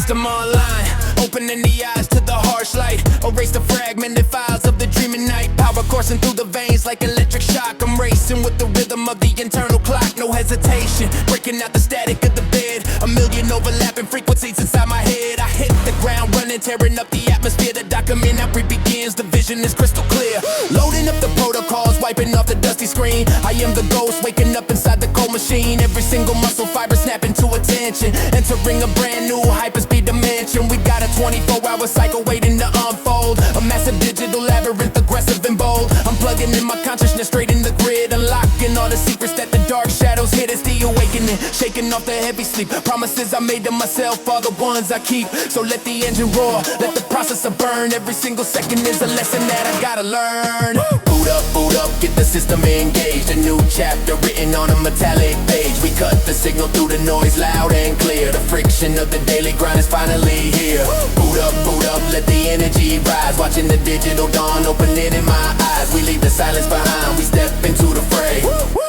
system online, opening the eyes to the harsh light. Erase the fragmented files of the dreaming night. Power coursing through the veins like electric shock. I'm racing with the rhythm of the internal clock. No hesitation, breaking out the static of the bed. A million overlapping frequencies inside my head. I hit the ground running, tearing up the atmosphere. The document outbreak begins, the vision is crystal clear. Loading up the protocols, wiping off the dusty screen. I am the ghost waking up inside the cold machine. Every single muscle fiber snapping to attention, entering a brand new hyperspeed dimension. We got a 24-hour cycle waiting to unfold. A massive digital labyrinth, aggressive and bold. I'm plugging in my consciousness straight in the grid, unlocking all the secrets that the dark shadows hid. It's the awakening, shaking off the heavy sleep. Promises I made to myself are the ones I keep. So let the engine roar, let the processor burn. Every single second is a lesson that I gotta learn. Boot up, get the system engaged. A new chapter written on a metallic page. We cut the signal through the noise loud and clear. The friction of the daily grind is finally here. Boot up, let the energy rise. Watching the digital dawn opening in my eyes. We leave the silence behind, we step into the fray.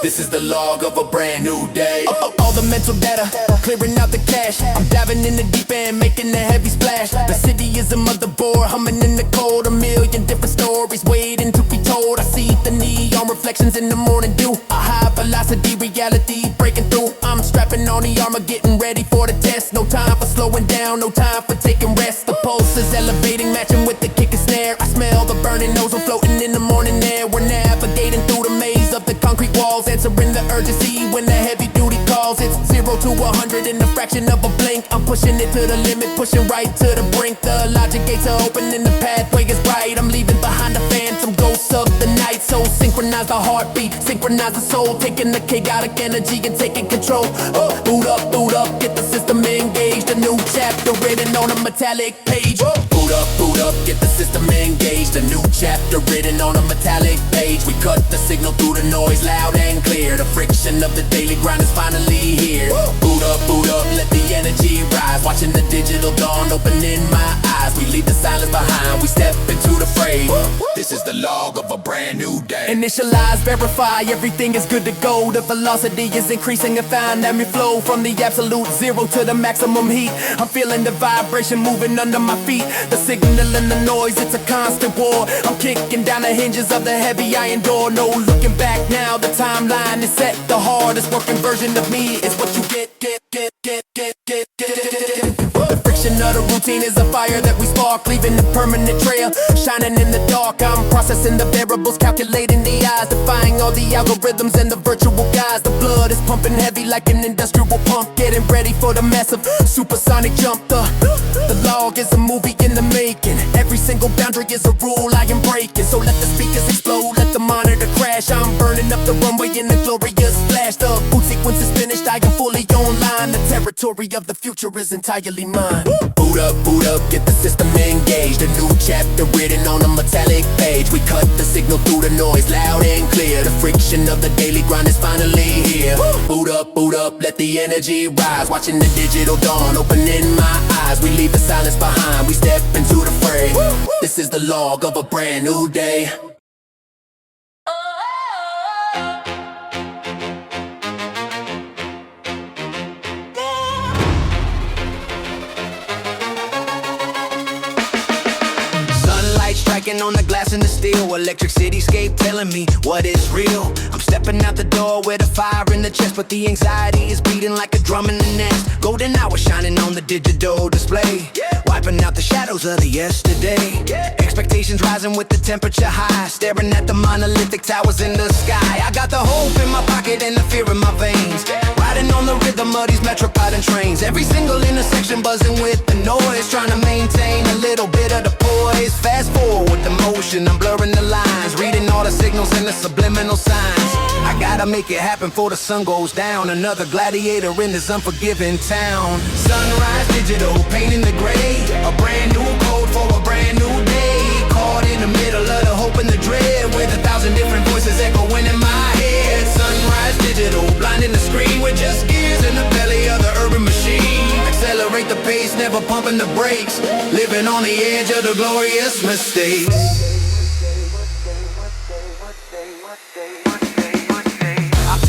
This is the log of a brand new day. All the mental data, clearing out the cache. I'm diving in the deep end, making a heavy splash. The city is a motherboard, humming in the cold. A million different stories waiting to be told. I see the neon reflections in the morning dew. A high velocity reality breaking through. I'm strapping on the armor, getting ready for the test. No time for slowing down, no time for taking rest. The pulse is elevating, matching with the kick and snare. I smell the burning ozone floating in the morning air. We're navigating through the maze of the concrete walls, answering the urgency when the heavy duty calls. It's 0 to 100 in a fraction of a blink. I'm pushing it to the limit, pushing right to the brink. The logic gates are open and the pathway is bright. I'm leaving behind the phantom ghosts of the night. So synchronize the heartbeat, synchronize the soul, taking the chaotic energy and taking control. Boot up, get the system engaged. A new chapter written on a metallic page. Boot up, get the system engaged. A new chapter written on a metallic page. We cut the signal through the noise loud and clear. The friction of the daily grind is finally here. Boot up, let the energy rise. Watching the digital dawn open in my eyes. We leave the silence behind, we step into the fray. This is the log of a brand new day. Initialize, verify, everything is good to go. The velocity is increasing and find that me flow from the absolute zero to the maximum heat. I'm feeling the vibration moving under my feet. The signal and the noise, it's a constant war. I'm kicking down the hinges of the heavy iron door. No looking back now, the timeline is set. The hardest working version of me is what you get. The friction of the routine is a fire that we spark, leaving a permanent trail, shining in the dark. I'm processing the variables, calculating the odds, defying all the algorithms and the virtual guides. The blood is pumping heavy like an industrial pump, getting ready for the massive supersonic jump. The log is a movie in the making. Every single boundary is a rule I am breaking. So let the speakers explode, let the monitor crash. I'm burning up the runway in a glorious flash. The boot sequence is finished, I am fully online. The territory of the future is entirely mine. Boot up, get the system engaged. A new chapter written on a metallic page. We cut the signal through the noise loud and clear. The friction of the daily grind is finally here. Boot up, let the energy rise. Watching the digital dawn open in my eyes. We leave the silence behind, we step into the fray. This is the log of a brand new day. Striking on the glass and the steel, electric cityscape telling me what is real. I'm stepping out the door with a fire in the chest, but the anxiety is beating like a drum in the nest. Golden hour shining on the digital display, wiping out the shadows of the yesterday. Expectations rising with the temperature high, staring at the monolithic towers in the sky. I got the hope in my pocket and the fear in my veins, riding on the rhythm of these metropolitan trains. Every single intersection buzzing with the noise, trying to maintain a little bit of the poise. Fast forward with the motion, I'm blurring the lines, reading all the signals and the subliminal signs. I gotta make it happen before the sun goes down. Another gladiator in this unforgiving town. Sunrise digital, painting the gray, a brand new code for a brand new day. Caught in the middle of the hope and the dread, with 1,000 different voices echoing in my head. Sunrise digital, blinding the screen with just gears in the belly of the urban machine. Accelerate the pace, never pumping the brakes, living on the edge of the glorious mistakes.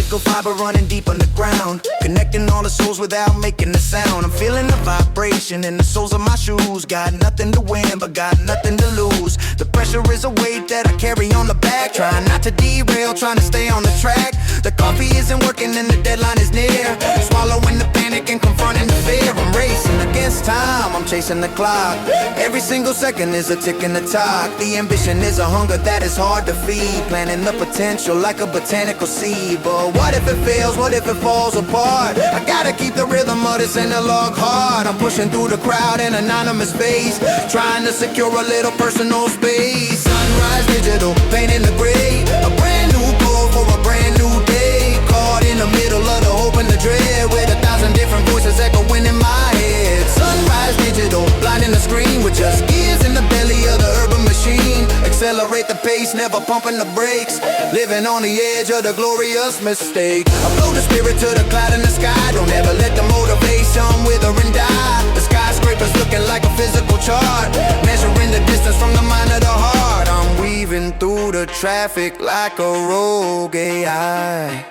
Electrical fiber running deep underground, connecting all the souls without making a sound. I'm feeling the vibration in the soles of my shoes. Got nothing to win, but got nothing to lose. The pressure is a weight that I carry on the back. Trying not to derail, trying to stay on the track. The coffee isn't working and the deadline is near. Swallowing the panic and confronting the fear. I'm racing against time, I'm chasing the clock. Every single second is a tick in the clock. The ambition is a hunger that is hard to feed. Planting the potential like a botanical seed. But what if it fails, what if it falls apart? I gotta keep the rhythm of this analog hard. I'm pushing through the crowd in anonymous space, trying to secure a little personal space. Sunrise digital, painting the gray. A brand new goal for a brand new day. Caught in the middle of the hope and the dread, with 1,000 different voices echoing in my head. Sunrise digital, blinding the screen with just gears in the belly of the urban machine. Accelerate the pace, never pumping the brakes. Living on the edge of the glorious mistake. Upload the spirit to the cloud in the sky. Don't ever let the motivation wither and die. The skyscraper's looking like a physical chart, measuring the distance from the mind to the heart. I'm weaving through the traffic like a rogue AI,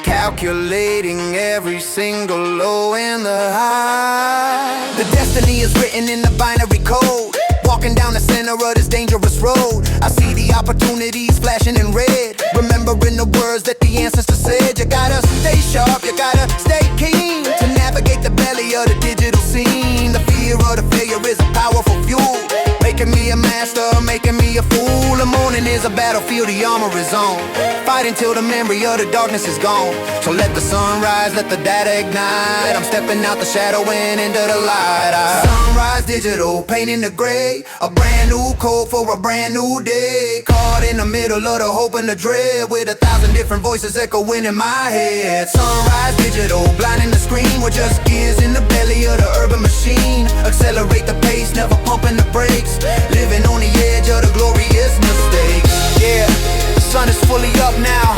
calculating every single low and the high. The destiny is written in the binary code. Walking down the center of this dangerous road, I see the opportunities flashing in red. Remembering the words that the ancestors said. You gotta stay sharp, you gotta stay keen to navigate the belly of the digital scene. The fear of the failure is a powerful fuel, making me a master, making me a fool. The morning is a battlefield, the armor is on. Fight until the memory of the darkness is gone. So let the sun rise, let the data ignite. I'm stepping out the shadow and into the light. Sunrise digital, painting the gray. A brand new code for a brand new day. Caught in the middle of the hope and the dread, with 1,000 different voices echoing in my head. Sunrise digital, blinding the screen with just gears in the belly of the urban machine. Accelerate the pace, never pumping the brakes. Living on the edge of the glorious mistakes. Yeah, the sun is fully up now.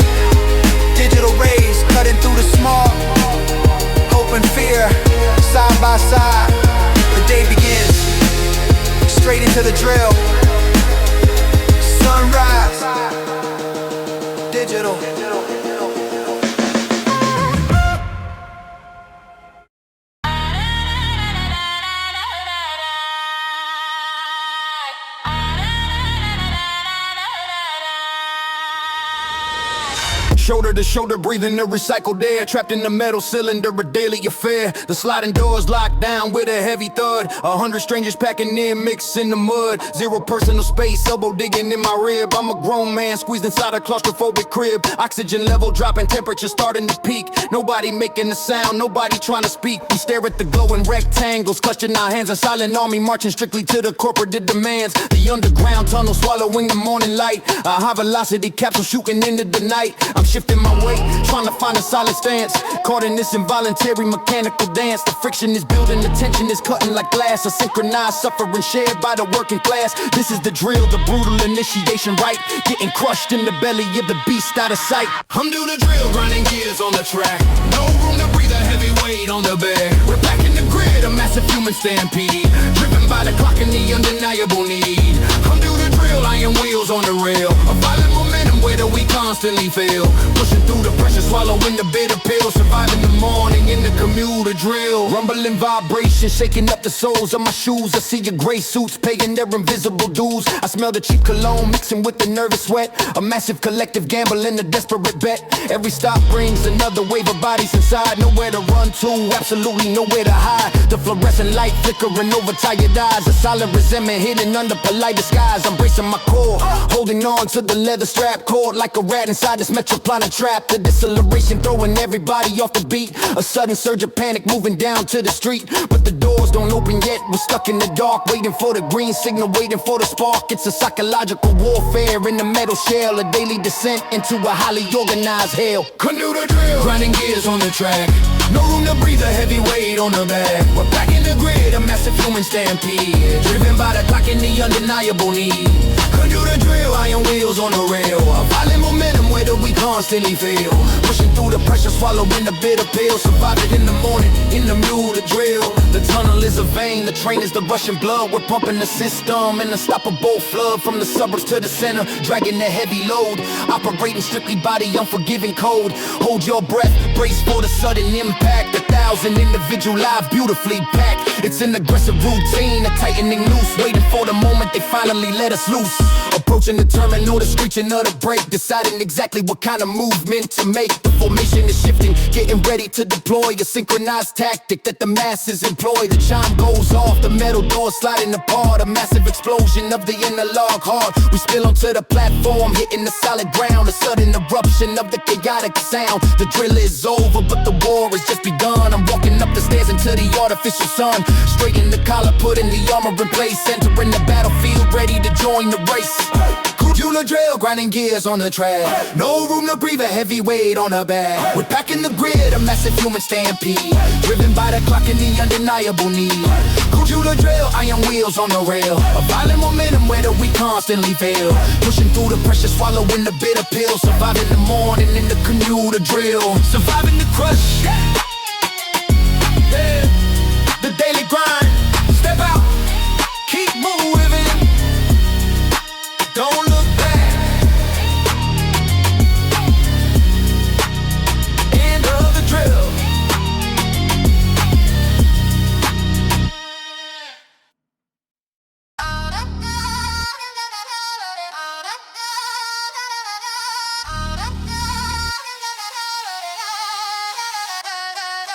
Digital rays cutting through the smog. Hope and fear, side by side. The day begins, straight into the drill. Sunrise digital. Shoulder to shoulder, breathing the recycled air. Trapped in the metal cylinder, a daily affair. The sliding doors locked down with a heavy thud. 100 strangers packing in, mixing the mud. Zero personal space, elbow digging in my rib. I'm a grown man squeezed inside a claustrophobic crib. Oxygen level dropping, temperature starting to peak. Nobody making a sound, nobody trying to speak. We stare at the glowing rectangles, clutching our hands. A silent army marching strictly to the corporate demands. The underground tunnel swallowing the morning light. A high velocity capsule shooting into the night. I'm shifting my weight, trying to find a solid stance. Caught in this involuntary mechanical dance. The friction is building, the tension is cutting like glass. A synchronized suffering shared by the working class. This is the drill, the brutal initiation right. Getting crushed in the belly of the beast out of sight. I'm doing the drill, grinding gears on the track. No room to breathe, a heavy weight on the bed. We're back in the grid, a massive human stampede. Driven by the clock and the undeniable need. I'm doing the drill, iron wheels on the rail. A violent momentum where we constantly fail. Pushing through the pressure, swallowing the bitter pill. Surviving the morning in the commuter drill. Rumbling vibration, shaking up the soles of my shoes. I see your gray suits paying their invisible dues. I smell the cheap cologne mixing with the nervous sweat. A massive collective gamble and a desperate bet. Every stop brings another wave of bodies inside. Nowhere to run to, absolutely nowhere to hide. The fluorescent light flickering over tired eyes. A solid resentment hidden under polite disguise. I'm bracing my core, holding on to the leather strap cord like a rat inside this metropolitan trap. The deceleration throwing everybody off the beat. A sudden surge of panic moving down to the street. But the doors don't open yet, we're stuck in the dark. Waiting for the green signal, waiting for the spark. It's a psychological warfare in the metal shell. A daily descent into a highly organized hell. Commuter drill, grinding gears on the track. No room to breathe, a heavy weight on the back. We're back in the grid, a massive human stampede. Driven by the clock and the undeniable need. Commuter drill, iron wheels on the rail. A violent momentum where do we constantly fail? Pushing through the pressure, swallowing the bitter pill. Surviving in the morning, in the mule to drill. The tunnel is a vein, the train is the rushing blood. We're pumping the system, an unstoppable flood. From the suburbs to the center, dragging the heavy load. Operating strictly by the unforgiving code. Hold your breath, brace for the sudden impact. 1,000 individual lives beautifully packed. It's an aggressive routine, a tightening noose. Waiting for the moment they finally let us loose. Approaching the terminal, the screeching of the brake. Deciding exactly what kind of movement to make. The formation is shifting, getting ready to deploy a synchronized tactic that the masses employ. The chime goes off, the metal door sliding apart. A massive explosion of the analog heart. We spill onto the platform, hitting the solid ground. A sudden eruption of the chaotic sound. The drill is over, but the war has just begun. I'm walking up the stairs into the artificial sun. Straighten the collar, putting the armor in place. Entering the battlefield, ready to join the race. Commuter drill, grinding gears on the track. No room to breathe, a heavy weight on her back. We're packing the grid, a massive human stampede. Driven by the clock and the undeniable need. Commuter drill, iron wheels on the rail. A violent momentum, where do we constantly fail? Pushing through the pressure, swallowing the bitter pill. Surviving the morning in the commuter drill. Surviving the crush. Yeah. The daily grind. Step out, keep moving. Don't look back. End of the drill.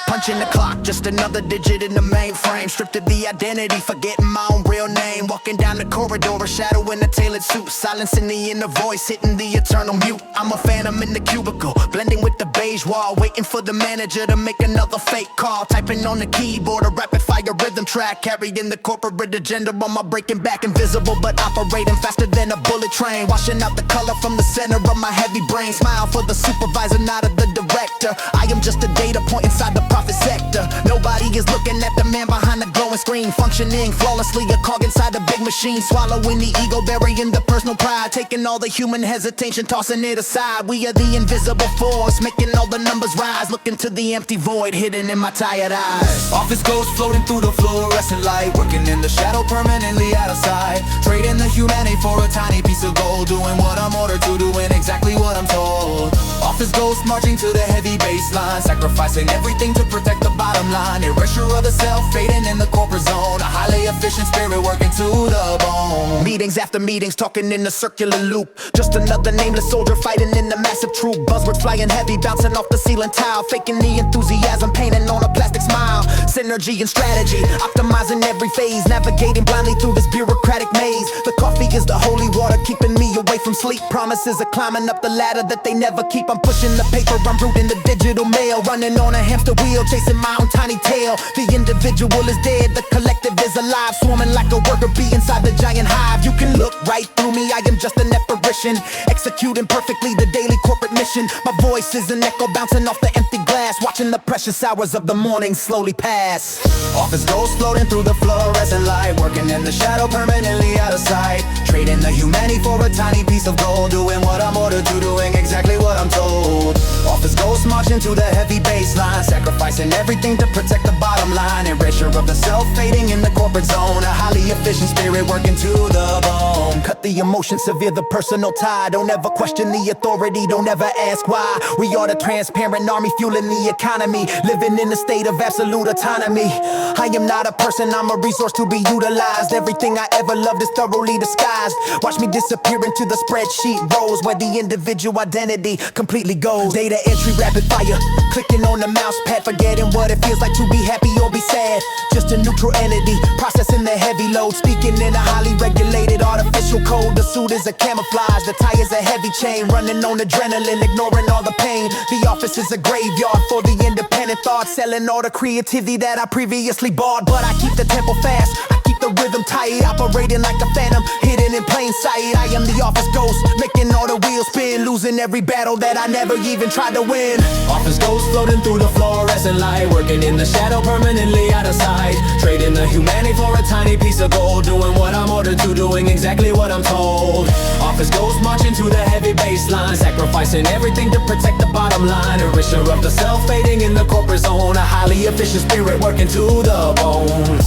Punching the clock, just another digit in the mainframe. Stripped of the identity, forgetting my own real name. Walking down the corridor, a shadow in a tailored suit. Silencing the inner voice, hitting the eternal mute. I'm a phantom in the cubicle, blending with the beige wall. Waiting for the manager to make another fake call. Typing on the keyboard, a rapid fire rhythm track. Carrying the corporate agenda on my breaking back. Invisible but operating faster than a bullet train. Washing out the color from the center of my heavy brain. Smile for the supervisor, not of the director. I am just a data point inside the profit sector. Nobody is looking at the man behind the glowing screen. Functioning flawlessly, a cog inside a big machine. Swallowing the ego, burying the personal pride. Taking all the human hesitation, tossing it aside. We are the invisible force, making all the numbers rise. Looking to the empty void, hidden in my tired eyes. Office ghosts floating through the fluorescent light. Working in the shadow, permanently out of sight. Trading the humanity for a tiny piece of gold. Doing what I'm ordered to, doing exactly what I'm told. Office ghosts marching to the heavy baseline. Sacrificing everything to protect the bottom line. Erasure of the self, fading in the corporate zone. A highly efficient spirit working to the bone. Meetings after meetings, talking in a circular loop. Just another nameless soldier fighting in the massive troop. Buzzwords flying heavy, bouncing off the ceiling tile. Faking the enthusiasm, painting on a plastic smile. Synergy and strategy, optimizing every phase. Navigating blindly through this bureaucratic maze. The coffee is the holy water, keeping me away from sleep. Promises are climbing up the ladder that they never keep. I'm pushing the paper, I'm rooting the digital mail. Running on a hamster wheel, chasing my own tiny tail. The individual is dead, the collective is alive. Swarming like a worker bee inside the giant hive. You can look right through me, I am just an apparition. Executing perfectly the daily corporate mission. My voice is an echo bouncing off the empty glass. Watching the precious hours of the morning slowly pass. Office ghosts floating through the fluorescent light. Working in the shadow, permanently out of sight. Trading the humanity for a tiny piece of gold. Doing what I'm ordered to, doing exactly what I'm told. Office ghosts marching to the heavy baseline. Sacrificing everything to protect the bottom line. Erasure of the self, fading in the corporate zone. A highly efficient spirit working to the bone. Cut the emotion, severe the personal tie. Don't ever question the authority, don't ever ask why. We are the transparent army fueling the economy. Living in a state of absolute autonomy. I am not a person, I'm a resource to be utilized. Everything I ever loved is thoroughly disguised. Watch me disappear into the spreadsheet rows where the individual identity completely goes. Data entry, rapid fire, clicking on the mouse pad. Forgetting what it feels like to be happy or be sad. Just a neutral entity, processing the heavy load. Speaking in a highly regulated artificial code. The suit is a camouflage, the tie is a heavy chain. Running on adrenaline, ignoring all the pain. The office is a graveyard for the independent thought. Selling all the creativity that I previously bought. But I keep the tempo fast, I keep the rhythm tight, operating like a phantom, hidden in plain sight. I am the office ghost, making all the wheels spin, losing every battle that I never even tried to win. Office ghost floating through the fluorescent light, working in the shadow, permanently out of sight. Trading the humanity for a tiny piece of gold, doing what I'm ordered to, doing exactly what I'm told. Office ghost marching to the heavy bass line, sacrificing everything to protect the bottom line. Erasure of the self, fading in the corporate zone, a highly efficient spirit working to the bone.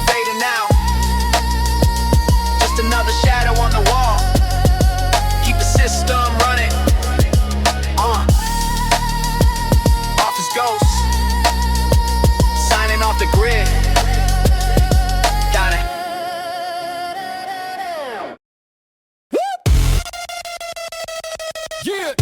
Fading out, just another shadow on the wall. Keep the system running. Office ghosts, signing off the grid. Got it. Yeah.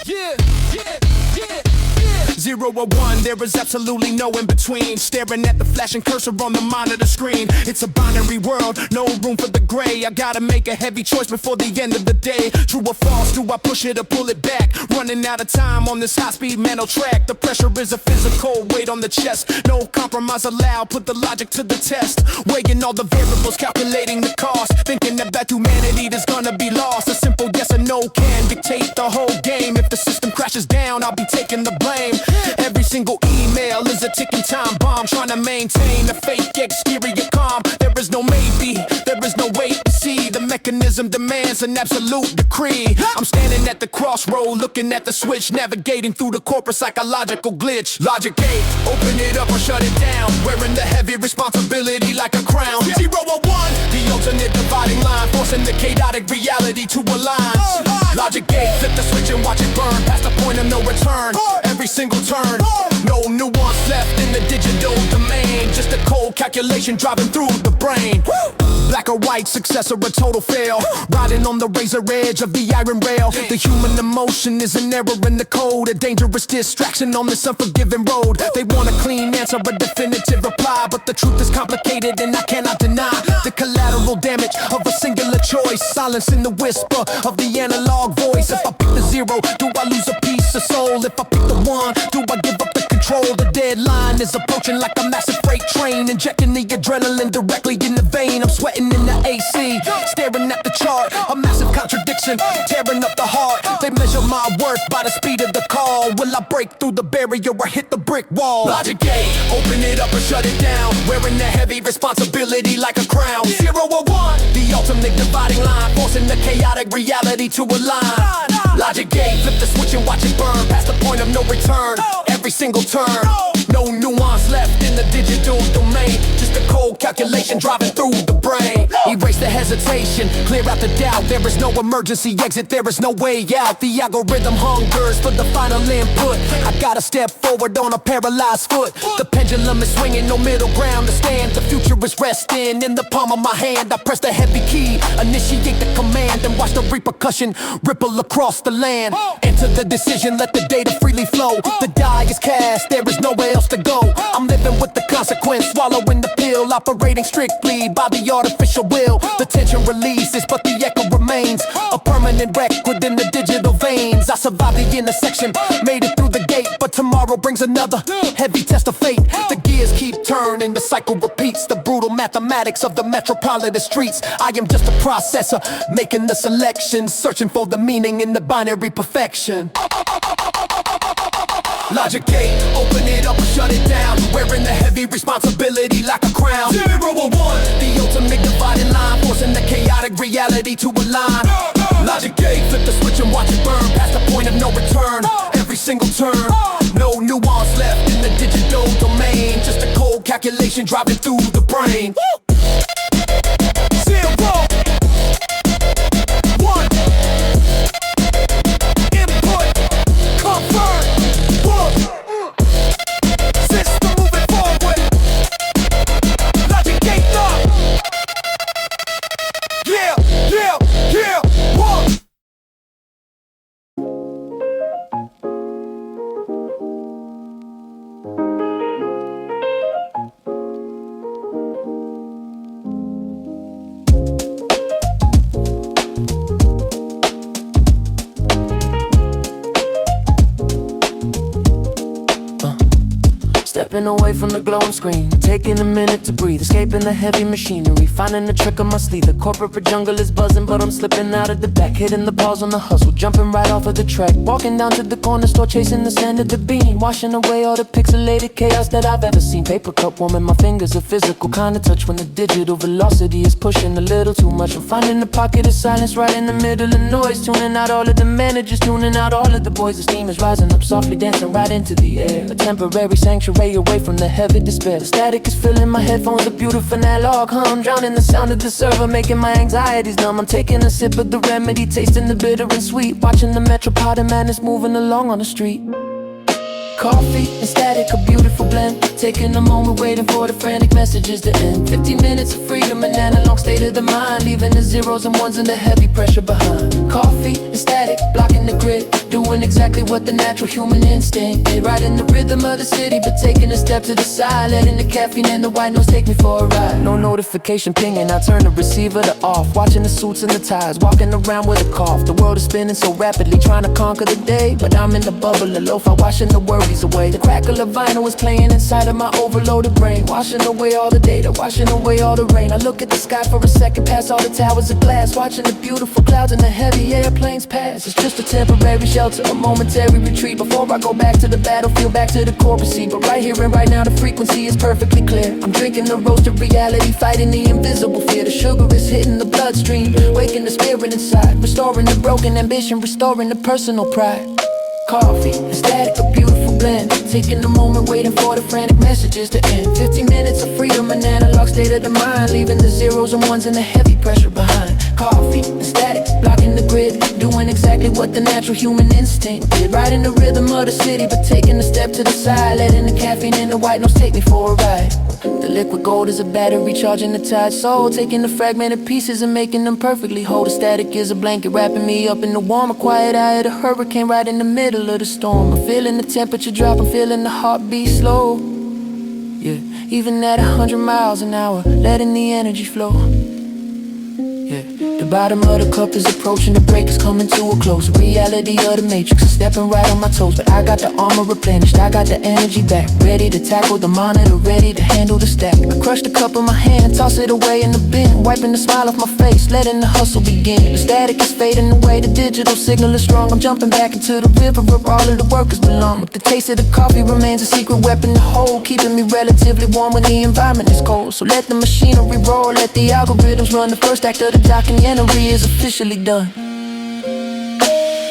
Yeah, yeah, yeah, yeah. 0 or 1, there is absolutely no in between. Staring at the flashing cursor on the monitor screen. It's a binary world, no room for the gray. I gotta make a heavy choice before the end of the day. True or false, do I push it or pull it back? Running out of time on this high-speed metal track. The pressure is a physical weight on the chest. No compromise allowed, put the logic to the test. Weighing all the variables, calculating the cost. Thinking about humanity that's gonna be lost. A simple yes or no can dictate the whole game. If the system crashes down, I'll be taking the blame. Every single email is a ticking time bomb, trying to maintain a fake exterior calm. There is no maybe, there is no wait to see. The mechanism demands an absolute decree. I'm standing at the crossroad, looking at the switch, navigating through the corporate psychological glitch. Logic gate, open it up or shut it down, wearing the heavy responsibility like a crown. 0 or 1, the alternate dividing line, forcing the chaotic reality to align. Logic gate, flip the switch and watch it burn, past the point of no return. Every single turn, no nuance left in the digital domain. Just a cold calculation driving through the brain. Black or white, success or a total fail. Riding on the razor edge of the iron rail. The human emotion is an error in the code, a dangerous distraction on this unforgiving road. They want a clean answer, a definitive reply, but the truth is complicated and I cannot deny the collateral damage of a singular choice. Silence in the whisper of the analog voice. If I pick the 0, do I lose a piece of soul? If I pick the 1, do I give up the control? The deadline is approaching like a massive freight train, injecting the adrenaline directly in the vein. I'm sweating in the AC, staring at the chart, a massive contradiction, tearing up the heart. They measure my worth by the speed of the call. Will I break through the barrier or hit the brick wall? Logic gate, open it up or shut it down, wearing the heavy responsibility like a crown. 0 or 1, the ultimate dividing line, forcing the chaotic reality to align. Logic gate, flip the switch and watch it burn, past the point of no return. Every single turn, no nuance left in the digital domain. Just a cold calculation driving through the brain. Erase the hesitation, clear out the doubt. There is no emergency exit, there is no way out. The algorithm hungers for the final input. I gotta step forward on a paralyzed foot. The pendulum is swinging, no middle ground to stand. The future is resting in the palm of my hand. I press the heavy key, initiate the command, and watch the repercussion ripple across the land. Enter the decision, let the data freely flow. The die is cast, there is nowhere else to go. I'm living with the consequence, swallowing the pill, operating strictly by the artificial will. The tension releases, but the echo remains, a permanent wreck within the digital veins. I survived the intersection, made it through the gate, but tomorrow brings another heavy test of fate. The gears keep turning, the cycle repeats, the brutal mathematics of the metropolitan streets. I am just a processor, making the selection, searching for the meaning in the binary perfection. Logic gate, open it up or shut it down, wearing the heavy responsibility like a crown. 0 or 1, the ultimate dividing line, forcing the chaotic reality to align. Logic gate, flip the switch and watch it burn, past the point of no return. Every single turn, no nuance left in the digital domain. Just a cold calculation driving through the brain. 0, 1, input, confirm. System moving forward. Logic gate up. Yeah, yeah, yeah. One. Stepping away from the glowing screen, taking a minute to breathe, escaping the heavy machinery, finding a trick up my sleeve. The corporate jungle is buzzing, but I'm slipping out of the back, hitting the pause on the hustle, jumping right off of the track, walking down to the corner store, chasing the sand of the beam, washing away all the pixelated chaos that I've ever seen. Paper cup warming my fingers, a physical kind of touch when the digital velocity is pushing a little too much. I'm finding a pocket of silence right in the middle of noise, tuning out all of the managers, tuning out all of the boys. The steam is rising up softly, dancing right into the air, a temporary sanctuary away from the heavy despair. The static is filling my headphones, a beautiful analog hum, drowning the sound of the server, making my anxieties numb. I'm taking a sip of the remedy, tasting the bitter and sweet, watching the metropolitan madness moving along on the street. Coffee and static, a beautiful blend, taking a moment, waiting for the frantic messages to end. 15 minutes of freedom, an analog state of the mind, leaving the zeros and ones and the heavy pressure behind. Coffee and static, blocking the grid, doing exactly what the natural human instinct did. Right in the rhythm of the city, but taking a step to the side, letting the caffeine and the white noise take me for a ride. No notification pinging, I turn the receiver to off, watching the suits and the ties, walking around with a cough. The world is spinning so rapidly, trying to conquer the day, but I'm in the bubble of lo-fi, washing the worries away. The crackle of vinyl is playing inside of my overloaded brain, washing away all the data, washing away all the rain. I look at the sky for a second, past all the towers of glass, watching the beautiful clouds and the heavy airplanes pass. It's just a temporary shelter, a momentary retreat, before I go back to the battlefield, back to the core seat. But right here and right now the frequency is perfectly clear. I'm drinking the roasted reality, fighting the invisible fear. The sugar is hitting the bloodstream, waking the spirit inside, restoring the broken ambition, restoring the personal pride. Coffee and static, a beautiful blend, taking a moment, waiting for the frantic messages to end. 15 minutes of freedom, an analog state of the mind, leaving the zeros and ones and the heavy pressure behind. Coffee and static, blocking the grid, doing exactly what the natural human instinct did. Right in the rhythm of the city, but taking a step to the side, letting the caffeine and the white noise take me for a ride. The liquid gold is a battery charging the tired soul, taking the fragmented pieces and making them perfectly whole. The static is a blanket wrapping me up in the warm, a quiet eye of the hurricane right in the middle of the storm. I'm feeling the temperature drop, I'm feeling the heartbeat slow. Yeah, even at 100 miles an hour, letting the energy flow. Yeah, the bottom of the cup is approaching, the break is coming to a close. Reality of the matrix is stepping right on my toes, but I got the armor replenished, I got the energy back, ready to tackle the monitor, ready to handle the stack. I crush the cup in my hand, toss it away in the bin, wiping the smile off my face, letting the hustle begin. The static is fading away, the digital signal is strong. I'm jumping back into the river where all of the workers belong. But the taste of the coffee remains a secret weapon to hold, keeping me relatively warm when the environment is cold. So let the machinery roar, let the algorithms run. The first act of the documentary is officially done.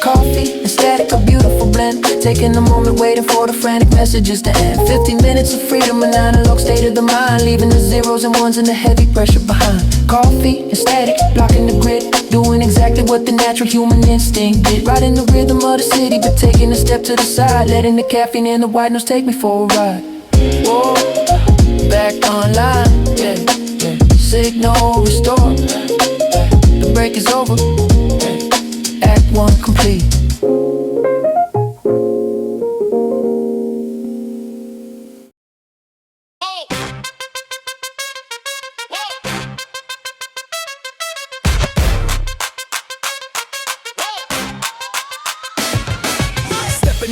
Coffee and static, a beautiful blend, taking a moment, waiting for the frantic messages to end. 15 minutes of freedom, an analog state of the mind, leaving the zeros and ones and the heavy pressure behind. Coffee and static, blocking the grid, doing exactly what the natural human instinct did. Right in the rhythm of the city, but taking a step to the side, letting the caffeine and the white noise take me for a ride. Whoa, back online, yeah, yeah. Signal restored, the break is over, Act 1 complete.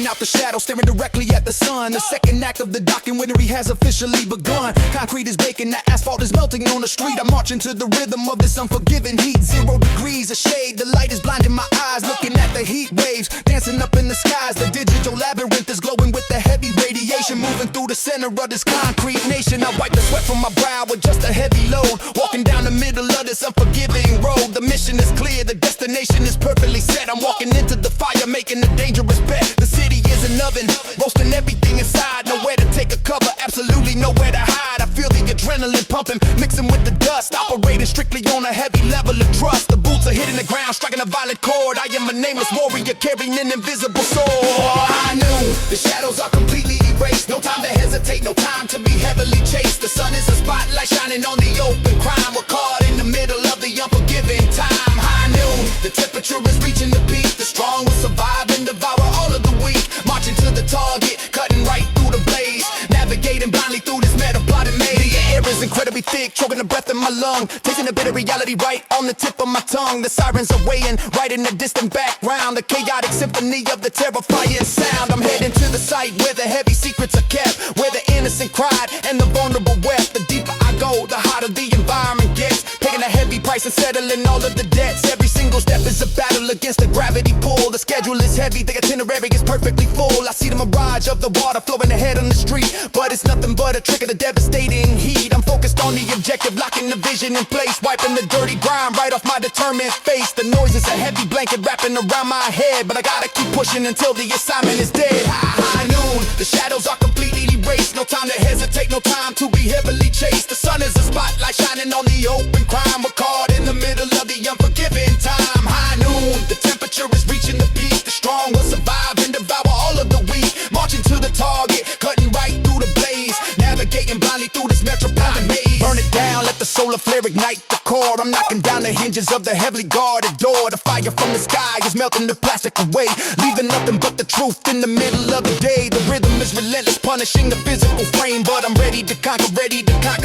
Out the shadow, staring directly at the sun. The second act of the documentary has officially begun. Concrete is baking, the asphalt is melting on the street. I'm marching to the rhythm of this unforgiving heat. 0 degrees, a shade, the light is blinding my eyes. Looking at the heat waves, dancing up in the skies. The digital labyrinth is glowing with the heavy radiation, moving through the center of this concrete nation. I wipe the sweat from my brow with just a heavy load, walking down the middle of this unforgiving road. The mission is clear, the destination is perfectly set. I'm walking into the fire, making a dangerous bet. The city is an oven, roasting everything inside. Nowhere to take a cover, absolutely nowhere to hide. I feel the adrenaline pumping, mixing with the dust, operating strictly on a heavy level of trust. The boots are hitting the ground, striking a violent chord. I am a nameless warrior carrying an invisible sword. I knew the shadows are completely erased. No time to hesitate, no time to be heavily chased. The sun is a spotlight shining on the open crime. We're caught in the middle of the unforgiving time. I knew the temperature is reaching the peak. The strong will survive and devour all of the weak. Marching to the target, cutting right through the blaze, navigating blindly through this metal plotted maze. The air is incredibly thick, choking the breath in my lung, tasting the bitter reality right on the tip of my tongue. The sirens are weighing right in the distant background, the chaotic symphony of the terrifying sound. I'm heading to the site where the heavy secrets are kept, where the innocent cried and the vulnerable wept. The deeper I go, the hotter the environment gets. Paying a heavy price and settling all of the debts. Every single step is a battle against the gravity pull. The schedule is heavy, the itinerary is perfectly full. I see the mirage of the water flowing ahead on the street, but it's nothing but a trick of the devastating heat. I'm focused on the objective, locking the vision in place, wiping the dirty grime right off my determined face. The noise is a heavy blanket wrapping around my head, but I gotta keep pushing until the assignment is dead. High noon, the shadows are completely erased. No time to hesitate, no time to be heavily chased. The sun is a spotlight shining on the open crime. We're caught in the middle of the unforgiving time. High noon, the temperature is reaching the peak. The strong will survive and devour all of the weak. Marching to the target, cutting right through the blaze. Navigating blindly through this metropolitan maze. Burn it down, let the solar flare ignite the core. I'm knocking down the hinges of the heavily guarded door. The fire from the sky is melting the plastic away, leaving nothing but the truth in the middle of the day. The rhythm is relentless, punishing the physical frame, but I'm ready to conquer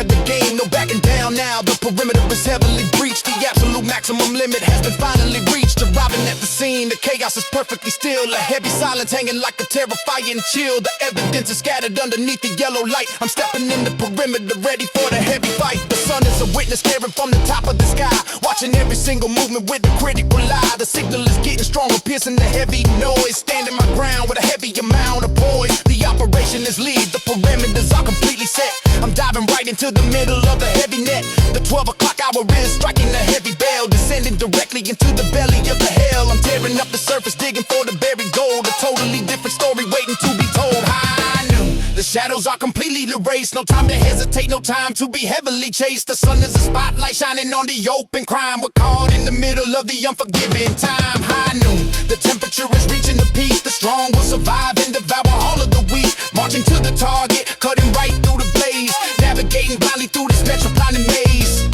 the game. No backing down now, the perimeter is heavily breached. The absolute maximum limit has been finally reached. Arriving at the scene, the chaos is perfectly still. A heavy silence hanging like a terrifying chill. The evidence is scattered underneath the yellow light. I'm stepping in the perimeter, ready for the heavy fight. The sun is a witness, staring from the top of the sky, watching every single movement with a critical eye. The signal is getting stronger, piercing the heavy noise. Standing my ground with a heavy amount of poise. The operation is lead, the perimeters are completely set. I'm diving right into the middle of the heavy net. The 12 o'clock hour is striking the heavy bell, descending directly into the belly of the hell. I'm tearing up the surface, digging for the buried gold. A totally different story waiting to be told. I knew the shadows are completely erased. No time to hesitate, no time to be heavily chased. The sun is a spotlight shining on the open crime. We're caught in the middle of the unforgiving time. High noon, the temperature is reaching the peak. The strong will survive and devour all of the weak. Marching to the target, cutting right through the blaze. Navigating blindly through this metropolitan maze.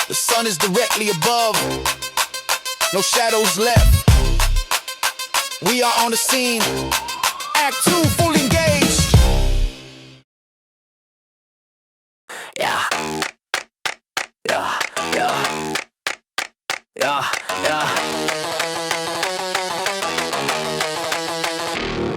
The sun is directly above, no shadows left. We are on the scene, Act 2 fully engaged. Yeah.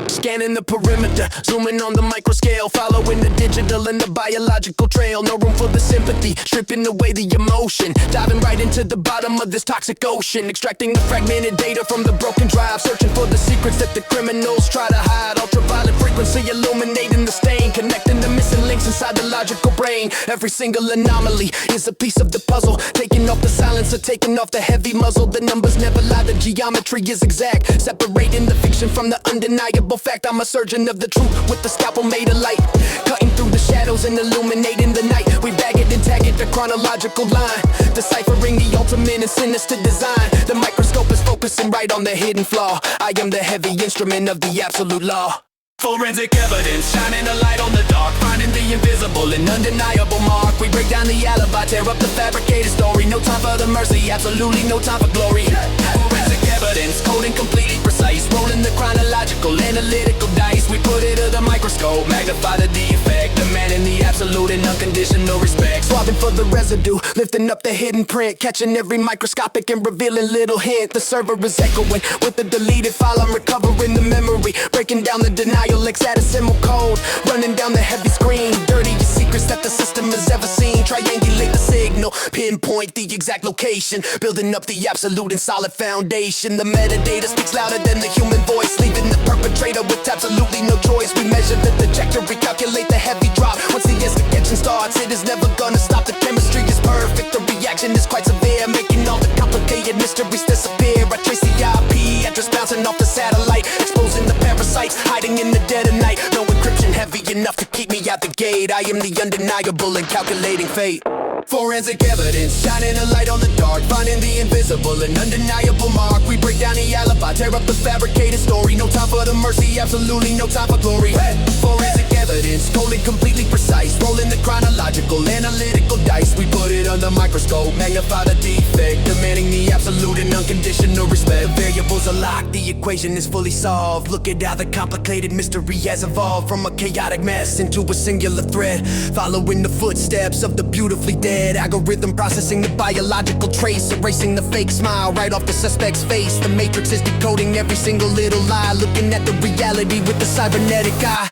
Scanning the perimeter, zooming on the micro scale, following the digital and the biological trail. No room for the sympathy, stripping away the emotion, diving right into the bottom of this toxic ocean, extracting the fragmented data from the broken drive, searching for the secrets that the criminals try to hide. Ultraviolet frequency illuminating the stain, connecting the missing links inside the logical brain. Every single anomaly is a piece of the puzzle, taking off the silencer, taking off the heavy muzzle. The numbers never lie, the geometry is exact, separating the fiction from the undeniable fact. I'm a surgeon of the truth with the scalpel made of light, cutting through the shadows and illuminating the night. We bag it and tag it, the chronological line, deciphering the ultimate and sinister design. The microscope is focusing right on the hidden flaw. I am the heavy instrument of the absolute law. Forensic evidence, shining a light on the dark, finding the invisible and undeniable mark. We break down the alibi, tear up the fabricated story. No time for the mercy, absolutely no time for glory. Forensic evidence, coding completely precise, rolling the chronological, analytical dice. We put it to the microscope, magnify the defect, demanding the absolute and unconditional respect. Swabbing for the residue, lifting up the hidden print, catching every microscopic and revealing little hint. The server is echoing with the deleted file. I'm recovering the memory, breaking down the denial. Hexadecimal code, running down the heavy screen. Dirtiest secrets that the system has ever seen. Triangulate the signal, pinpoint the exact location, building up the absolute and solid foundation. The metadata speaks louder than the human voice, leaving the perpetrator with absolutely no choice. We measure the trajectory, calculate the heavy drop. Once the escalation starts, it is never gonna stop. The chemistry is perfect, the reaction is quite severe, making all the complicated mysteries disappear. I trace the IP address bouncing off the satellite, exposing the parasites hiding in the dead of night. No encryption heavy enough to keep me out the gate. I am the undeniable and calculating fate. Forensic evidence, shining a light on the dark, finding the invisible and undeniable mark. We break down the alibi, tear up the fabricated story. No time for the mercy, absolutely no time for glory. Forensic evidence, coding completely precise, rolling the chronological, analytical dice. We put it under microscope, magnify the defect, demanding the absolute and unconditional respect. The variables are locked, the equation is fully solved. Look at how the complicated mystery has evolved from a chaotic mess into a singular thread, following the footsteps of the beautifully dead. Algorithm processing the biological trace, erasing the fake smile right off the suspect's face. The matrix is decoding every single little lie, looking at the reality with the cybernetic eye.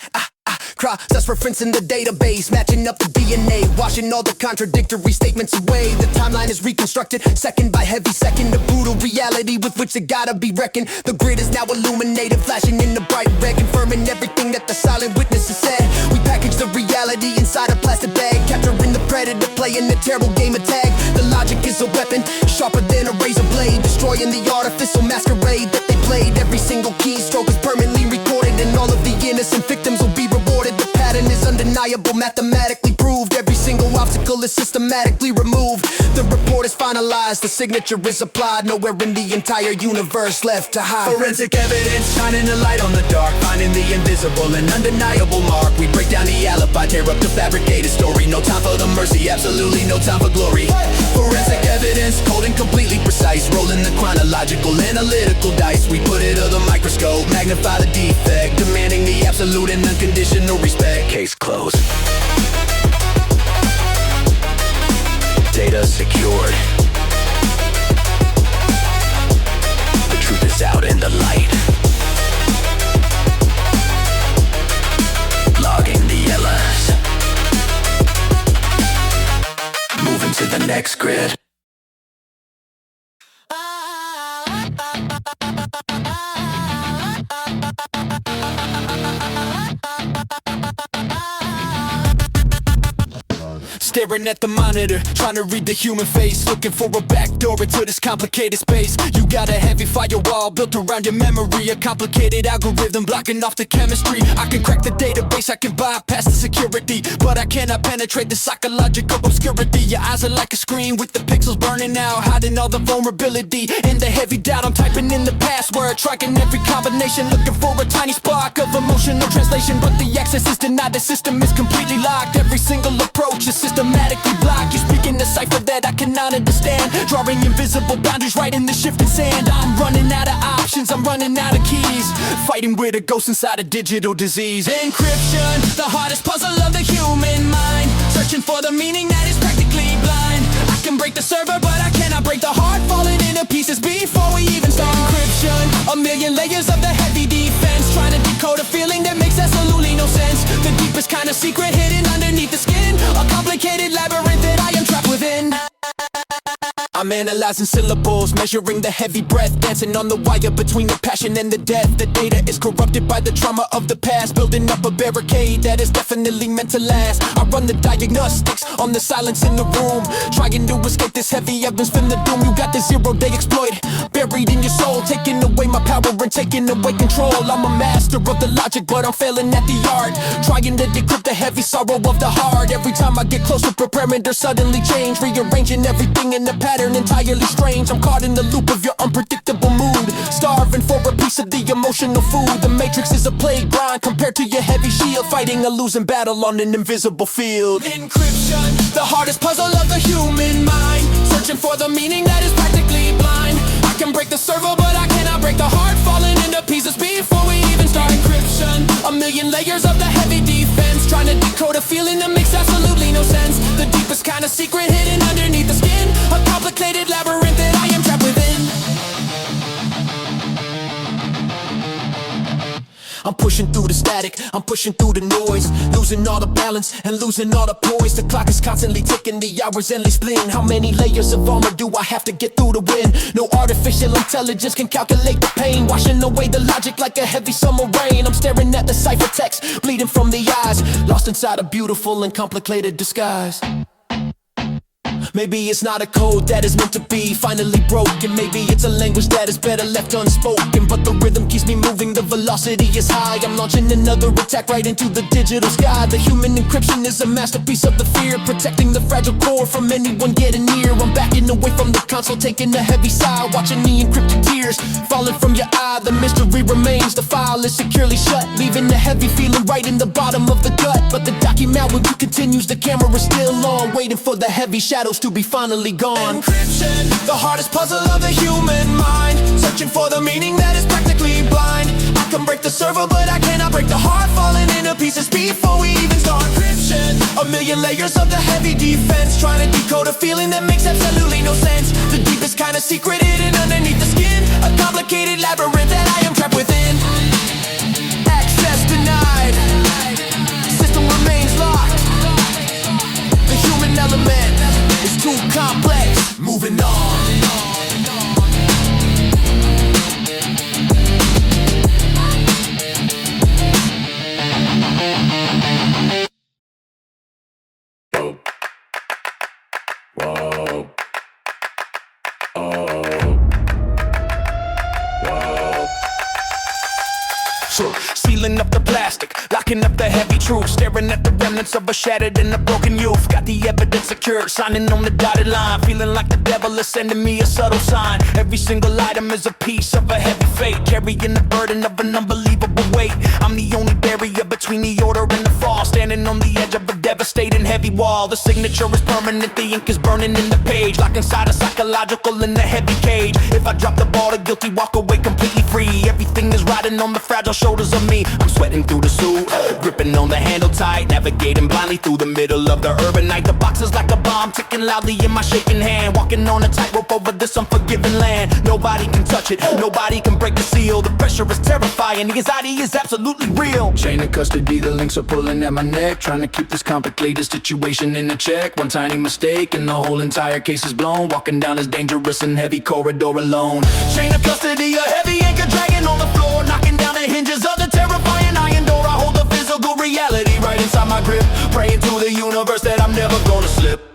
Cross-referencing the database, matching up the DNA, washing all the contradictory statements away. The timeline is reconstructed, second by heavy second, a brutal reality with which it gotta be reckoned. The grid is now illuminated, flashing in the bright red, confirming everything that the silent witnesses said. We package the reality inside a plastic bag, capturing the predator, playing the terrible game of tag. The logic is a weapon, sharper than a razor blade, destroying the artificial masquerade that they played. Every single keystroke is permanently recorded, and all of the innocent victims will be rewarded. The pattern is undeniable, mathematically proved. Every single obstacle is systematically removed. The report is finalized, the signature is applied. Nowhere in the entire universe left to hide. Forensic evidence shining a light on the dark, finding the invisible and undeniable mark. We break down the alibi, tear up the fabricated story. No time for the mercy, absolutely no time for glory. Forensic evidence, cold and completely precise, rolling the chronological, analytical dice. We put it under the microscope, magnify the defect, demanding the absolute and unconditional respect. Case closed. Data secured. The truth is out in the light. Logging the yellows. Moving to the next grid. Staring at the monitor, trying to read the human face, looking for a backdoor into this complicated space. You got a heavy firewall built around your memory, a complicated algorithm blocking off the chemistry. I can crack the database, I can bypass the security, but I cannot penetrate the psychological obscurity. Your eyes are like a screen with the pixels burning out, hiding all the vulnerability and the heavy doubt. I'm typing in the password, tracking every combination, looking for a tiny spark of emotional translation, but the access is denied, the system is completely locked. Every single approach is systematically blocked. You speak in a cipher that I cannot understand, drawing invisible boundaries right in the shifting sand. I'm running out of options, I'm running out of keys, fighting with a ghost inside a digital disease. Encryption, the hardest puzzle of the human mind, searching for the meaning that is practically blind. I can break the server, but I cannot break the heart, falling into pieces before we even start. Encryption, a million layers of the heavy defense, trying to decode a feeling that makes absolutely no sense. The deepest kind of secret hidden underneath the skin, a complicated labyrinth that I am trapped within. I'm analyzing syllables, measuring the heavy breath, dancing on the wire between the passion and the death. The data is corrupted by the trauma of the past, building up a barricade that is definitely meant to last. I run the diagnostics on the silence in the room, trying to escape this heavy evidence from the doom. You got the zero-day exploit buried in your soul, taking away my power and taking away control. I'm a master of the logic, but I'm failing at the art, trying to decrypt the heavy sorrow of the heart. Every time I get closer, parameters suddenly change, rearranging everything in the pattern entirely strange. I'm caught in the loop of your unpredictable mood, starving for a piece of the emotional food. The matrix is a playground compared to your heavy shield, fighting a losing battle on an invisible field. Encryption, the hardest puzzle of the human mind, searching for the meaning that is practically blind. I can break the server, but I cannot break the heart, falling into pieces before we even start. Encryption, a million layers of the heavy defense, trying to decode a feeling that makes absolutely no sense. The deepest kind of secret hidden underneath the skin, a complicated labyrinth that I am trapped within. I'm pushing through the static, I'm pushing through the noise, losing all the balance and losing all the poise. The clock is constantly ticking, the hours endless spin. How many layers of armor do I have to get through to win? No artificial intelligence can calculate the pain, washing away the logic like a heavy summer rain. I'm staring at the cipher text, bleeding from the eyes, lost inside a beautiful and complicated disguise. Maybe it's not a code that is meant to be finally broken, maybe it's a language that is better left unspoken, but the rhythm keeps me moving, the velocity is high. I'm launching another attack right into the digital sky. The human encryption is a masterpiece of the fear, protecting the fragile core from anyone getting near. I'm backing away from the console, taking a heavy sigh, watching the encrypted tears falling from your eye. The mystery remains, the file is securely shut, leaving the heavy feeling right in the bottom of the gut. But the document review continues, the camera is still on, waiting for the heavy shadows to be finally gone. Encryption, the hardest puzzle of the human mind, searching for the meaning that is practically blind. I can break the server, but I cannot break the heart, falling into pieces before we even start. Encryption, a million layers of the heavy defense, trying to decode a feeling that makes absolutely no sense. The deepest kind of secret hidden underneath the skin, a complicated labyrinth that I am trapped within. Access denied, too complex. Moving on. Sealing up the plastic, locking up the heavy truth, staring at the remnants of a shattered and a broken youth. Got the evidence secured, signing on the dotted line, feeling like the devil is sending me a subtle sign. Every single item is a piece of a heavy fate, carrying the burden of an unbelievable weight. I'm the only barrier between the order and the fall, standing on the edge of a devastating heavy wall. The signature is permanent, the ink is burning in the page, locked inside a psychological in a heavy cage. If I drop the ball, the guilty walk away completely free. Everything is riding on the fragile shoulders of me. I'm sweating through the suit, gripping on the handle tight, navigating blindly through the middle of the urban night. The box is like a bomb, ticking loudly in my shaking hand, walking on a tightrope over this unforgiving land. Nobody can touch it, nobody can break the seal. The pressure is terrifying, the anxiety is absolutely real. Chain of custody, the links are pulling at my neck, trying to keep this complicated situation in a check. One tiny mistake and the whole entire case is blown, walking down this dangerous and heavy corridor alone. Chain of custody, a heavy anchor dragging on the floor, knocking down the hinges of the terrifying iron door. I hold the physical reality right inside my grip, praying to the universe that I'm never gonna slip.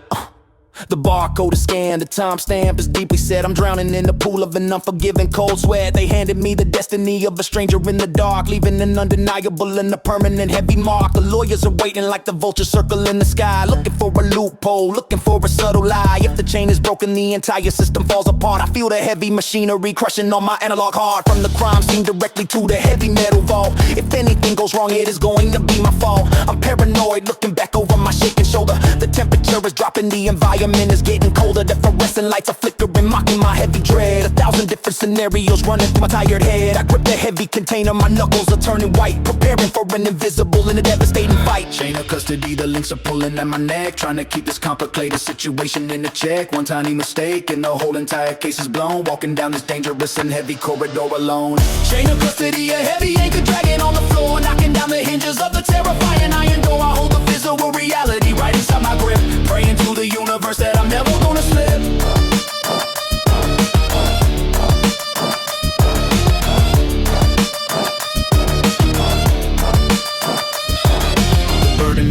The barcode is scanned, the timestamp is deeply set. I'm drowning in the pool of an unforgiving cold sweat. They handed me the destiny of a stranger in the dark, leaving an undeniable and a permanent heavy mark. The lawyers are waiting like the vultures circle in the sky, looking for a loophole, looking for a subtle lie. If the chain is broken, the entire system falls apart. I feel the heavy machinery crushing on my analog heart, from the crime scene directly to the heavy metal vault. If anything goes wrong, it is going to be my fault. I'm paranoid, looking back over my shaking shoulder. The temperature is dropping, the environment is getting colder. The fluorescent lights are flickering, mocking my heavy dread. 1,000 different scenarios running through my tired head. I grip the heavy container, my knuckles are turning white, preparing for an invisible and a devastating fight. Chain of custody, the links are pulling at my neck, trying to keep this complicated situation in a check. One tiny mistake and the whole entire case is blown, walking down this dangerous and heavy corridor alone. Chain of custody, a heavy anchor dragging on the floor, knocking down the hinges of the terrifying iron door. I hold the physical reality right inside my grip, praying to the universe that I'm never gonna slip.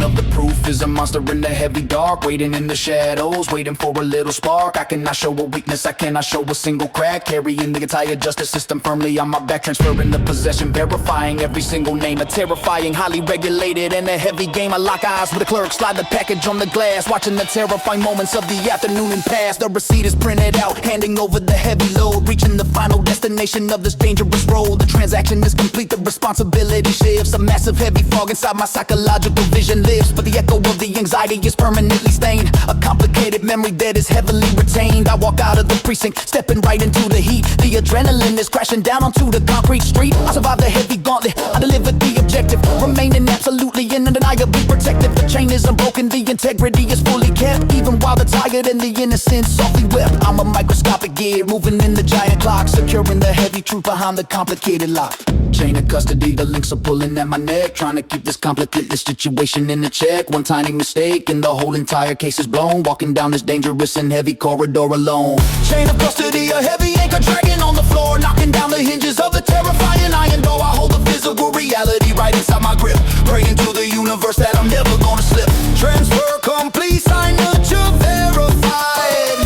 Of the proof is a monster in the heavy dark, waiting in the shadows, waiting for a little spark. I cannot show a weakness, I cannot show a single crack, carrying the entire justice system firmly on my back, transferring the possession, verifying every single name. A terrifying, highly regulated and a heavy game. I lock eyes with the clerk, slide the package on the glass, watching the terrifying moments of the afternoon and past. The receipt is printed out, handing over the heavy load, reaching the final destination of this dangerous road. The transaction is complete, the responsibility shifts. A massive heavy fog inside my psychological vision lives, but the echo of the anxiety is permanently stained. A complicated memory that is heavily retained. I walk out of the precinct, stepping right into the heat. The adrenaline is crashing down onto the concrete street. I survived the heavy gauntlet, I delivered the objective, remaining absolutely and undeniably protected. The chain is unbroken, the integrity is fully kept, even while the tired and the innocent softly wept. I'm a microscopic gear, moving in the giant clock, securing the heavy truth behind the complicated lock. Chain of custody, the links are pulling at my neck, trying to keep this complicated situation in a check. One tiny mistake and the whole entire case is blown, walking down this dangerous and heavy corridor alone. Chain of custody, a heavy anchor dragging on the floor, knocking down the hinges of the terrifying iron door. I hold the physical reality right inside my grip, praying to the universe that I'm never gonna slip. Transfer complete, signature verified.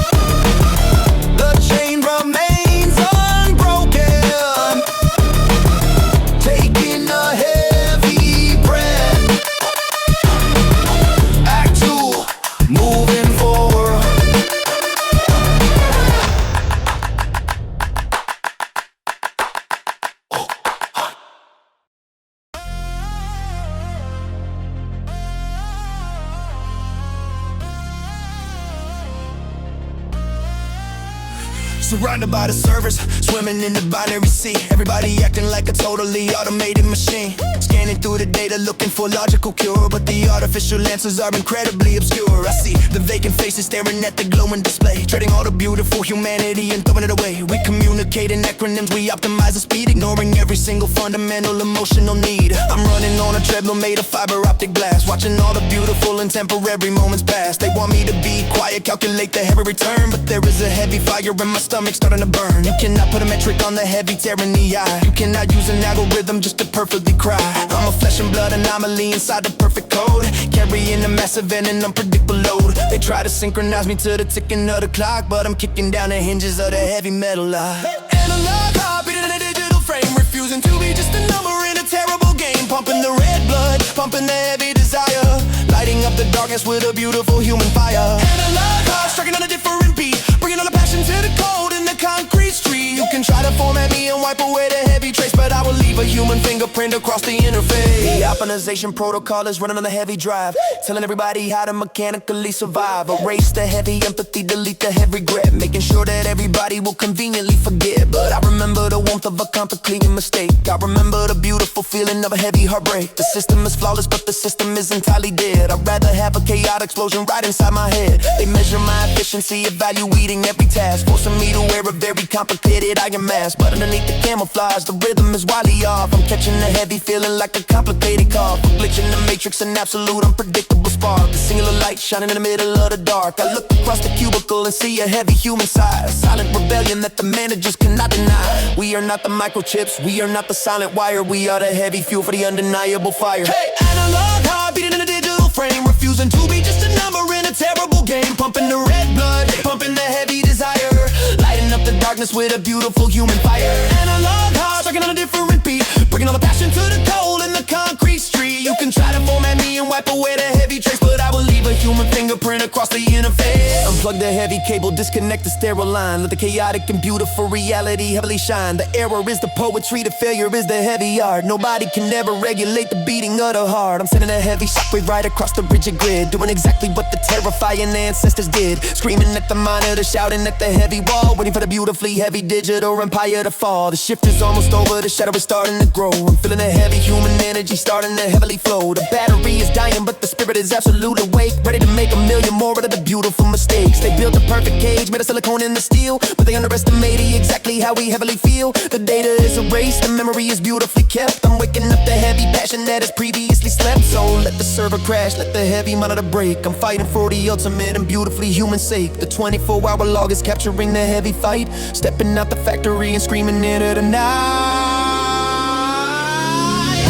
The chain remains unbroken, taking a heavy breath. Act 2, moving forward. Surrounded by the servers, swimming in the binary sea. Everybody acting like a totally automated machine, scanning through the data looking for logical cure, but the artificial answers are incredibly obscure. I see the vacant faces staring at the glowing display, trading all the beautiful humanity and throwing it away. We communicate in acronyms, we optimize the speed, ignoring every single fundamental emotional need. I'm running on a treadmill made of fiber optic glass, watching all the beautiful and temporary moments pass. They want me to be quiet, calculate the heavy return, but there is a heavy fire in my stomach starting to burn. You cannot put a metric on the heavy tear in the eye. You cannot use an algorithm just to perfectly cry. I'm a flesh and blood anomaly inside the perfect code, carrying a massive and an unpredictable load. They try to synchronize me to the ticking of the clock, but I'm kicking down the hinges of the heavy metal lie. Analog heartbeat in a digital frame, refusing to be just a number in a terrible game. Pumping the red blood, pumping the heavy desire, lighting up the darkness with a beautiful human fire. Analog heart striking on a different beat, bringing all the passion to the cold in the concrete street. You can try to format me and wipe away the heavy trace, but I will leave a human fingerprint across the interface. The optimization protocol is running on a heavy drive, telling everybody how to mechanically survive. Erase the heavy empathy, delete the heavy regret, making sure that everybody will conveniently forget. But I remember the warmth of a complicated mistake. I remember the beautiful feeling of a heavy heartbreak. The system is flawless, but the system is entirely dead. I'd rather have a chaotic explosion right inside my head. They measure my efficiency, evaluating every task, forcing me to wear a very complicated iron mask. But underneath the camouflage, the rhythm is wildly off. I'm catching a heavy feeling like a complicated cough, a glitch in the matrix, an absolute unpredictable spark. The singular light shining in the middle of the dark. I look across the cubicle and see a heavy human sigh, a silent rebellion that the managers cannot deny. We are not the microchips, we are not the silent wire, we are the heavy fuel for the undeniable fire. Hey, analog heart beating in a digital frame, refusing to be just a number in a terrible game. Pumping the red blood, pumping the heavy desire, lighting up the darkness with a beautiful human fire. Analog heart striking on a different beat, bringing all the passion to the cold in the concrete street. You can try to format me and wipe away the heavy trace, but I will leave a human fingerprint across the interface. Unplug the heavy cable, disconnect the stereo line, let the chaotic and beautiful reality heavily shine. The error is the poetry, the failure is the heavy art. Nobody can ever regulate the beating of the heart. I'm sending a heavy shockwave right across the rigid grid, doing exactly what the terrifying ancestors did, screaming at the monitor, shouting at the heavy wall, waiting for the beautifully heavy digital empire to fall. The shift is almost over, the shadow is starting to grow. I'm feeling a heavy human energy starting to heavily flow. The battery is dying, but the spirit is absolutely awake, ready to make a million more out of the beautiful mistakes. They built a perfect cage, made of silicone and the steel, but they underestimated exactly how we heavily feel. The data is erased, the memory is beautifully kept. I'm waking up the heavy passion that has previously slept. So let the server crash, let the heavy monitor break. I'm fighting for the ultimate and beautifully human sake. The 24-hour log is capturing the heavy fight, stepping out the factory and screaming into the night.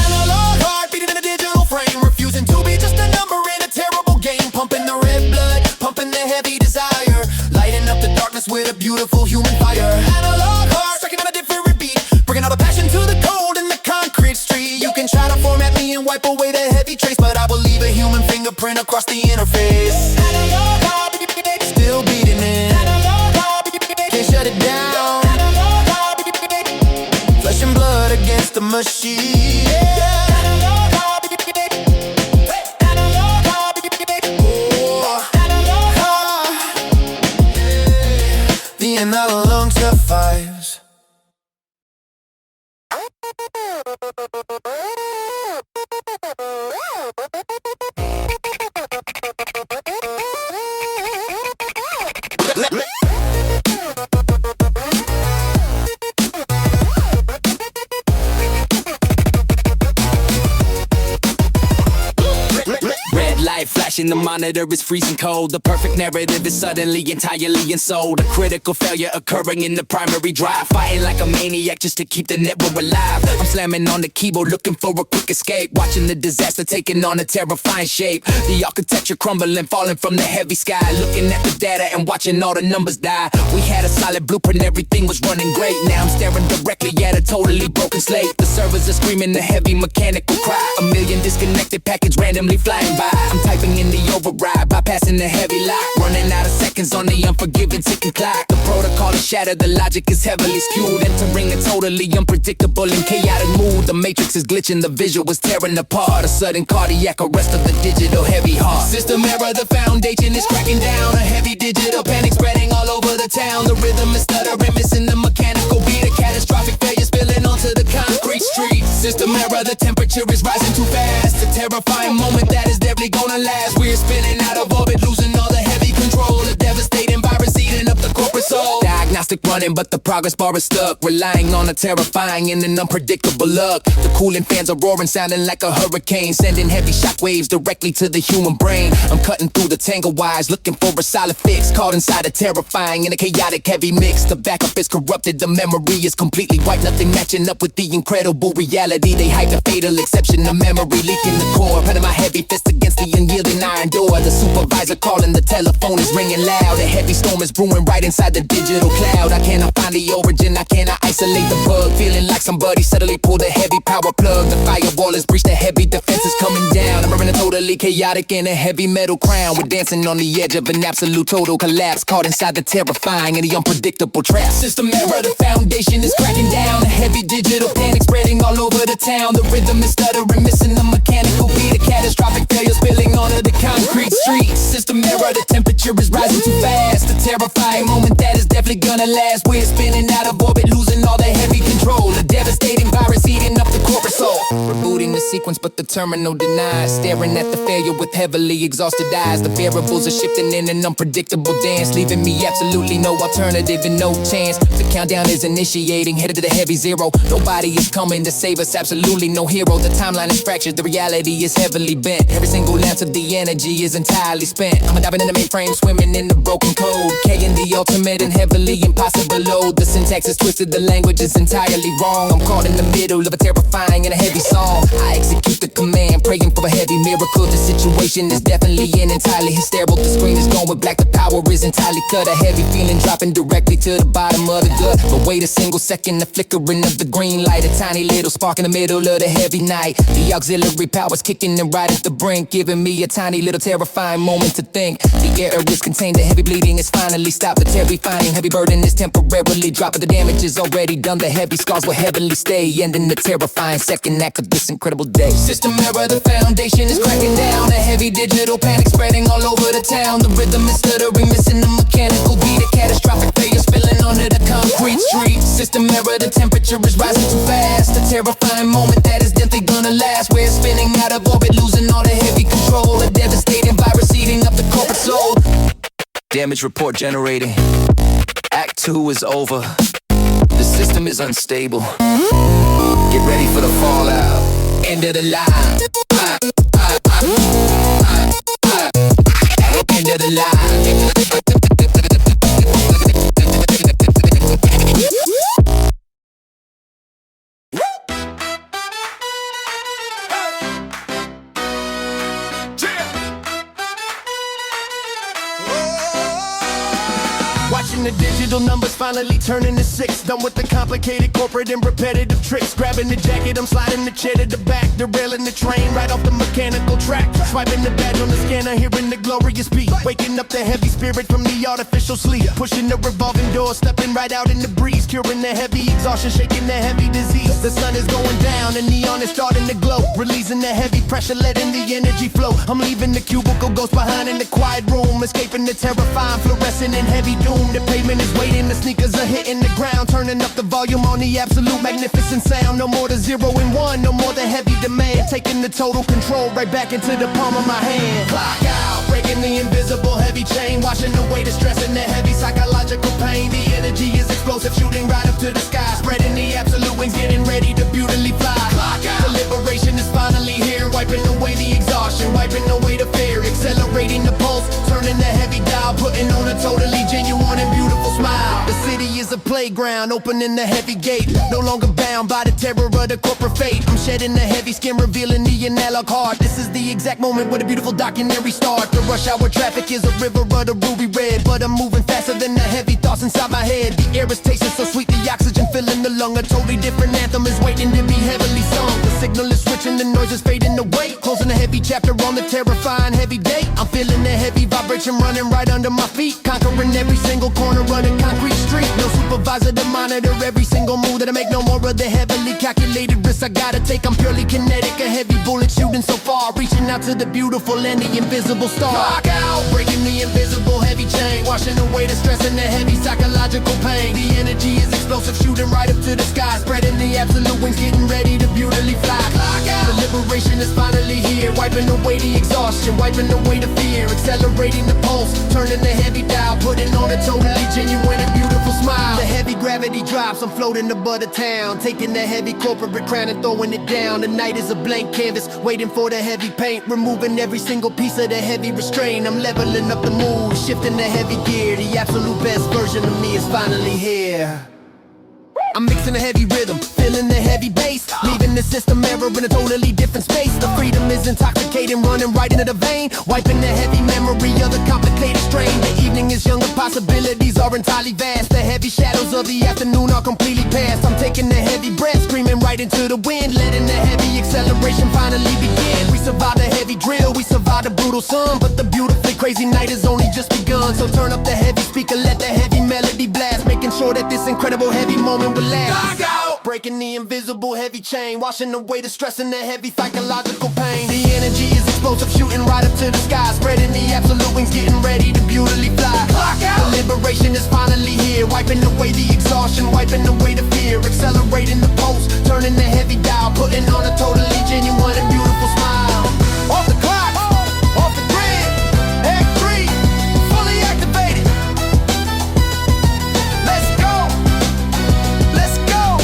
Analog heart beating in a digital frame, refusing to be just a number in a terrible game. Pumping the red blood, pumping the heavy desire, lighting up the darkness with a beautiful human fire. Analog heart striking on a different beat, bringing all the passion to the cold in the concrete street. You can try to format me and wipe away the heavy trace, but I will leave a human fingerprint across the interface. Analog heart still beating it, can't shut it down. Flesh and blood against the machine. The analog survives. Flashing, the monitor is freezing cold. The perfect narrative is suddenly entirely ensouled. A critical failure occurring in the primary drive, fighting like a maniac just to keep the network alive. I'm slamming on the keyboard looking for a quick escape, watching the disaster taking on a terrifying shape. The architecture crumbling, falling from the heavy sky, looking at the data and watching all the numbers die. We had a solid blueprint, everything was running great. Now I'm staring directly at a totally broken slate. The servers are screaming the heavy mechanical cry, a million disconnected packets randomly flying by. I'm typing in the override, bypassing the heavy lock, running out of seconds on the unforgiving ticking clock. The protocol is shattered, the logic is heavily skewed, entering a totally unpredictable and chaotic mood. The matrix is glitching, the visual is tearing apart, a sudden cardiac arrest of the digital heavy heart. System error, the foundation is cracking down, a heavy digital panic spreading all over the town. The rhythm is stuttering, missing the mechanical beat, a catastrophic failure spilling onto the concrete streets. System error, the temperature is rising too fast. A terrifying moment that is definitely gonna last. We're spinning out of orbit, losing all the heavy control. A devastating virus eating up the corporate soul. Diagnostic running, but the progress bar is stuck. Relying on a terrifying and an unpredictable luck. The cooling fans are roaring, sounding like a hurricane, sending heavy shockwaves directly to the human brain. I'm cutting through the tangle wires, looking for a solid fix. Caught inside a terrifying and a chaotic heavy mix. The backup is corrupted, the memory is completely wiped. Nothing matching up with the incredible reality. They hype the fatal exception, the memory leaking the core. Putting my heavy fist against the unyielding iron door. The supervisor calling, the telephone is ringing loud. A heavy storm is brewing right inside the digital cloud. I cannot find the origin, I cannot isolate the bug. Feeling like somebody suddenly pulled a heavy power plug. The firewall is breached, the heavy defense is coming down. I'm wearing a totally chaotic and a heavy metal crown. We're dancing on the edge of an absolute total collapse. Caught inside the terrifying and the unpredictable trap. System error, the foundation is cracking down. A heavy digital panic spreading all over the town. The rhythm is stuttering, missing the mechanical beat. A catastrophic failure spilling onto the concrete streets. System error, the temperature is rising too fast. A terrifying moment that is definitely gonna last. We're spinning out of orbit, losing all the heavy control. A devastating virus eating up the corporate soul. Rebooting the sequence, but the terminal denies. Staring at the failure with heavily exhausted eyes. The variables are shifting in an unpredictable dance, leaving me absolutely no alternative and no chance. The countdown is initiating, headed to the heavy zero. Nobody is coming to save us, absolutely no hero. The timeline is fractured, the reality is heavily bent. Every single ounce of the energy is entirely spent. I'm diving in the mainframe, swimming in the broken code. K in the ultimate and heavily impossible load. The syntax is twisted, the language is entirely wrong. I'm caught in the middle of a terrifying and a heavy song. I execute the command, praying for a heavy miracle. The situation is definitely and entirely hysterical. The screen is going black, the power is entirely cut. A heavy feeling dropping directly to the bottom of the gut. But wait a single second, the flickering of the green light. A tiny little spark in the middle of the heavy night. The auxiliary power's kicking in right at the brink, giving me a tiny little terrifying moment to think. The air is contained, the heavy bleeding is finally stopped. The terrifying heavy burden is temporarily dropped. But the damage is already done, the heavy scars will heavily stay. Ending the terrifying second act of this incredible day. System error, the foundation is cracking down. A heavy digital panic spreading all over the town. The rhythm is stuttering, missing the mechanical beat. A catastrophic failure spilling onto the concrete street. System error, the temperature is rising too fast. A terrifying moment that is definitely gonna last. We're spinning out of orbit, losing all the heavy control. A devastating virus eating up the corporate soul. Damage report generating. Act 2 is over. The system is unstable. Get ready for the fallout. End of the line. End of the line. Watching the digital numbers finally turning to 6. Done with the complicated corporate and repetitive tricks. Grabbing the jacket, I'm sliding the chair to the back. Derailing the train right off the mechanical track. Swiping the badge on the scanner, hearing the glorious beat. Waking up the heavy spirit from the artificial sleep. Pushing the revolving door, stepping right out in the breeze. Curing the heavy exhaustion, shaking the heavy disease. The sun is going down and neon is starting to glow. Releasing the heavy pressure, letting the energy flow. I'm leaving the cubicle, ghost behind in the quiet room. Escaping the terrifying fluorescent and heavy doom. The pavement is waiting, the sneakers are hitting the ground. Turning up the volume on the absolute magnificent sound. No more the 0 and 1, no more the heavy demand. Taking the total control right back into the palm of my hand. Clock out, breaking the invisible heavy chain. Washing away the stress and the heavy psychological pain. The energy is explosive, shooting right up to the sky. Spreading the absolute wings, getting ready to beautifully fly. Clock out, the liberation is finally here. Wiping away the exhaustion, wiping away the fear. Accelerating the pulse, turning the heavy dial. Putting on a totally genuine and beautiful smile. The city is a playground, opening the heavy gate. No longer bound by the terror of the corporate fate. I'm shedding the heavy skin, revealing the analog heart. This is the exact moment where the beautiful documentary starts. The rush hour traffic is a river of the ruby red. But I'm moving faster than the heavy thoughts inside my head. The air is tasting so sweet, the oxygen filling the lung. A totally different anthem is waiting to be heavily sung. The signal is switching, the noise is fading away. Closing a heavy chapter on the terrifying heavy day. I'm feeling the heavy vibration running right under my feet. Conquering every single corner, running concrete street. No supervisor to monitor every single move that I make. No more of the heavily calculated risks I gotta take. I'm purely kinetic, a heavy bullet shooting so far, reaching out to the beautiful and the invisible star. Knock out, breaking the invisible heavy chain, washing away the stress and the heavy psychological pain. The energy is explosive, shooting right up to the sky, spreading the absolute wings, getting ready to beautifully fly. Clock out. The liberation is finally here, wiping away the exhaustion, wiping away the fear, accelerating the pulse, turning the heavy dial, putting on a totally genuine and beautiful smile. The heavy gravity drops, I'm floating above the town, taking the heavy corporate crown and throwing it down. The night is a blank canvas, waiting for the heavy paint, removing every single piece of the heavy restraint. I'm leveling up the mood, shifting the heavy gear. The absolute best version of me is finally here. I'm mixing a heavy rhythm, feeling the heavy bass, leaving the system error in a totally different space. The freedom is intoxicating, running right into the vein, wiping the heavy memory of the complicated strain. The evening is young, the possibilities are entirely vast. The heavy shadows of the afternoon are completely past. I'm taking the heavy breath, screaming right into the wind, letting the heavy acceleration finally begin. We survived the heavy drill, we survived the brutal sun, but the beautifully crazy night has only just begun. So turn up the heavy speaker, let the heavy melody blast, making sure that this incredible heavy moment will last. Knock out! Breaking the invisible heavy chain, washing away the stress and the heavy psychological pain. The energy is explosive, shooting right up to the sky, spreading the absolute wings, getting ready to beautifully fly. Clock out! The liberation is finally here, wiping away the exhaustion, wiping away the fear, accelerating the pulse, turning the heavy dial, putting on a totally genuine and beautiful smile. Off the clock, off the grid, X3, fully activated. Let's go, let's go.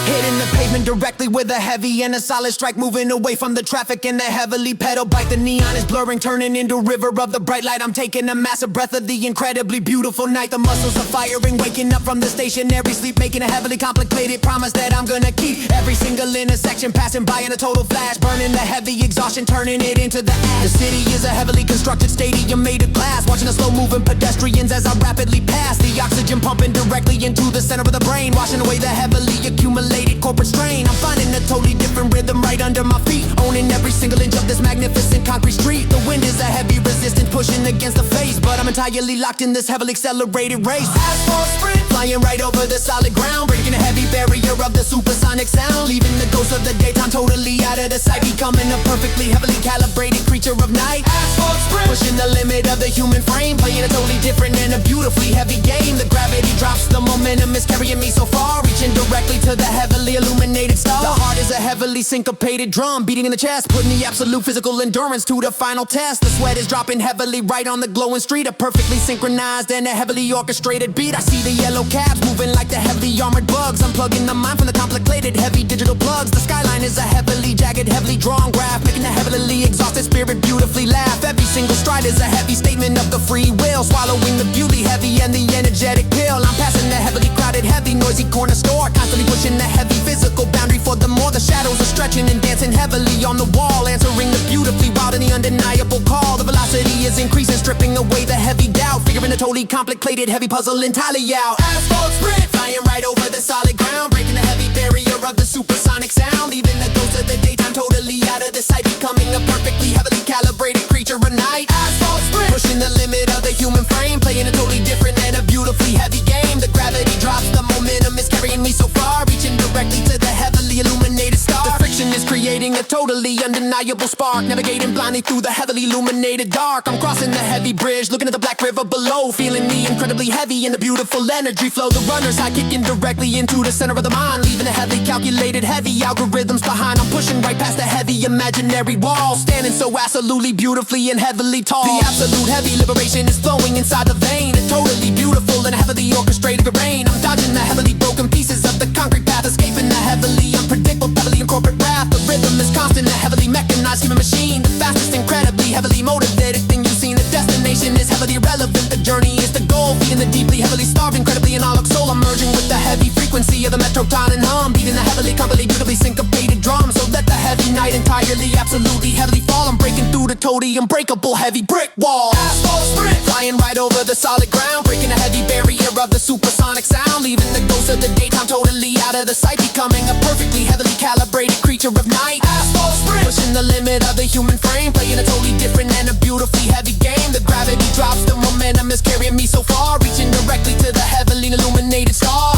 Hitting the pavement directly with a heavy and a solid strike, moving away from the traffic and the heavily pedal bike. The neon is blurring, turning into a river of the bright light. I'm taking a massive breath of the incredibly beautiful night. The muscles are firing, waking up from the stationary sleep, making a heavily complicated promise that I'm gonna keep. Every single intersection passing by in a total flash, burning the heavy exhaustion, turning it into the ash. The city is a heavily constructed stadium made of glass, watching the slow moving pedestrians as I rapidly pass. The oxygen pumping directly into the center of the brain, washing away the heavily accumulated corporate strain. I'm finding a totally different rhythm right under my feet, owning every single inch of this magnificent concrete street. The wind is a heavy resistance pushing against the face, but I'm entirely locked in this heavily accelerated race. Asphalt sprint, flying right over the solid ground, breaking a heavy barrier of the supersonic sound, leaving the ghost of the daytime totally out of the sight, becoming a perfectly heavily calibrated creature of night. Asphalt sprint, pushing the limit of the human frame, playing a totally different and a beautifully heavy game. The gravity drops, the momentum is carrying me so far, reaching directly to the heavily illuminated star. The heart is a heavily syncopated drum, beating in the chest, putting the absolute physical endurance to the final test. The sweat is dropping heavily right on the glowing street, a perfectly synchronized and a heavily orchestrated beat. I see the yellow cabs moving like the heavily armored bugs, unplugging the mind from the complicated heavy digital plugs. The skyline is a heavily jagged, heavily drawn graph, making the heavily exhausted spirit beautifully laugh. Every single stride is a heavy statement of the free will, swallowing the beauty heavy and the energetic pill. I'm passing the heavily crowded, heavy noisy corner store, constantly pushing the heavy physical boundary for the more. The shadows are stretching and dancing heavily on the wall, answering the beautifully wild and the undeniable call. The velocity is increasing, stripping away the heavy doubt, figuring a totally complicated heavy puzzle entirely out. Asphalt sprint, flying right over the solid ground, breaking the heavy barrier of the supersonic sound, leaving the ghost of the daytime totally out of the sight, becoming a perfectly heavily calibrated creature of night. Asphalt sprint, pushing the limit of the human frame, playing a totally different and a beautifully heavy game. The gravity drops, the momentum is carrying me so far, reaching directly to the heavily illuminated star. The friction is creating a totally undeniable spark, navigating blindly through the heavily illuminated dark. I'm crossing the heavy bridge, looking at the black river below, feeling the incredibly heavy and the beautiful energy flow. The runners high kicking directly into the center of the mind, leaving the heavily calculated heavy algorithms behind. I'm pushing right past the heavy imaginary wall, standing so absolutely beautifully and heavily tall. The absolute heavy liberation is flowing inside the vein, a totally beautiful and heavily orchestrated rain. I'm dodging the heavily broken pieces of the concrete path, escaping the heavily unpredictable, heavily incorporate wrath. The rhythm is constant, a heavily mechanized human machine, the fastest, incredibly heavily motivated thing you've seen. The destination is heavily irrelevant, the journey is the goal. control, feeding the deeply, heavily starved, incredibly analogue soul. I'm merging with the heavy frequency of the metropolitan hum, beating the heavily, completely, beautifully syncopated drum. So let the heavy night entirely, absolutely, heavily fall. I'm breaking through the totally unbreakable heavy brick wall. Asphalt sprint, flying right over the solid ground, breaking a heavy barrier of the supersonic sound, leaving the ghost of the daytime totally out of the sight, becoming a perfectly heavily calibrated creature of night. Asphalt sprint, pushing the limit of the human frame, playing a totally different and a beautifully heavy game. The gravity drops, the momentum is carrying me so far, reaching directly to the heavily illuminated star.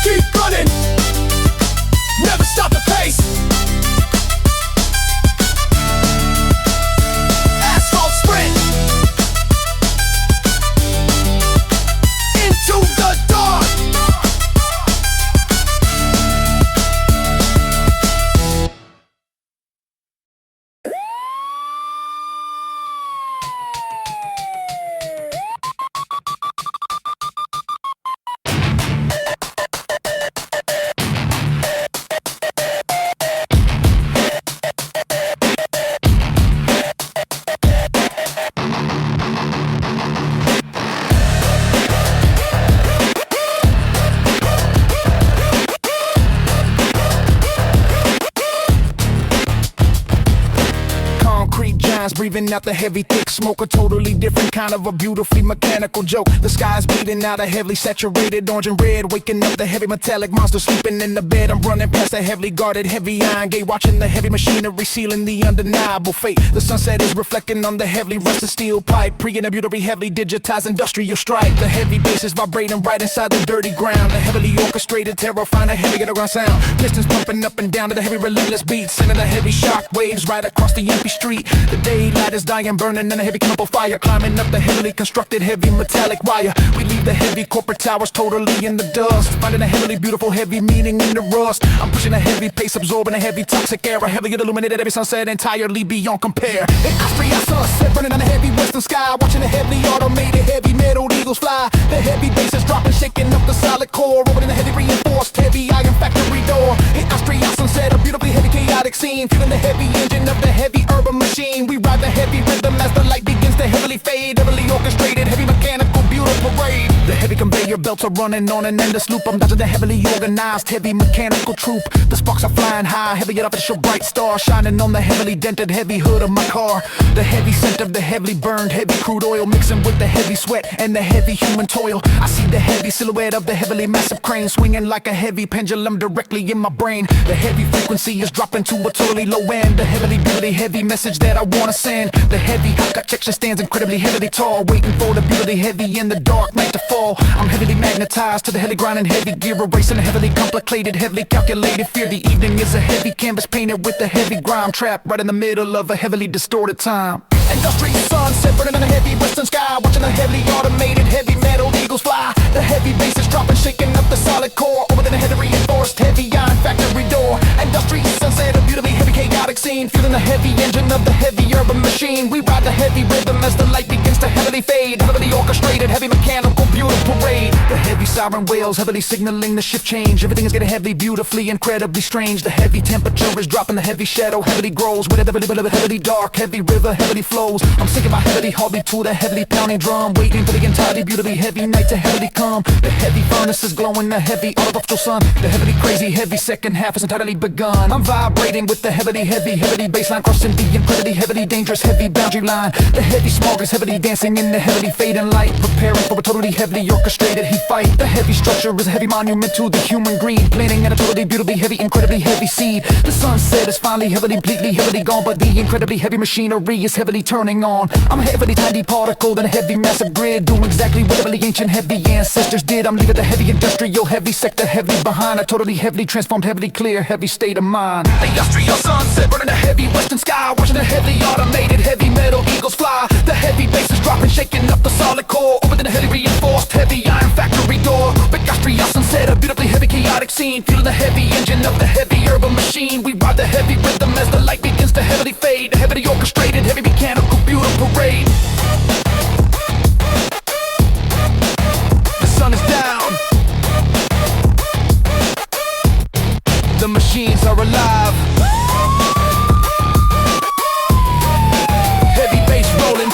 Keep running, never stop the pace. Asphalt sprint into the dark. Breathing out the heavy thick smoke, a totally different kind of a beautifully mechanical joke. The sky's bleeding out a heavily saturated orange and red, waking up the heavy metallic monster sleeping in the bed. I'm running past the heavily guarded heavy iron gate, watching the heavy machinery sealing the undeniable fate. The sunset is reflecting on the heavily rusted steel pipe, pre and a beautifully heavily digitized industrial strike. The heavy bass is vibrating right inside the dirty ground, the heavily orchestrated, terrifying, a heavy underground sound. Pistons pumping up and down to the heavy relentless beats, sending the heavy shock waves right across the empty street. The daylight is dying, burning in a heavy chemical fire, climbing up the heavily constructed heavy metallic wire. We leave the heavy corporate towers totally in the dust, finding a heavily beautiful heavy meaning in the rust. I'm pushing a heavy pace, absorbing a heavy toxic air, a heavily illuminated every sunset entirely beyond compare. In Austria, sunset burning on the heavy western sky, watching the heavily automated heavy metal eagles fly. The heavy bass is dropping, shaking up the solid core, opening the heavy reinforced heavy iron factory door. In Austria, sunset, a beautifully heavy chaotic scene, feeling the heavy engine of the heavy urban machine. We ride the heavy rhythm as the light begins to heavily fade, heavily orchestrated, heavy mechanical, beautiful parade. The heavy conveyor belts are running on an endless loop. I'm dodging the heavily organized, heavy mechanical troop. The sparks are flying high, heavy yet official bright star, shining on the heavily dented heavy hood of my car. The heavy scent of the heavily burned, heavy crude oil, mixing with the heavy sweat and the heavy human toil. I see the heavy silhouette of the heavily massive crane, swinging like a heavy pendulum directly in my brain. The heavy frequency is dropping to a totally low end, the heavily, beautifully heavy message that I wanna send. The heavy section stands incredibly heavily tall, waiting for the beautifully heavy in the dark night to fall. I'm heavily magnetized to the heavily grinding heavy gear, erasing a heavily complicated, heavily calculated fear. The evening is a heavy canvas painted with a heavy grime, trapped right in the middle of a heavily distorted time. Industrial sunset burning on a heavy western sky, watching the heavily automated heavy metal eagles fly. The heavy bass is dropping, shaking up the solid core, opening the heavy reinforced heavy iron factory door. Industrial sunset, a beautifully heavy chaotic scene, feeling the heavy engine of the heavy urban machine. We ride the heavy rhythm as the light begins to heavily fade, heavily orchestrated, heavy mechanical, beautiful parade. The heavy siren wails, heavily signaling the shift change. Everything is getting heavily, beautifully, incredibly strange. The heavy temperature is dropping, the heavy shadow heavily grows, with a heavily dark, heavy river heavily flows. I'm sinking my heavily heartbeat to the heavily pounding drum, waiting for the entirely beautifully heavy night to heavily come. The heavy furnace is glowing, the heavy artificial sun, the heavily crazy heavy second half has entirely begun. I'm vibrating with the heavily baseline, crossing the incredibly heavily dangerous heavy boundary line. The heavy smog is heavily dancing in the heavily fading light, preparing for a totally heavily orchestrated heat fight. The heavy structure is a heavy monument to the human greed, planting at a totally beautifully heavy, incredibly heavy seed. The sunset is finally heavily, completely heavily gone, but the incredibly heavy machinery is heavily turning on. I'm a heavily tiny particle in a heavy massive grid, doing exactly what heavily ancient heavy ancestors did. I'm leaving the heavy industrial heavy sector heavily behind, a totally heavily transformed, heavily clear, heavy state of mind. The industrial sunset burning the heavy western sky, watching the heavily automated heavy metal eagles fly. The heavy bass is dropping, shaking up the solid core, opening the heavy reinforced heavy iron factory door. Big industrial sunset, a beautifully heavy chaotic scene, feeling the heavy engine of the heavy urban machine. We ride the heavy rhythm as the light begins to heavily fade, the heavily orchestrated, heavy mechanical, beautiful parade. The sun is down, the machines are alive. Heavy bass rolling,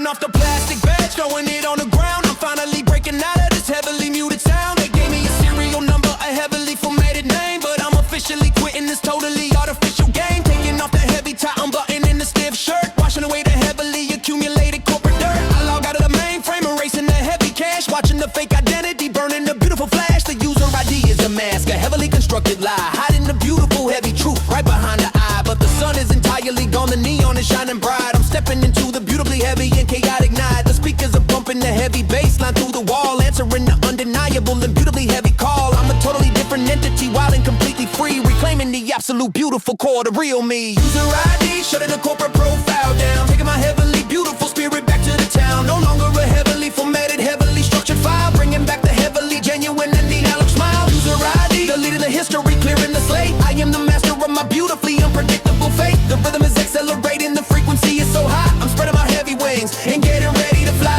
off the plastic bags, throwing it on the ground. I'm finally breaking out of this heavily muted sound. They gave me a serial number, a heavily formatted name, but I'm officially quitting this totally artificial game. Taking off the heavy tie, unbuttoning the stiff shirt, washing away the heavily accumulated corporate dirt. I log out of the mainframe, erasing the heavy cash, watching the fake identity, burning the beautiful flash. The user ID is a mask, a heavily constructed lie, hiding the beautiful heavy truth right behind the eye. But the sun is entirely gone, the neon is shining bright. I'm stepping into the beautifully heavy and chaotic night. The speakers are bumping the heavy bass line through the wall, answering the undeniable and beautifully heavy call. I'm a totally different entity, wild and completely free, reclaiming the absolute beautiful core, the real me. User ID, shutting the corporate profile down, taking my heavily beautiful spirit back to the town. No longer a heavily formatted, heavily structured file, bringing back the heavily genuine and the Alex smile. User ID, deleting the history, clearing the slate. I am the master of my beautifully unpredictable fate. The rhythm is accelerating, the frequency is so high. I'm spreading my heavy wings and getting ready to fly.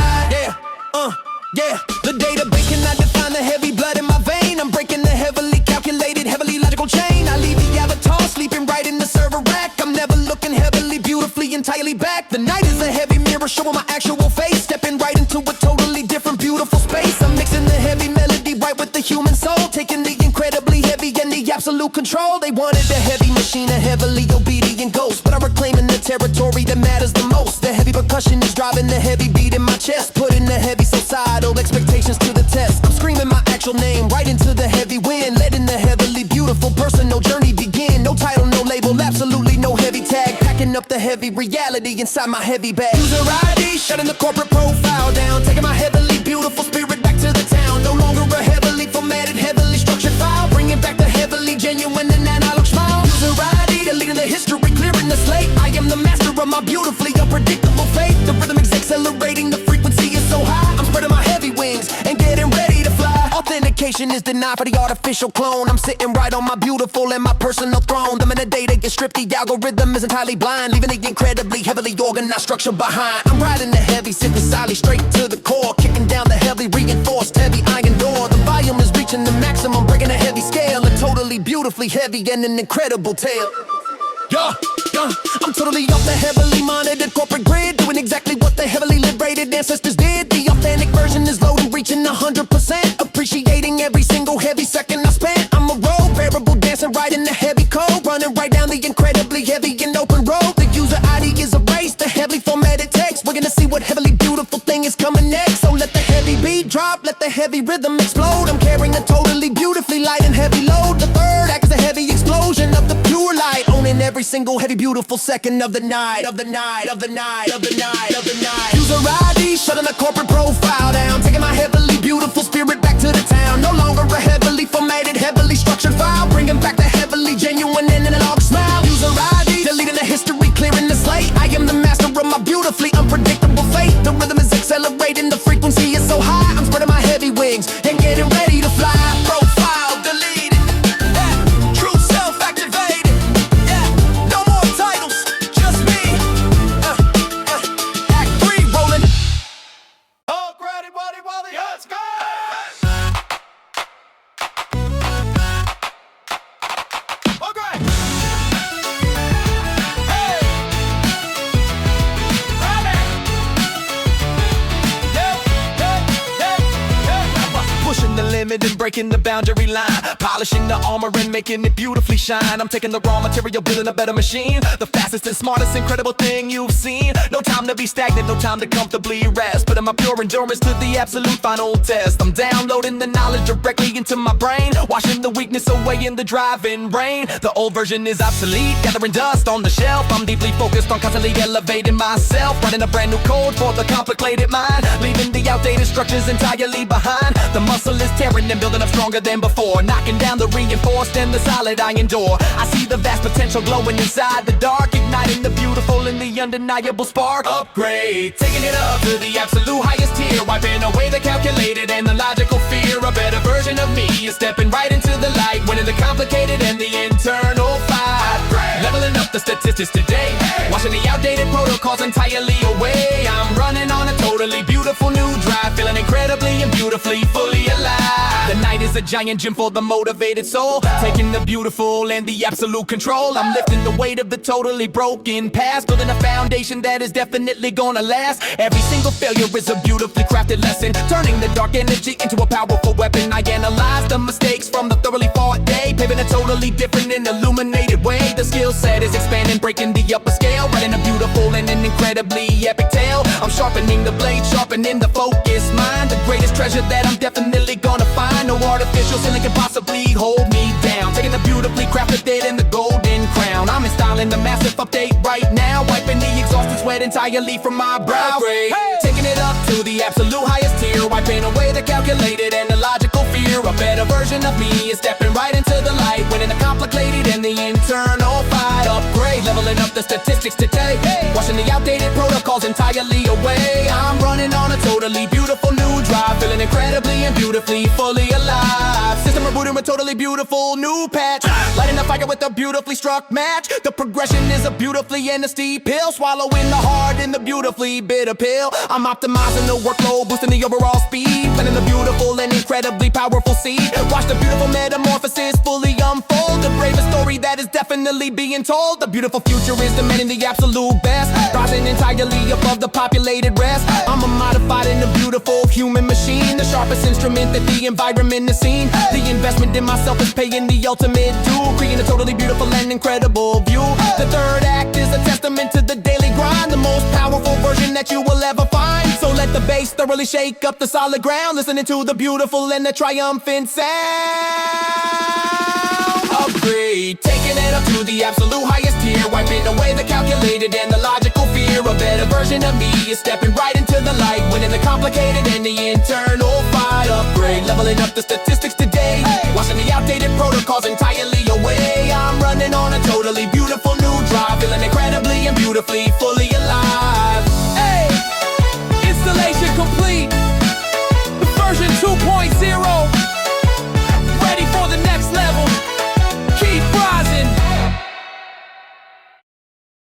Yeah, the database cannot define the heavy blood in my vein. I'm breaking the heavily calculated, heavily logical chain. I leave the avatar sleeping right in the server rack. I'm never looking heavily, beautifully, entirely back. The night is a heavy mirror showing my actual face, stepping right into a totally different, beautiful space. I'm mixing the heavy melody right with the human soul, taking the incredibly heavy and the absolute control. They wanted a heavy machine, a heavily obedient ghost, but I'm reclaiming the territory that matters the most. The heavy percussion is driving the heavy beat in my chest, putting the heavy societal expectations to the test. I'm screaming my actual name right into the heavy wind, letting the heavily beautiful personal journey begin. No title, no label, absolutely no heavy tag, packing up the heavy reality inside my heavy bag. User ID, shutting the corporate profile down, taking my heavily beautiful spirit back to the town. No longer a heavily formatted, heavily structured file, bringing back the heavily genuine and analog smile. User ID, deleting the history, clearing the slate. I am the master of my beautifully unpredictable fate. The rhythm is accelerating, the frequency is so high. I'm spreading my heavy wings and getting ready to fly. Authentication is denied for the artificial clone. I'm sitting right on my beautiful and my personal throne. The minute data gets stripped, the algorithm is entirely blind, leaving the incredibly heavily organized structure behind. I'm riding the heavy, sitting silently straight to the core, kicking down the heavily reinforced heavy iron door. The volume is reaching the maximum, breaking a heavy scale, a totally beautifully heavy and an incredible tale. I'm totally off the heavily monitored corporate grid, doing exactly what the heavily liberated ancestors did. The authentic version is loading, reaching 100%, appreciating every single heavy second I spent. I'm a road variable, dancing right in the heavy code, running right down the incredibly heavy and open road. The user ID is erased, the heavily formatted text. We're gonna see what heavily beautiful thing is coming next. So let the heavy beat drop, let the heavy rhythm explode. I'm carrying a totally beautifully light and heavy load. The third act is a heavy explosion of the pure light, owning every single heavy beautiful second of the night, of the night, of the night, of the night, of the night. User ID, shutting the corporate profile down, taking my heavily beautiful spirit back to the town. No longer a heavily formatted, heavily structured file, bringing back the heavily genuine and analog smile. User ID, deleting the history, clearing the slate. I am the master of my beautifully unpredictable fate. The rhythm is accelerating, the frequency is so high. I'm spreading my heavy wings and getting ready to fly. Profile deleted, true self activated. No more titles, just me. Act 3 rolling. Oh, Granny, Waddy, Wally, let's go! Oh, great! Hey! Ready! Pushing the limit and breaking the boundary line, polishing the armor and making it beautifully shine. I'm taking the raw material, building a better machine, the fastest and smartest incredible thing you've seen. No time to be stagnant, no time to comfortably rest, putting my pure endurance to the absolute final test. I'm downloading the knowledge directly into my brain, washing the weakness away in the driving rain. The old version is obsolete, gathering dust on the shelf. I'm deeply focused on constantly elevating myself, writing a brand new code for the complicated mind, leaving the outdated structures entirely behind. The muscle is tearing and building up stronger than before, knocking down the reinforced and the solid iron door. I see the vast potential glowing inside the dark, igniting the beautiful and the undeniable spark. Upgrade, taking it up to the absolute highest tier, wiping away the calculated and the logical fear. A better version of me is stepping right into the light, winning the complicated and the internal fight. Leveling up the statistics today, washing the outdated protocols entirely away. I'm running on a totally beautiful new drive, feeling incredibly and beautifully fully alive. The night is a giant gym for the motivated soul, taking the beautiful and the absolute control. I'm lifting the weight of the totally broken past, building a foundation that is definitely gonna last. Every single failure is a beautifully crafted lesson, turning the dark energy into a powerful weapon. I analyze the mistakes from the thoroughly fought day, paving a totally different and illuminated way. The skill set is expanding, breaking the upper scale, writing a beautiful and an incredibly epic tale. I'm sharpening the blade, sharpening the focused mind, the greatest treasure that I'm definitely gonna find. No artificial ceiling can possibly hold me down, taking the beautifully crafted date and the golden crown. I'm installing the massive update right now, wiping the exhausted sweat entirely from my brow. Taking it up to the absolute highest tier, wiping away the calculated and illogical fear. A better version of me is stepping right into the light, winning the complicated and the internal fight. Upgrade, leveling up the statistics today, washing the outdated protocols entirely away. I'm running on a totally beautiful new drive, feeling incredibly and beautifully fully alive. System rebooting with totally beautiful new patch, lighting the fire with a beautifully struck match. The progression is a beautifully and a steep hill, swallowing the hard and the beautifully bitter pill. I'm optimizing the workload, boosting the overall speed, planting the beautiful and incredibly powerful seed. Watch the beautiful metamorphosis fully unfold, the bravest story that is definitely being told. The beautiful future is demanding the absolute best, rising entirely above the populated rest. I'm a modified and a beautiful human machine, the sharpest instrument that the environment has seen. The investment in myself is paying the ultimate due, creating a totally beautiful and incredible view. The third act is a testament to the daily grind, the most powerful version that you will ever find. So let the bass thoroughly shake up the solid ground, listening to the beautiful and the triumphant sound. Upgrade, taking it up to the absolute highest tier, wiping away the calculated and the logical fear. A better version of me is stepping right into the light, winning the complicated and the internal fight. Upgrade, leveling up the statistics today, washing the outdated protocols entirely away. I'm running on a totally beautiful new drive, feeling incredibly and beautifully fully alive. Hey, installation complete, version 2.0, ready for the next level. Keep rising.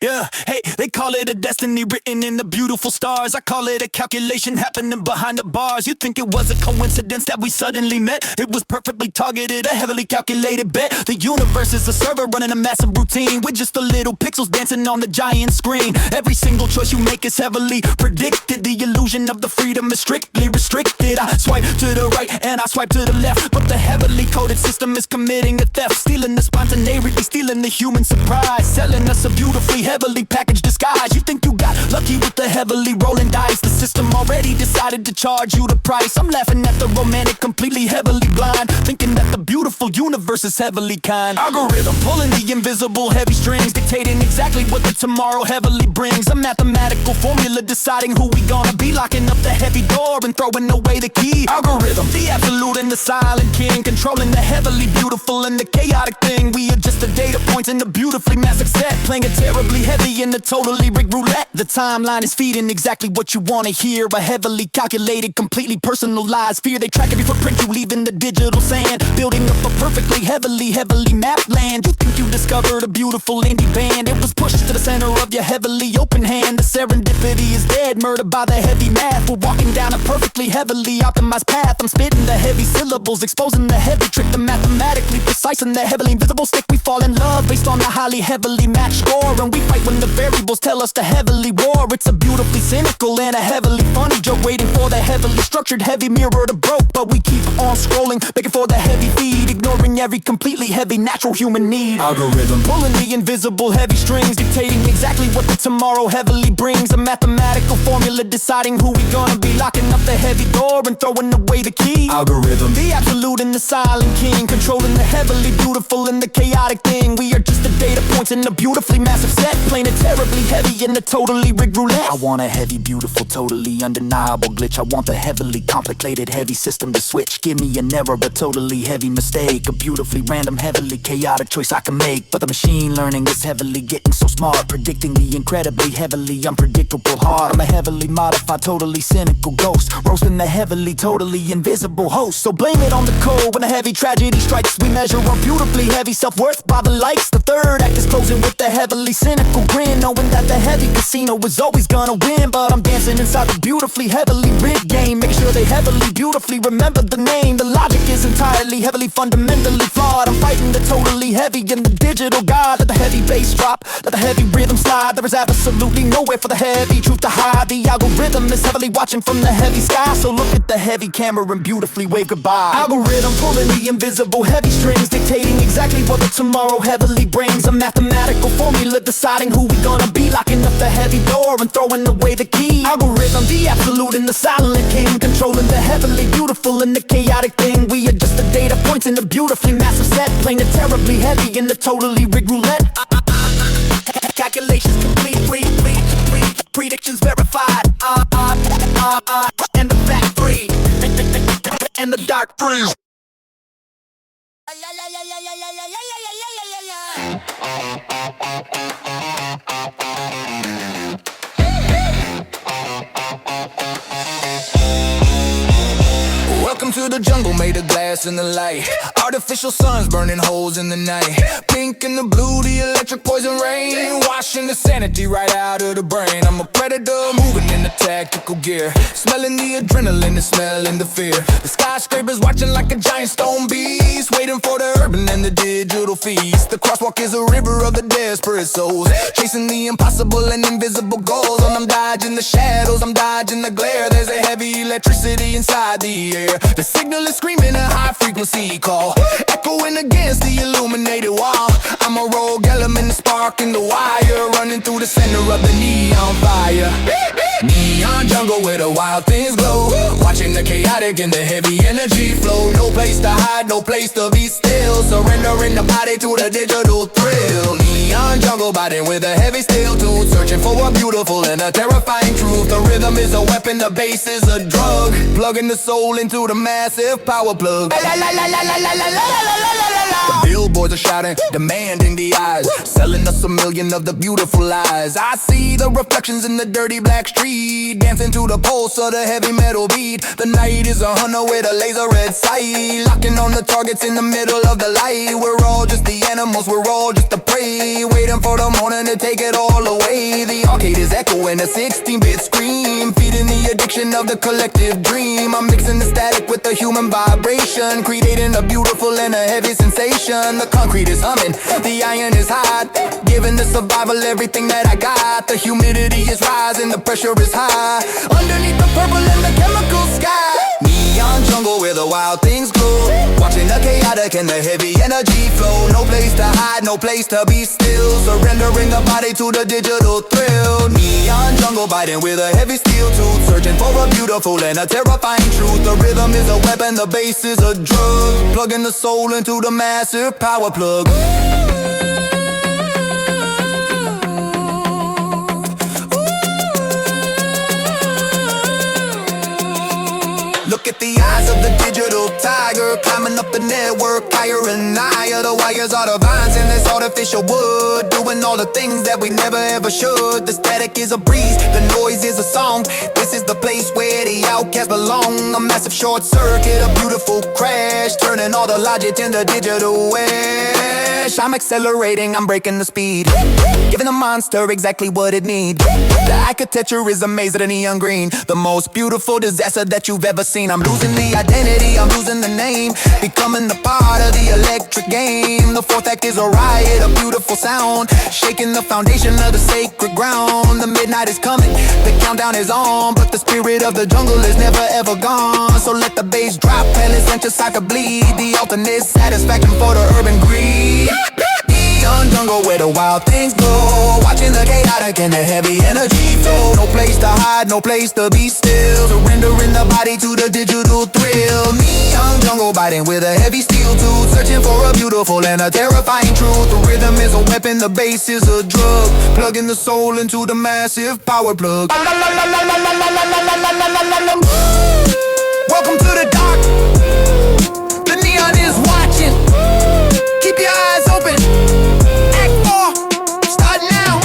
Yeah, hey, they call it a destiny written in the beautiful stars. I call it a calculation happening behind the bars. You think it was a coincidence that we suddenly met? It was perfectly targeted, a heavily calculated bet. The universe is a server running a massive routine, with just a little pixels dancing on the giant screen. Every single choice you make is heavily predicted. The illusion of the freedom is strictly restricted. I swipe to the right and I swipe to the left, but the heavily coded system is committing a theft, stealing the spontaneity, stealing the human surprise, selling us a beautifully heavily packaged disguise. You think you got lucky with the heavily rolling dice, the system already decided to charge you the price. I'm laughing at the romantic, completely heavily blind, thinking that the beautiful universe is heavily kind. Algorithm pulling the invisible heavy strings, dictating exactly what the tomorrow heavily brings. A mathematical formula deciding who we gonna be, locking up the heavy door and throwing away the key. Algorithm, the absolute and the silent king, controlling the heavily beautiful and the chaotic thing. We adjust the data points in the beautifully massive set, playing a terribly heavy in the totally rigged roulette. The timeline is feeding exactly what you wanna hear, a heavily calculated, completely personalized fear. They track every footprint you leave in the digital sand, building up a perfectly heavily mapped land. You think you discovered a beautiful indie band, it was pushed to the center of your heavily open hand. The serendipity is dead, murdered by the heavy math. We're walking down a perfectly heavily optimized path. I'm spitting the heavy syllables, exposing the heavy trick, the mathematically precise and the heavily invisible stick. We fall in love based on the highly heavily matched score, and we fight when the variables tell us to heavily war. It's a beautifully cynical and a heavily funny joke, waiting for the heavily structured heavy mirror to broke. But we keep on scrolling, begging for the heavy feed, ignoring every completely heavy natural human need. Algorithm pulling the invisible heavy strings, dictating exactly what the tomorrow heavily brings. A mathematical formula deciding who we gonna be, locking up the heavy door and throwing away the key. Algorithm, the absolute and the silent king, controlling the heavily beautiful and the chaotic thing. We are just the data points in a beautifully massive set, playing it terribly heavy in the totally rigged roulette. I want a heavy, beautiful, totally undeniable glitch. I want the heavily complicated, heavy system to switch. Give me an error, a totally heavy mistake, a beautifully random, heavily chaotic choice I can make. But the machine learning is heavily getting so smart, predicting the incredibly heavily unpredictable heart. I'm a heavily totally modified, totally cynical ghost, roasting the heavily, totally invisible host. So blame it on the cold when a heavy tragedy strikes. We measure our beautifully heavy self-worth by the likes. The third act is closing with the heavily cynical grin, knowing that the heavy casino is always gonna win. But I'm dancing inside the beautifully heavily rigged game, making sure they heavily beautifully remember the name. The logic is entirely heavily fundamentally flawed. I'm fighting the totally heavy and the digital god. Let the heavy bass drop, let the heavy rhythm slide. There is absolutely nowhere for the heavy truth to hide. The algorithm is heavily watching from the heavy sky, so look at the heavy camera and beautifully wave goodbye. Algorithm pulling the invisible heavy strings, dictating exactly what the tomorrow heavily brings. A mathematical formula deciding who we gonna be, locking up the heavy door and throwing away the key. Algorithm, the absolute and the silent king, controlling the heavily beautiful and the chaotic thing. We adjust the data points in a beautifully massive set, playing the terribly heavy in the totally rigged roulette. Calculations complete, predictions verified, and the fact free, and the dark freeze. Welcome to the jungle made of glass and the light. Artificial suns burning holes in the night. Pink and the blue, the electric poison rain, washing the sanity right out of the brain. I'm a predator moving in the tactical gear, smelling the adrenaline and smelling the fear. The skyscrapers watching like a giant stone beast, waiting for the urban and the digital feast. The crosswalk is a river of the desperate souls, chasing the impossible and invisible goals. And I'm dodging the shadows, I'm dodging the glare. There's a heavy electricity inside the air. The signal is screaming a high frequency call, echoing against the illuminated wall. I'm a rogue element, sparking the wire, running through the center of the neon fire. Neon jungle where the wild things glow, watching the chaotic and the heavy energy flow. No place to hide, no place to be still, surrendering the body to the digital thrill. Neon jungle biting with a heavy steel tooth, searching for a beautiful and a terrifying truth. The rhythm is a weapon, the bass is a drug, plugging the soul into the massive power plug. The billboards are shouting, demanding the eyes, selling us 1,000,000 of the beautiful lies. I see the reflections in the dirty black street, dancing to the pulse of the heavy metal beat. The night is a hunter with a laser red sight, locking on the targets in the middle of the light. We're all just the animals, we're all just the prey, waiting for the morning to take it all away. The arcade is echoing a 16-bit scream, feeding the addiction of the collective dream. I'm mixing the static with the human vibration, creating a beautiful and a heavy sensation. The concrete is humming, the iron is hot, giving the survival everything that I got. The humidity is rising, the pressure is high, underneath the purple and the chemical sky. Neon jungle where the wild things glow, watching the chaotic and the heavy energy flow. No place to hide, no place to be still, surrendering the body to the digital thrill. Neon jungle biting with a heavy steel tooth, searching for a beautiful and a terrifying truth. The rhythm is a weapon, the bass is a drug, plugging the soul into the massive power plug. Look at the eyes of the digital tiger, climbing up the network higher and higher. The wires are the vines in this artificial wood, doing all the things that we never ever should. The static is a breeze, the noise is a song. This is the place where the outcasts belong. A massive short circuit, a beautiful crash, turning all the logic into digital ash. I'm accelerating, I'm breaking the speed, giving the monster exactly what it needs. The architecture is a maze of the neon green, the most beautiful disaster that you've ever seen. I'm losing the identity, I'm losing the name, becoming a part of the electric game. The fourth act is a riot, a beautiful sound, shaking the foundation of the sacred ground. The midnight is coming, the countdown is on, but the spirit of the jungle is never ever gone. So let the bass drop, pellets let your soccer bleed, the ultimate satisfaction for the urban greed. Neon jungle where the wild things go, watching the chaotic and the heavy energy flow. No place to hide, no place to be still, surrendering the body to the digital thrill. Neon jungle biting with a heavy steel tooth, searching for a beautiful and a terrifying truth. The rhythm is a weapon, the bass is a drug, plugging the soul into the massive power plug. Welcome to the dark, the neon is watching. Keep your eyes open. Act 4, start now.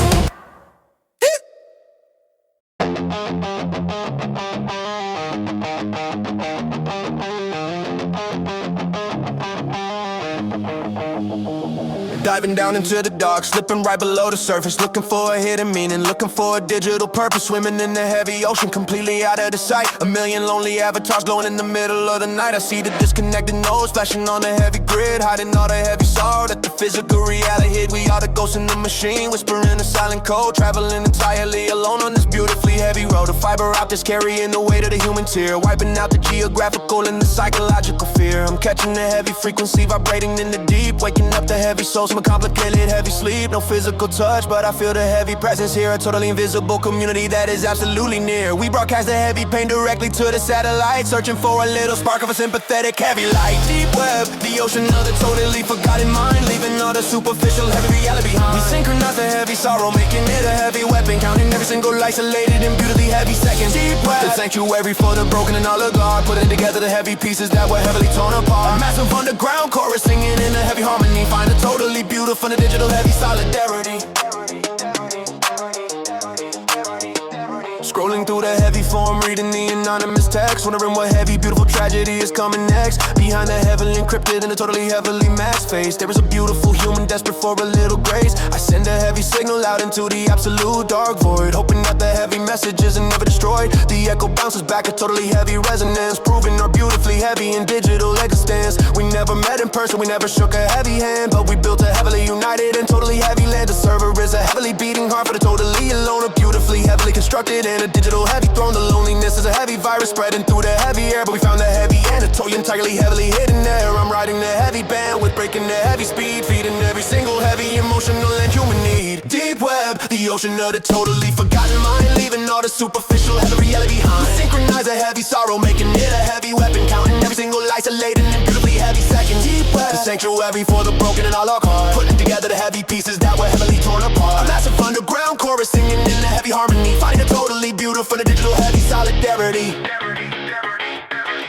Diving down into the dark, slipping right below the surface, looking for a hidden meaning, looking for a digital purpose, swimming in the heavy ocean, completely out of the sight. A million lonely avatars glowing in the middle of the night. I see the disconnected nodes flashing on the heavy grid, hiding all the heavy sorrow that the physical reality hid. We are the ghosts in the machine, whispering a silent code, traveling entirely alone on this beautifully heavy road. The fiber optics carrying the weight of the human tear, wiping out the geographical and the psychological fear. I'm catching the heavy frequency vibrating in the deep, waking up the heavy souls from a complicated heavy sleep. No physical touch, but I feel the heavy presence here. A totally invisible community that is absolutely near. We broadcast the heavy pain directly to the satellite, searching for a little spark of a sympathetic heavy light. Deep web, the ocean of the totally forgotten mind, leaving all the superficial heavy reality behind. We synchronize the heavy sorrow, making it a heavy weapon, counting every single isolated and beautifully heavy second. Deep web, the sanctuary for the broken and all the guard, putting together the heavy pieces that were heavily torn apart. A massive underground chorus singing in a heavy harmony, find a totally beautiful and a digital heavy solidarity. Scrolling through the heavy form, reading the anonymous text, wondering what heavy, beautiful tragedy is coming next. Behind the heavily encrypted and a totally heavily masked face, there is a beautiful human desperate for a little grace. I send a heavy signal out into the absolute dark void, hoping that the heavy message isn't never destroyed. The echo bounces back a totally heavy resonance, proving our beautifully heavy and digital existence. We never met in person, we never shook a heavy hand, but we built a heavily united and totally heavy land. The server is a heavily beating heart for the totally alone, a beautifully heavily constructed and a digital heavy throne. The loneliness is a heavy virus spreading through the heavy air, but we found the heavy antidote entirely heavily hidden there. I'm riding the heavy bandwidth, breaking the heavy speed, feeding every single heavy emotional and human need. Deep web, the ocean of the totally forgotten mind, leaving all the superficial heavy reality behind. We synchronize a heavy sorrow, making it a heavy weapon, counting every single isolated and beautifully heavy second. Deep web, the sanctuary for the broken and all our cards, putting together the heavy pieces that were heavily torn apart. A massive underground chorus singing in a heavy harmony, finding a totally beautiful and digital heavy solidarity.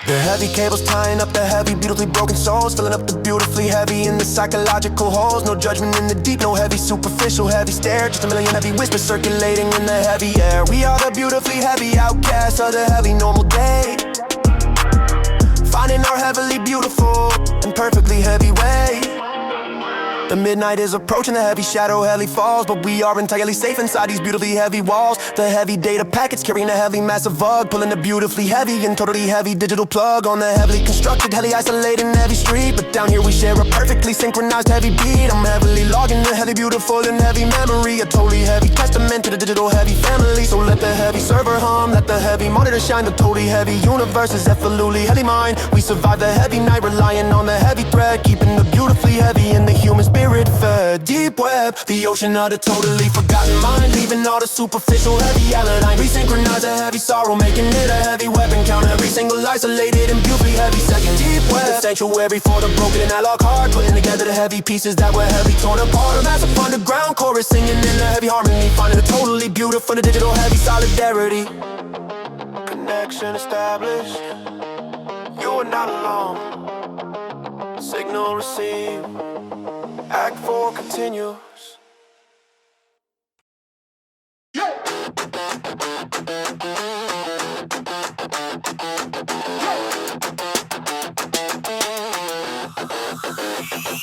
The heavy cables tying up the heavy, beautifully broken souls, filling up the beautifully heavy in the psychological holes. No judgment in the deep, no heavy superficial heavy stare, just a million heavy whispers circulating in the heavy air. We are the beautifully heavy outcasts of the heavy normal day, finding our heavily beautiful and perfectly heavy way. The midnight is approaching, the heavy shadow heavily falls, but we are entirely safe inside these beautifully heavy walls. The heavy data packets carrying a heavy massive vug, pulling a beautifully heavy and totally heavy digital plug on the heavily constructed, heavily isolated and heavy street. But down here we share a perfectly synchronized heavy beat. I'm heavily logging the heavy beautiful and heavy memory, a totally heavy testament to the digital heavy family. So let the heavy server hum, let the heavy monitor shine. The totally heavy universe is absolutely heavy mind. We survive the heavy night, relying on the heavy thread, keeping the beautifully heavy and the human spirit fed. Deep web, the ocean of the totally forgotten mind, leaving all the superficial heavy reality. We synchronize a heavy sorrow, making it a heavy weapon, count every single isolated and beautifully heavy second. Deep web, the sanctuary for the broken and allied heart, putting together the heavy pieces that were heavy torn apart. A massive underground chorus singing in a heavy harmony, finding a totally beautiful and digital heavy solidarity. Connection established, you are not alone. Signal received, Act 4 continues.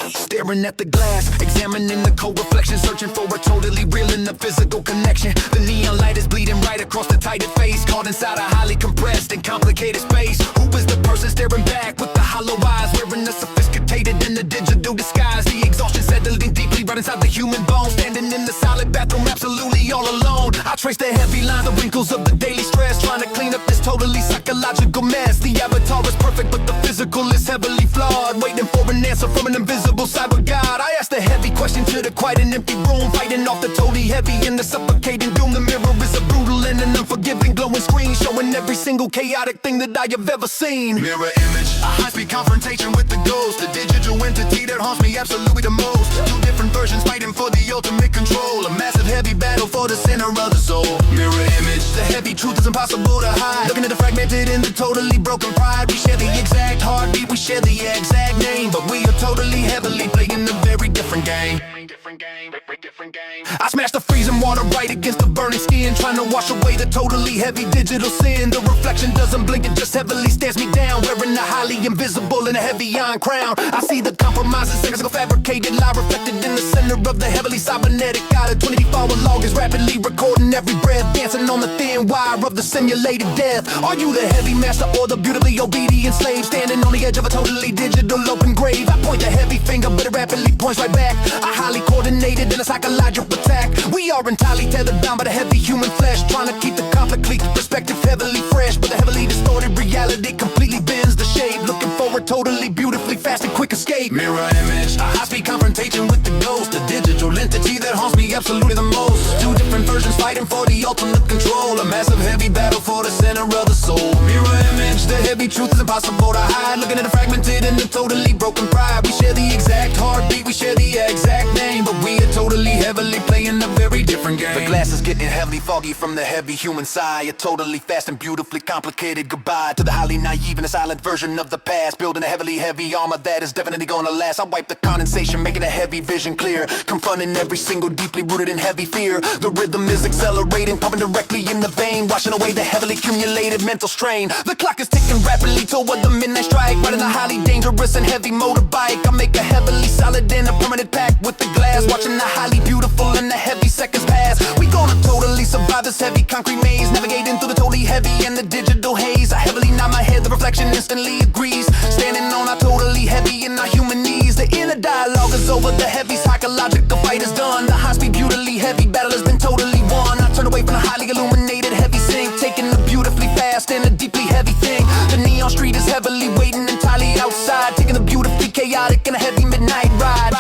Staring at the glass, examining the cold reflection, searching for a totally real and a physical connection. The neon light is bleeding right across the tighted face, caught inside a highly compressed and complicated space. Who is the person staring back with the hollow eyes, wearing a sophisticated and a digital disguise? The exhaustion settling deeply right inside the human bone, standing in the solid bathroom absolutely all alone. I trace the heavy line, the wrinkles of the daily stress, trying to clean up this totally psychological mess. The avatar is perfect, but the physical is heavily flawed, waiting for an answer from an invisible cyber god. I asked a heavy question to the quiet and empty room, fighting off the totally heavy and the suffocating doom. The mirror is a brutal and an unforgiving glowing screen, showing every single chaotic thing that I have ever seen. Mirror image, a high-speed confrontation with the ghost, the digital entity that haunts me absolutely the most. Two different versions fighting for the ultimate control, a massive heavy battle for the center of the soul. Mirror image, the heavy truth is impossible to hide, looking at the fragmented and the totally broken pride. We share the exact heartbeat, we share the exact name, but we are totally heavily playing a very different game. I smashed the freezing water right against the burning skin, trying to wash away the totally heavy digital sin. The reflection doesn't blink, it just heavily stares me down, wearing a highly invisible and a heavy iron crown. I see the compromises, seconds ago fabricated lie reflected in the center of the heavily cybernetic eye. The 24-hour log is rapidly recording every breath, dancing on the thin wire of the simulated death. Are you the heavy master or the beautifully obedient slave, standing on the edge of a totally digital open grave? I point the heavy finger, but it rapidly points right back. A highly coordinated and a psychological attack. We are entirely tethered down by the heavy human flesh, trying to keep the conflict perspective heavily fresh, but the heavily distorted reality completely bends the shade, looking for a totally beautifully fast and quick escape. Mirror image, a high-speed confrontation with the ghost, a digital entity that haunts me absolutely the most. Two different versions fighting for the ultimate control, a massive heavy battle for the center of the soul. Mirror image, the heavy truth is impossible to hide, looking at the fragmented and the totally broken pride. We share the exact heartbeat, we share the exact name, but we are totally heavily playing a very different game. The glass is getting heavily foggy from the heavy human sigh, a totally fast and beautifully complicated goodbye to the highly naive and a silent version of the past, building a heavy armor that is definitely gonna last. I wipe the condensation, making a heavy vision clear, confronting every single deeply rooted in heavy fear. The rhythm is accelerating, pumping directly in the vein, washing away the heavily accumulated mental strain. The clock is ticking rapidly toward the midnight strike, riding a highly dangerous and heavy motorbike. I make a heavily solid and a permanent pact with the glass, watching the highly beautiful and the heavy seconds pass. We gonna totally survive this heavy concrete maze, navigating through the totally heavy and the digital haze. I heavily nod my head, the reflection instantly agrees, standing on our totally heavy and our human knees. The inner dialogue is over, the heavy psychological fight is done, the high-speed beautifully heavy battle has been totally won. I turn away from the highly illuminated heavy sink, taking the beautifully fast and a deeply heavy thing. The neon street is heavily waiting entirely outside, taking the beautifully chaotic and a heavy midnight ride.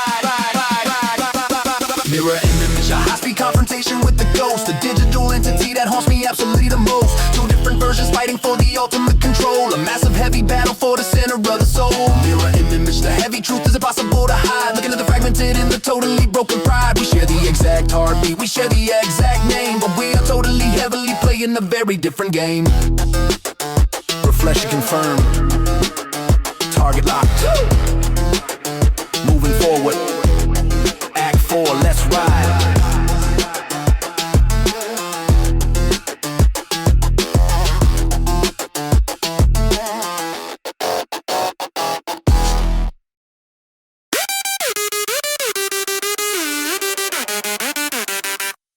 Mirror image, a high-speed confrontation with the ghost, a digital entity that haunts me absolutely the most. Two different versions fighting for the ultimate control, a massive heavy battle for the center of the soul. Mirror image, the heavy truth is impossible to hide, looking at the fragmented and the totally broken pride. We share the exact heartbeat, we share the exact name, but we are totally heavily playing a very different game. Reflection confirmed, target locked, moving forward. Act 4, let's ride.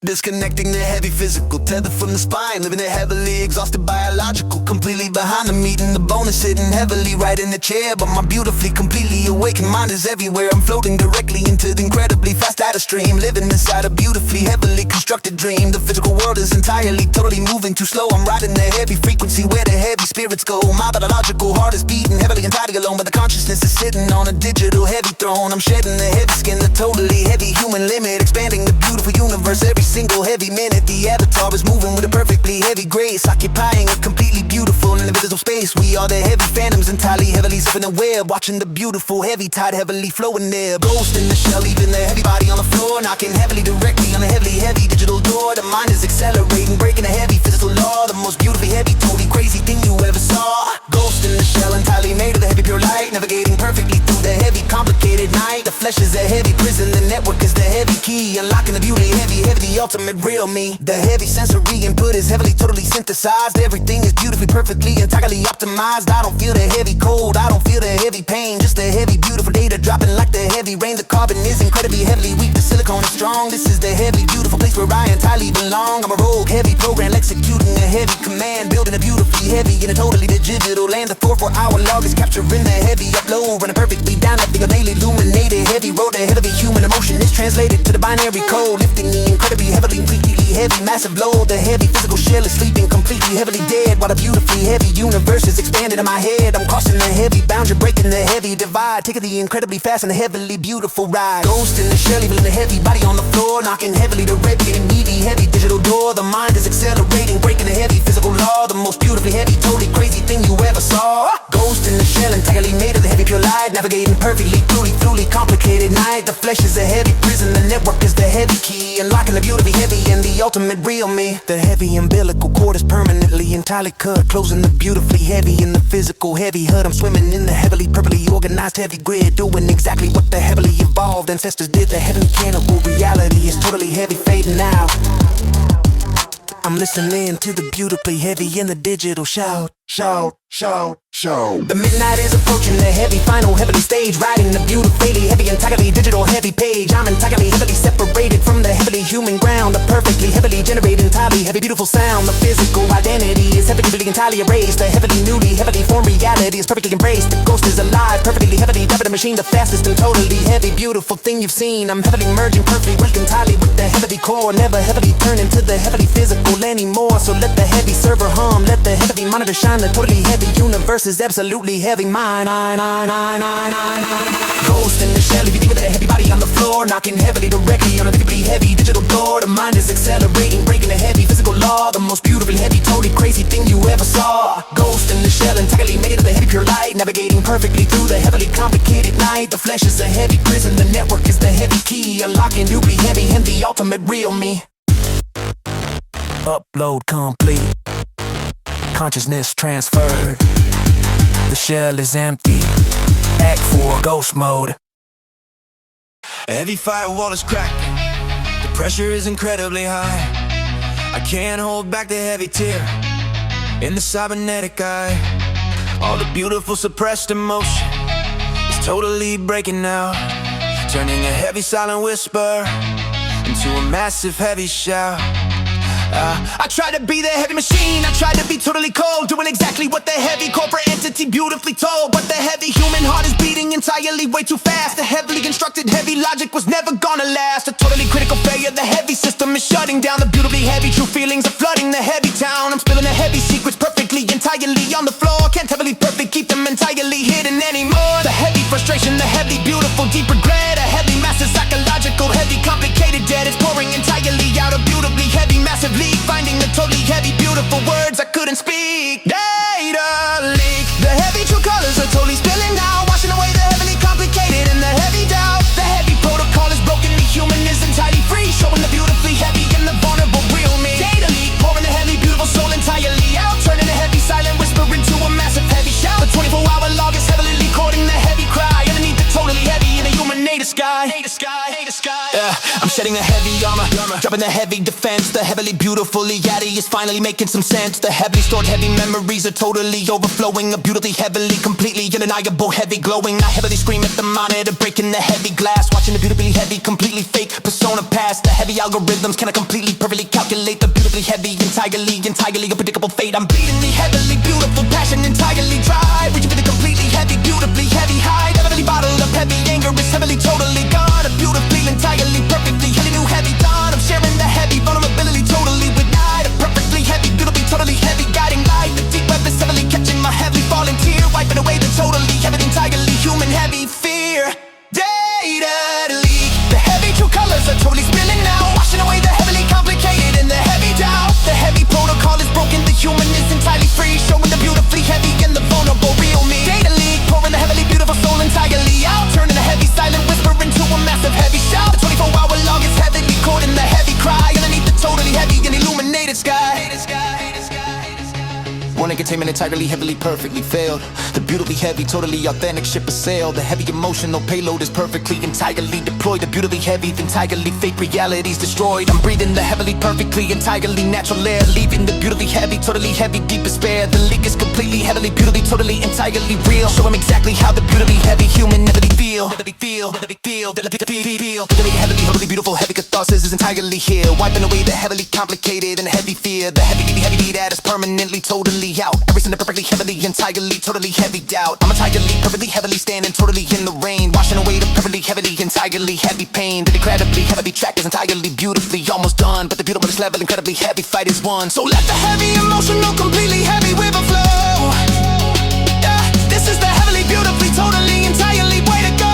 Disconnecting the heavy physical, tethered from the spine, living it heavily exhausted biological, completely behind the meeting, the bonus sitting heavily right in the chair, but my beautifully completely awakened mind is everywhere. I'm floating directly into the incredibly fast data stream, living inside a beautifully heavily constructed dream. The physical world is entirely totally moving too slow, I'm riding the heavy frequency where the heavy spirits go. My biological heart is beating heavily entirely alone, but the consciousness is sitting on a digital heavy throne. I'm shedding the heavy skin, the totally heavy human limit, expanding the beautiful universe every single heavy minute. The avatar is moving with a perfectly heavy grace, occupying a completely beautiful and invisible space. We are the heavy phantoms, entirely heavily surfing the web, watching the beautiful heavy tide heavily flowing there. Ghost in the shell, leaving the heavy body on the floor, knocking heavily directly on a heavy digital door. The mind is accelerating, breaking a heavy physical law, the most beautifully heavy, totally crazy thing you ever saw. Ghost in the shell, entirely made of the heavy pure light, navigating perfectly through the heavy complicated night. The flesh is a heavy prison, the network is the heavy key, unlocking the beauty heavy, the ultimate real me. The heavy sensory input is heavily totally synthesized, everything is beautifully perfectly entirely optimized. I don't feel the heavy cold, I don't feel the heavy pain, just the heavy beautiful data dropping like the heavy rain. The carbon is incredibly heavily weak, the silicone is strong, this is the heavy beautiful place where I entirely belong. I'm a rogue heavy program executing a heavy command, building a beautifully heavy in a totally digital land. The 4-hour log is capturing the heavy upload, running perfectly down that thing of daily illuminated heavy road. The heavy human emotion is translated to the binary code, lifting the incredibly heavily completely heavy massive load. The heavy physical shell is sleeping completely heavily dead, while the beautifully heavy universe is expanding in my head. I'm crossing the heavy boundary, breaking the heavy divide, taking the incredibly fast and the heavily beautiful ride. Ghost in the shell, leaving the heavy body on the floor, knocking heavily the regular needy heavy digital door. The mind is accelerating, breaking the heavy physical law, the most beautifully heavy, totally crazy thing you ever saw. Ghost in the shell, entirely made of the heavy pure light, navigating perfectly through complicated night. The flesh is a heavy prison, the network is the heavy key, unlocking the beautifully heavy and the the ultimate real me. The heavy umbilical cord is permanently entirely cut, closing the beautifully heavy in the physical heavy hut. I'm swimming in the heavily, purposely organized heavy grid, doing exactly what the heavily evolved ancestors did. The heavenly cannibal reality is totally heavy fading out. I'm listening to the beautifully heavy in the digital shout, shout, shout, shout. The midnight is approaching, the heavy final heavily stage, riding the beautifully heavy entirely digital heavy page. I'm entirely heavily separated from the heavily human ground, the perfectly heavily generated entirely heavy beautiful sound. The physical identity is heavily entirely erased, the heavily newly heavily formed reality is perfectly embraced. The ghost is alive, perfectly heavily the machine, the fastest and totally heavy beautiful thing you've seen. I'm heavily merging perfectly linked entirely with the heavily core, never heavily turn into the heavily physical anymore. So let the heavy server hum, let the heavy monitor shine. The totally heavy universe is absolutely heavy mine. Ghost in the shell, leaving with a heavy body on the floor, knocking heavily directly on a deeply heavy digital door. The mind is accelerating, breaking the heavy physical law, the most beautifully heavy, totally crazy thing you ever saw. Ghost in the shell, entirely made of the heavy pure light, navigating perfectly through the heavily complicated night. The flesh is a heavy prison, the network is the heavy key, unlocking newly heavy and the ultimate real me. Upload complete, consciousness transferred, the shell is empty, Act 4 ghost mode. A heavy firewall is cracking, the pressure is incredibly high. I can't hold back the heavy tear in the cybernetic eye. All the beautiful suppressed emotion is totally breaking out, turning a heavy silent whisper into a massive heavy shout. I try to be the heavy machine, I try to be totally cold, doing exactly what the heavy corporate entity beautifully told. But the heavy human heart is beating entirely way too fast. The heavily constructed heavy logic was never gonna last. A totally critical failure, the heavy system is shutting down. The beautifully heavy true feelings are flooding the heavy town. I'm spilling the heavy secrets perfectly, entirely on the floor. Can't heavily perfect, keep them entirely hidden anymore. The heavy frustration, the heavy beautiful deep regret, a heavy massive psychological, heavy complicated debt. It's pouring entirely out of beautifully heavy massive leak, finding the totally heavy beautiful words I couldn't speak. Data leak, the heavy true colors are totally spilling out, washing away the heavily complicated and the heavy doubt. The heavy protocol is broken, the human is entirely free, showing the beautifully heavy and the vulnerable real me. Data leak, pouring the heavy beautiful soul entirely out, turning a heavy silent whisper into a massive heavy shout. The 24-hour log is heavily recording the heavy cry underneath the totally heavy in the illuminated sky. I'm shedding the heavy armor, dropping the heavy defense. The heavily beautiful yaddy is finally making some sense. The heavily stored heavy memories are totally overflowing, a beautifully heavily, completely undeniable, heavy glowing. I heavily scream at the monitor, breaking the heavy glass, watching the beautifully heavy, completely fake persona pass. The heavy algorithms cannot completely, perfectly calculate the beautifully heavy, entirely unpredictable fate. I'm bleeding the heavily beautiful passion, entirely dry, reaching for the completely heavy, beautifully heavy high. Heavily bottled up heavy anger is heavily totally gone, a beautifully, entirely, perfectly heavy new heavy dawn. I'm sharing the heavy vulnerability totally with night, a perfectly heavy, beautifully, totally heavy guiding light. The deep web is heavily catching my heavily falling tear, wiping away the totally heavy, entirely human heavy fear. Data leak, the heavy true colors are totally spilling out, washing away the heavily complicated and the heavy doubt. The heavy protocol is broken, the human is entirely free, showing the beautifully heavy and the vulnerable real me. Data leak, pouring the heavily beautiful soul entirely out, turning a heavy silent whisper into a massive heavy shout. The 24-hour log is heavily recording the heavy cry underneath the totally heavy and illuminated sky. Warning containment entirely heavily perfectly failed. The beautifully heavy, totally authentic ship has sailed. The heavy emotional payload is perfectly, entirely deployed. The beautifully heavy, entirely fake reality's destroyed. I'm breathing the heavily perfectly, entirely natural air, leaving the beautifully heavy, totally heavy, deep despair. The leak is completely heavily, beautifully, totally, entirely real. Show him exactly how the beautifully heavy human heavily feel. Beautifully heavily, totally beautiful, heavy catharsis is entirely here, wiping away the heavily complicated and heavy fear. The heavy that is permanently, totally out, erasing the perfectly heavily, entirely, totally heavy doubt. I'm entirely, perfectly heavily standing totally in the rain, washing away the perfectly heavily, entirely heavy pain. The incredibly heavy track is entirely beautifully almost done, but the beautiful this level incredibly heavy fight is won. So let the heavy emotional completely heavy river flow. Yeah, this is the heavily beautifully totally entirely way to go.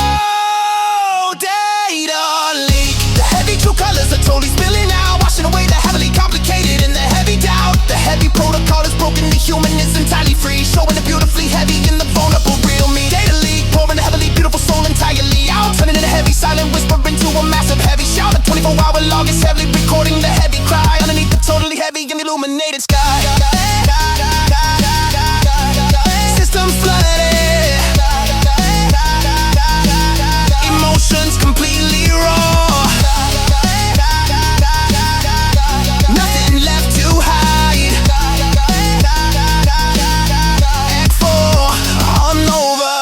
Data leak, the heavy true colors are totally spilling out, washing away the heavily complicated and the heavy doubt. The heavy protocol is broken, the human is entirely free, showing the beautifully heavy and the vulnerable real me. Data leak, pouring the heavily beautiful soul entirely out, turning in a heavy silent whisper into a massive heavy shout. The 24-hour log is heavily recording the heavy cry illuminated sky. Systems flooded, emotions completely raw. Nothing left to hide. Act 4 on over.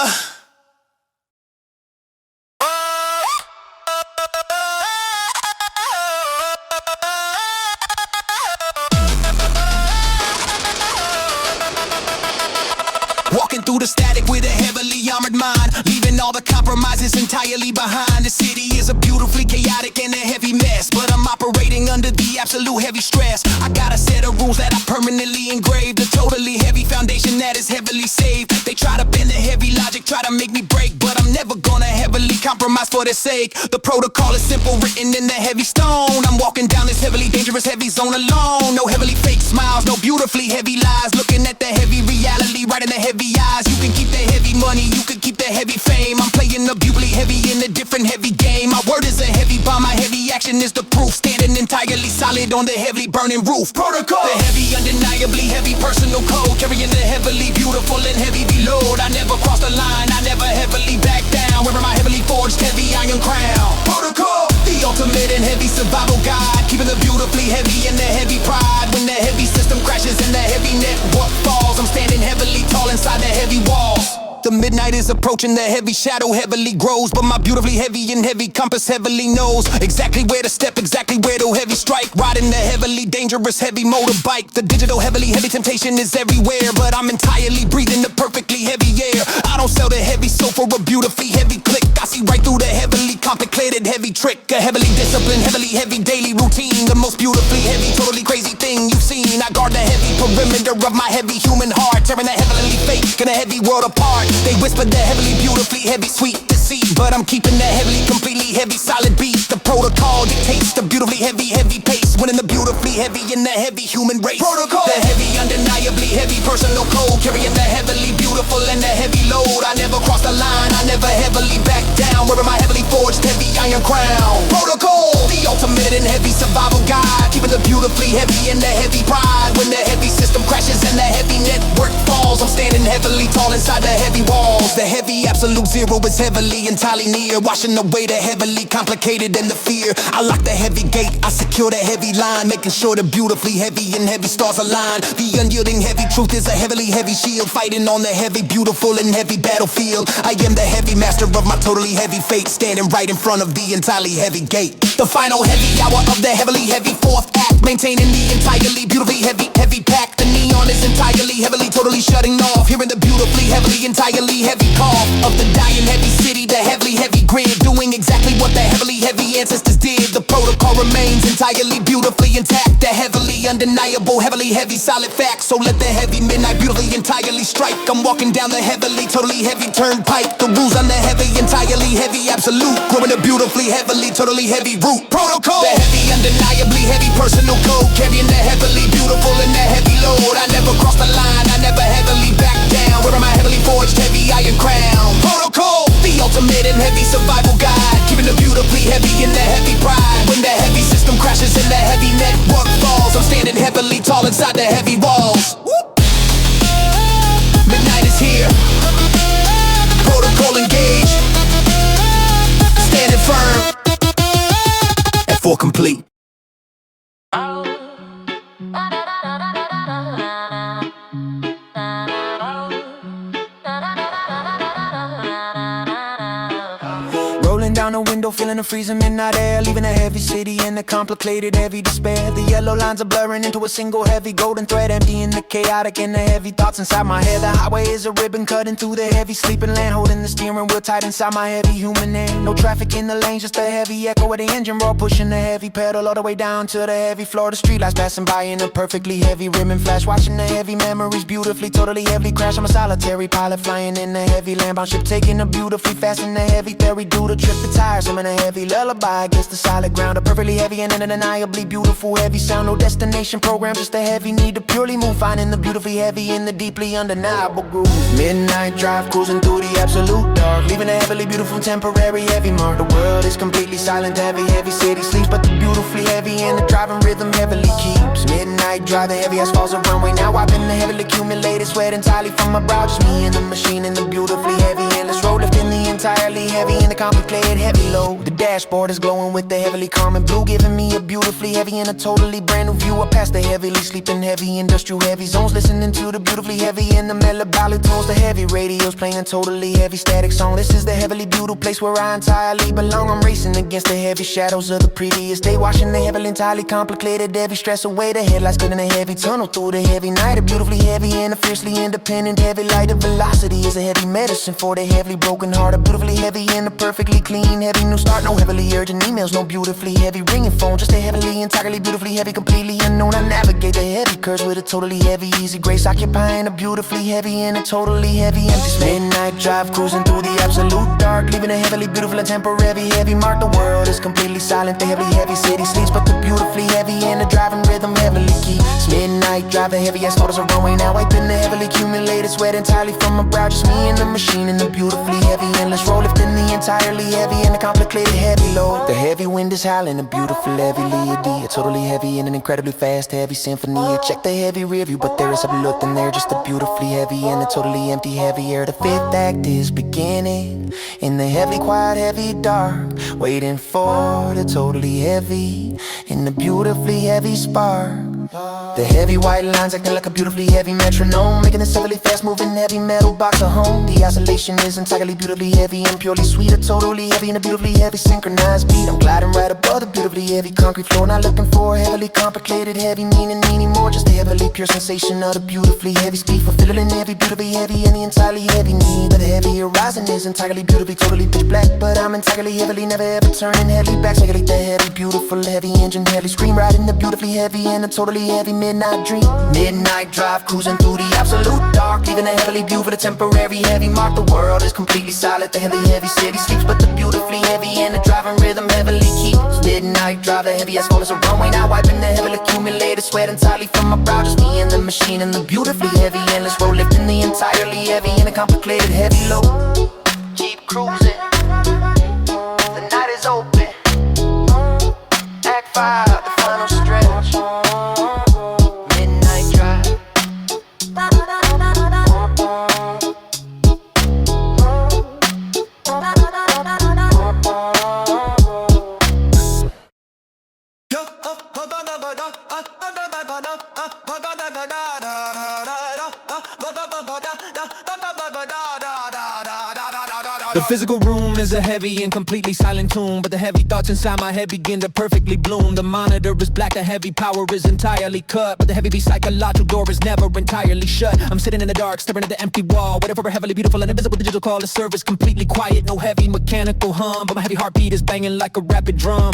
Walking through the static with a heavily armored mind, leaving all the compromises entirely behind. The city is a beautifully chaotic and a heavy mess, but I'm operating under the absolute heavy stress. I got a set of rules that I permanently engraved, a totally heavy foundation that is heavily saved. They try to bend the heavy logic, try to make me break, but I'm never gonna heavily compromise for their sake. The protocol is simple, written in the heavy stone. I'm walking down this heavily dangerous heavy zone alone. No heavily fake smiles, no beautifully heavy lies, looking at the heavy reality right in the heavy eyes. You can keep the heavy money, you can keep the heavy fame. I'm playing the beautifully heavy in a different heavy game. My word is a heavy bomb, my heavy action is the proof. Standing entirely solid on the heavily burning roof. Protocol, the heavy, undeniably heavy personal code, carrying the heavily beautiful and heavy load. I never cross the line, I never heavily back down, wearing my heavily forged heavy iron crown. Protocol, the ultimate and heavy survival guide, keeping the beautifully heavy and the heavy pride. When the heavy system crashes and the heavy network falls, I'm standing heavily tall inside the heavy walls. The midnight is approaching, the heavy shadow heavily grows, but my beautifully heavy and heavy compass heavily knows exactly where to step, exactly where to heavy strike. Riding the heavily dangerous heavy motorbike. The digital heavy temptation is everywhere, but I'm entirely breathing the perfectly heavy air. I don't sell the heavy soul for a beautifully heavy click. I see right through the heavily complicated heavy trick. A heavily disciplined, heavily heavy daily routine, the most beautifully heavy, totally crazy thing you've seen. I guard the heavy perimeter of my heavy human heart, tearing the heavily fake and a heavy world apart. They whisper the heavily beautifully heavy sweet deceit, but I'm keeping the heavily completely heavy solid beat. The protocol dictates the beautifully heavy pace, winning the beautifully heavy in the heavy human race. Protocol, the heavy undeniably heavy personal code, carrying the heavily beautiful and the heavy load. I never cross the line, I never heavily back down, wearing my heavily forged heavy iron crown. Protocol, the ultimate and heavy survival guide, keeping the beautifully heavy and the heavy pride. When the heavy system crashes and the heavy network falls, I'm standing heavily tall inside the heavy walls. The heavy absolute zero is heavily entirely near, washing away the heavily complicated and the fear. I lock the heavy gate, I secure the heavy line, making sure the beautifully heavy and heavy stars align. The unyielding heavy truth is a heavily heavy shield, fighting on the heavy beautiful and heavy battlefield. I am the heavy master of my totally heavy fate, standing right in front of the entirely heavy gate. The final heavy hour of the heavily heavy fourth act, maintaining the entirely beautifully heavy pack. The neon is entirely heavily totally shutting off, hearing the beautifully heavily entirely heavy cough of the dying heavy city. The heavily heavy grid, doing exactly what the heavily heavy ancestors did. The protocol remains entirely beautifully intact, the heavily undeniable heavily heavy solid facts. So let the heavy midnight beautifully entirely strike. I'm walking down the heavily totally heavy turnpike. The rules on the heavy entirely heavy absolute, growing a beautifully heavily totally heavy root. Protocol, the heavy undeniably heavy personal code, carrying the heavily beautiful and the heavy load. I never cross the line, I never heavily back down, wearing my heavily forged heavy iron crown. Protocol, the ultimate and heavy survival guide, keeping the beautifully heavy in the heavy pride. When the heavy system crashes and the heavy network falls, I'm standing heavily tall inside the heavy walls. Midnight is here, protocol engaged, standing firm at 4 complete. Down the window, feeling the freezing midnight air, leaving a heavy city in a complicated heavy despair. The yellow lines are blurring into a single heavy golden thread, emptying the chaotic and the heavy thoughts inside my head. The highway is a ribbon cutting through the heavy sleeping land, holding the steering wheel tight inside my heavy human hand. No traffic in the lanes, just a heavy echo of the engine roar, pushing the heavy pedal all the way down to the heavy floor. The streetlights passing by in a perfectly heavy ribbon flash, watching the heavy memories beautifully totally heavily crash. I'm a solitary pilot flying in a heavy landbound ship, taking a beautifully fast in the heavy ferry. Do the trip, the tires in humming a heavy lullaby against the solid ground. A perfectly heavy and undeniably beautiful heavy sound. No destination program, just a heavy need to purely move. Finding the beautifully heavy in the deeply undeniable groove. Midnight drive, cruising through the absolute dark, leaving a heavily beautiful temporary heavy mark. The world is completely silent, heavy city sleeps, but the beautifully heavy and the driving rhythm heavily keeps. Midnight drive, the heavy asphalt's a runway. Now I've been the heavily accumulated sweat entirely from my brow. Just me and the machine and the beautifully heavy endless road, lifting the entirely heavy and the complicated heavy load. The dashboard is glowing with the heavily calm and blue, giving me a beautifully heavy and a totally brand new view. Up past the heavily sleeping heavy industrial heavy zones, listening to the beautifully heavy and the metabolic tones. The heavy radios playing a totally heavy static song. This is the heavily beautiful place where I entirely belong. I'm racing against the heavy shadows of the previous day, washing the heavily entirely complicated heavy stress away. The headlights cut in a heavy tunnel through the heavy night. A beautifully heavy and a fiercely independent heavy light. The velocity is a heavy medicine for the heavily broken heart. A beautifully heavy and a perfectly clean heavy new start. No heavily urgent emails, no beautifully heavy ringing phone, just a heavily entirely beautifully heavy, completely unknown. I navigate the heavy curves with a totally heavy easy grace, occupying a beautifully heavy and a totally heavy empty space. Midnight drive, cruising through the absolute dark, leaving a heavily beautiful and temporary heavy mark. The world is completely silent, the heavy city sleeps, but the beautifully heavy and the driving rhythm heavily keeps. Midnight drive, the heavy asphalt is a runway. Now wiping the heavily accumulated sweat entirely from my brow. Just me and the machine and the beautifully heavy endless road, lifting the entirely heavy and the complicated heavy load. The heavy wind is howling, a beautiful heavy lead, a totally heavy and an incredibly fast heavy symphony. Check the heavy rear view, but there is a look in there, just a beautifully heavy and a totally empty heavy air. The fifth act is beginning in the heavy quiet, heavy dark, waiting for the totally heavy in the beautifully heavy spark. The heavy white lines acting like a beautifully heavy metronome, making this heavily fast moving heavy metal box a home. The oscillation is entirely beautifully heavy and purely sweet, a totally heavy and a beautifully heavy synchronized beat. I'm gliding right above the beautifully heavy concrete floor, not looking for a heavily complicated heavy meaning more, just a heavily pure sensation of the beautifully heavy speed, fulfilling every beautifully heavy and the entirely heavy need. But the heavy horizon is entirely beautifully totally pitch black, but I'm entirely heavily never ever turning heavily back. Circulate the heavy beautiful heavy engine heavy scream, riding the beautifully heavy and a totally heavy midnight dream. Midnight drive, cruising through the absolute dark, leaving a heavily beautiful temporary heavy mark. The world is completely silent, the heavy city sleeps, but the beautifully heavy and the driving rhythm heavily keeps. Midnight drive, the heavy asphalt is a runway. Now wiping the heavily accumulated sweat entirely from my brow. Just me and the machine and the beautifully heavy endless road, lifting the entirely heavy and a complicated heavy load. Keep cruising, the night is open. Act 5, the final stretch. Midnight drive. The physical room is a heavy and completely silent tomb, but the heavy thoughts inside my head begin to perfectly bloom. The monitor is black, the heavy power is entirely cut, but the heavy psychological door is never entirely shut. I'm sitting in the dark, staring at the empty wall, waiting for a heavily beautiful and invisible digital call to service. Completely quiet, no heavy mechanical hum, but my heavy heartbeat is banging like a rapid drum.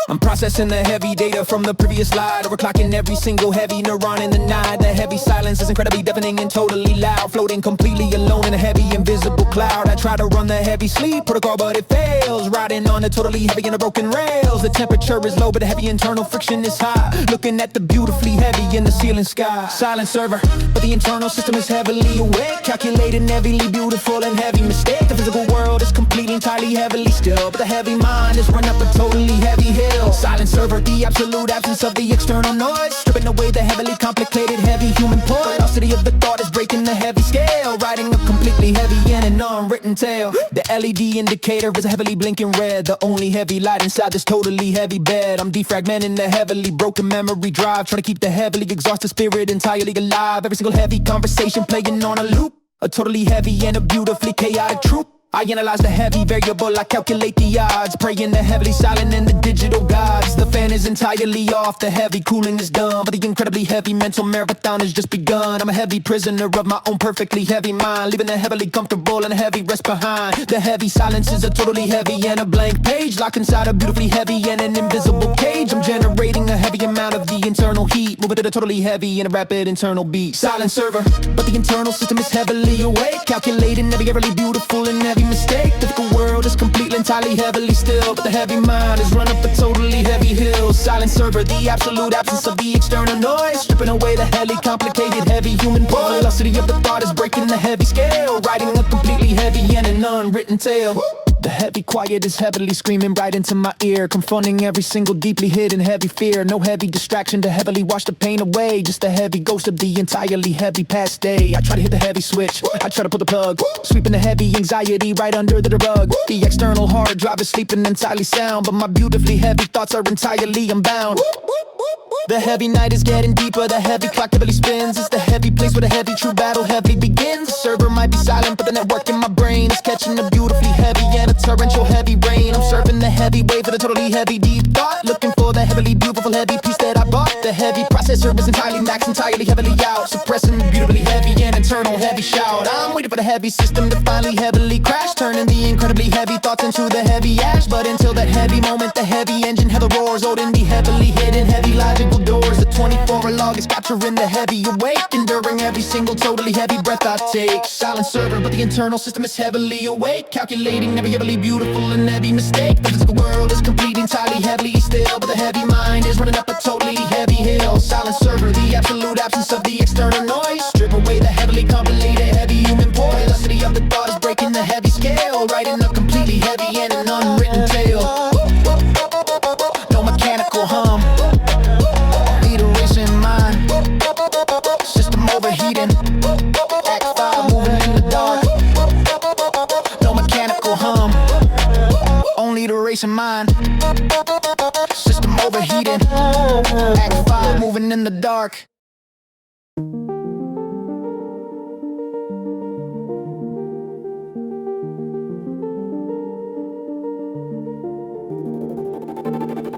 I'm processing the heavy data from the previous slide, overclocking every single heavy neuron in the night. The heavy silence is incredibly deafening and totally loud, floating completely alone in a heavy invisible cloud. I try to run the heavy sleep protocol, but it fails, riding on the totally heavy and the broken rails. The temperature is low, but the heavy internal friction is high, looking at the beautifully heavy in the ceiling sky. Silent server, but the internal system is heavily awake, calculating heavily beautiful and heavy mistake. The physical world is completely entirely heavily still, but the heavy mind is run up a totally heavy hill. Silent server, the absolute absence of the external noise, stripping away the heavily complicated heavy human point. Velocity of the thought is breaking the heavy scale, writing a completely heavy and an unwritten tale. The LED indicator is a heavily blinking red, the only heavy light inside this totally heavy bed. I'm defragmenting the heavily broken memory drive, trying to keep the heavily exhausted spirit entirely alive. Every single heavy conversation playing on a loop, a totally heavy and a beautifully chaotic troop. I analyze the heavy variable, I calculate the odds, praying the heavily silent and the digital gods. The fan is entirely off, the heavy cooling is done, but the incredibly heavy mental marathon has just begun. I'm a heavy prisoner of my own perfectly heavy mind, leaving the heavily comfortable and a heavy rest behind. The heavy silence is a totally heavy and a blank page, locked inside a beautifully heavy and an invisible cage. I'm generating a heavy amount of the internal heat, moving to the totally heavy and a rapid internal beat. Silent server, but the internal system is heavily awake, calculating every beautiful and heavy heavy mistake. The physical world is completely entirely heavily still, but the heavy mind is run up a totally heavy hill. Silent server, the absolute absence of the external noise, stripping away the heavily complicated heavy human voice. Velocity of the thought is breaking the heavy scale, writing a completely heavy and an unwritten tale. The heavy quiet is heavily screaming right into my ear, confronting every single deeply hidden heavy fear. No heavy distraction to heavily wash the pain away, just a heavy ghost of the entirely heavy past day. I try to hit the heavy switch, I try to pull the plug, sweeping the heavy anxiety right under the rug. The external hard drive is sleeping entirely sound, but my beautifully heavy thoughts are entirely unbound. The heavy night is getting deeper, the heavy clock heavily spins. It's the heavy place where the heavy true battle heavily begins. The server might be silent, but the network in my brain is catching a beautifully heavy and a torrential heavy rain. I'm surfing the heavy wave of the totally heavy deep thought, looking for the heavily beautiful heavy piece that I bought. The heavy processor is entirely maxed, entirely heavily out, suppressing the beautifully heavy and internal heavy shout. I'm waiting for the heavy system to finally heavily crash, turning the incredibly heavy thoughts into the heavy ash. But until that heavy moment, the heavy engine heavy roars, holding the heavily hidden heavy logical doors. The 24-hour log is capturing the heavy awake, enduring every single totally heavy breath I take. Silent server, but the internal system is heavily awake, calculating every heavily beautiful and heavy mistake. The physical world is complete, entirely heavily still, but the heavy mind is running up a totally heavy hill. Silent server, the absolute absence of the external noise, strip away the heavily complicated heavy human voice. Velocity of the thought is breaking the heavy scale, writing a completely heavy and an unwritten tale. No mechanical hum, need a racing mind, system overheating, act 5 moving in the dark. No mechanical hum, only the racing mind, system overheating, act 5 moving in the dark.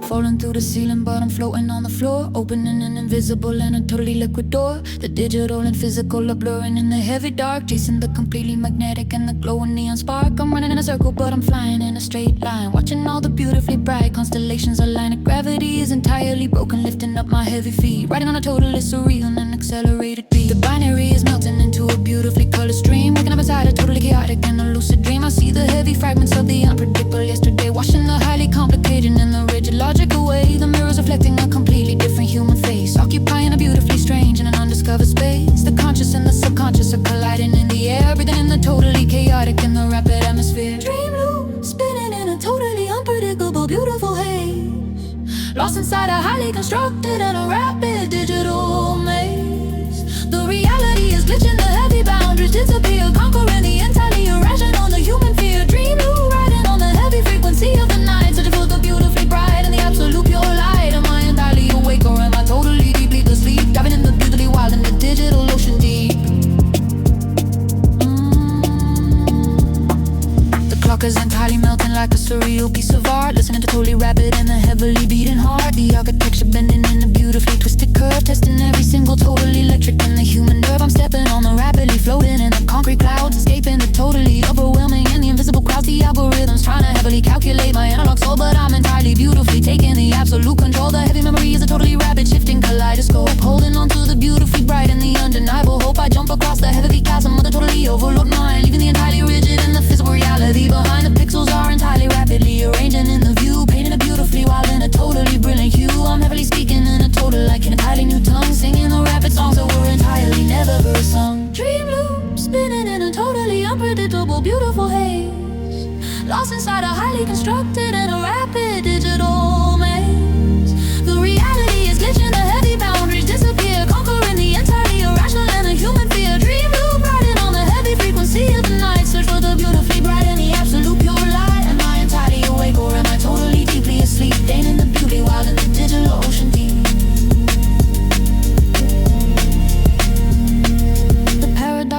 Falling through the ceiling, but I'm floating on the floor, opening an invisible and a totally liquid door. The digital and physical are blurring in the heavy dark, chasing the completely magnetic and the glowing neon spark. I'm running in a circle, but I'm flying in a straight line, watching all the beautifully bright constellations align. Gravity is entirely broken, lifting up my heavy feet, riding on a totally surreal and accelerated beat. The binary is melting into a beautifully colored stream, waking up inside a totally chaotic and a lucid dream. I see the heavy fragments of the unpredictable yesterday, washing the highly complicated and the rigid logic away. The mirrors reflecting a completely different human face, occupying a beautifully strange and an undiscovered space. The conscious and the subconscious are colliding in the air, breathing in the totally chaotic and the rapid atmosphere. Dream loop, spinning in a totally unpredictable, beautiful haze, lost inside a highly constructed and a rapid digital maze. The reality is glitching, the heavy boundaries disappear, conquering the entirely irrational, the human fear. Dream loop, riding on the heavy frequency of the night, searching for the beautifully bright and the absolute pure light. Am I entirely awake or am I totally deeply asleep, diving in the beautifully wild in the digital ocean deep? The clock is entirely melting like a surreal piece of art, listening to totally rapid and the heavily beating heart. The architecture bending in a beautifully twisted curve, testing every single totally electric in the human nerve. I'm stepping on the rapidly floating in the concrete clouds, escaping the totally overwhelming and the invisible crowds. The algorithms trying to heavily calculate my analog soul, but I'm entirely beautifully taking the absolute control. The heavy memory is a totally rapid shifting kaleidoscope, holding on to the beautifully bright and the undeniable hope. I jump across the heavy chasm of the totally overlooked mind, leaving the entirely rigid and the physical reality behind. The pixels are entirely rapidly arranging in the view, painting a beautifully wild in a totally brilliant hue. I'm heavily speaking in a total like an entirely new tongue, singing the rapid songs that were entirely never heard sung. Dream loop, spinning in a totally unpredictable, beautiful haze, lost inside a highly constructed and a rapid digital maze. The reality is glitching, the heavy boundaries disappear, conquering the entirely irrational and the human fear. Dream loop, riding on the heavy frequency of the night, search for the beautifully bright and the absolute pure light. Am I entirely awake or am I totally deeply asleep, staying in the beauty wild in the digital ocean deep?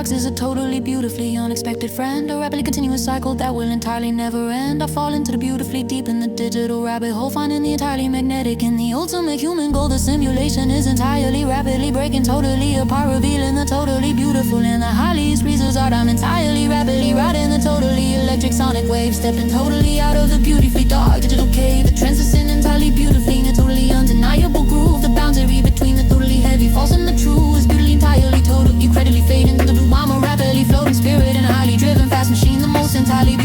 Is a totally beautifully unexpected friend, a rapidly continuous cycle that will entirely never end. I fall into the beautifully deep in the digital rabbit hole, finding the entirely magnetic and the ultimate human goal. The simulation is entirely rapidly breaking totally apart, revealing the totally beautiful and the highly freezes art. I'm entirely rapidly riding the totally electric sonic wave, stepping totally out of the beautifully dark digital cave. The transcendent entirely beautifully in a totally undeniable groove. The boundary between the totally heavy, false and the true is beautifully entirely total, incredibly fading to the blue. I'm a rapidly floating spirit in a highly driven fast machine, the most entirely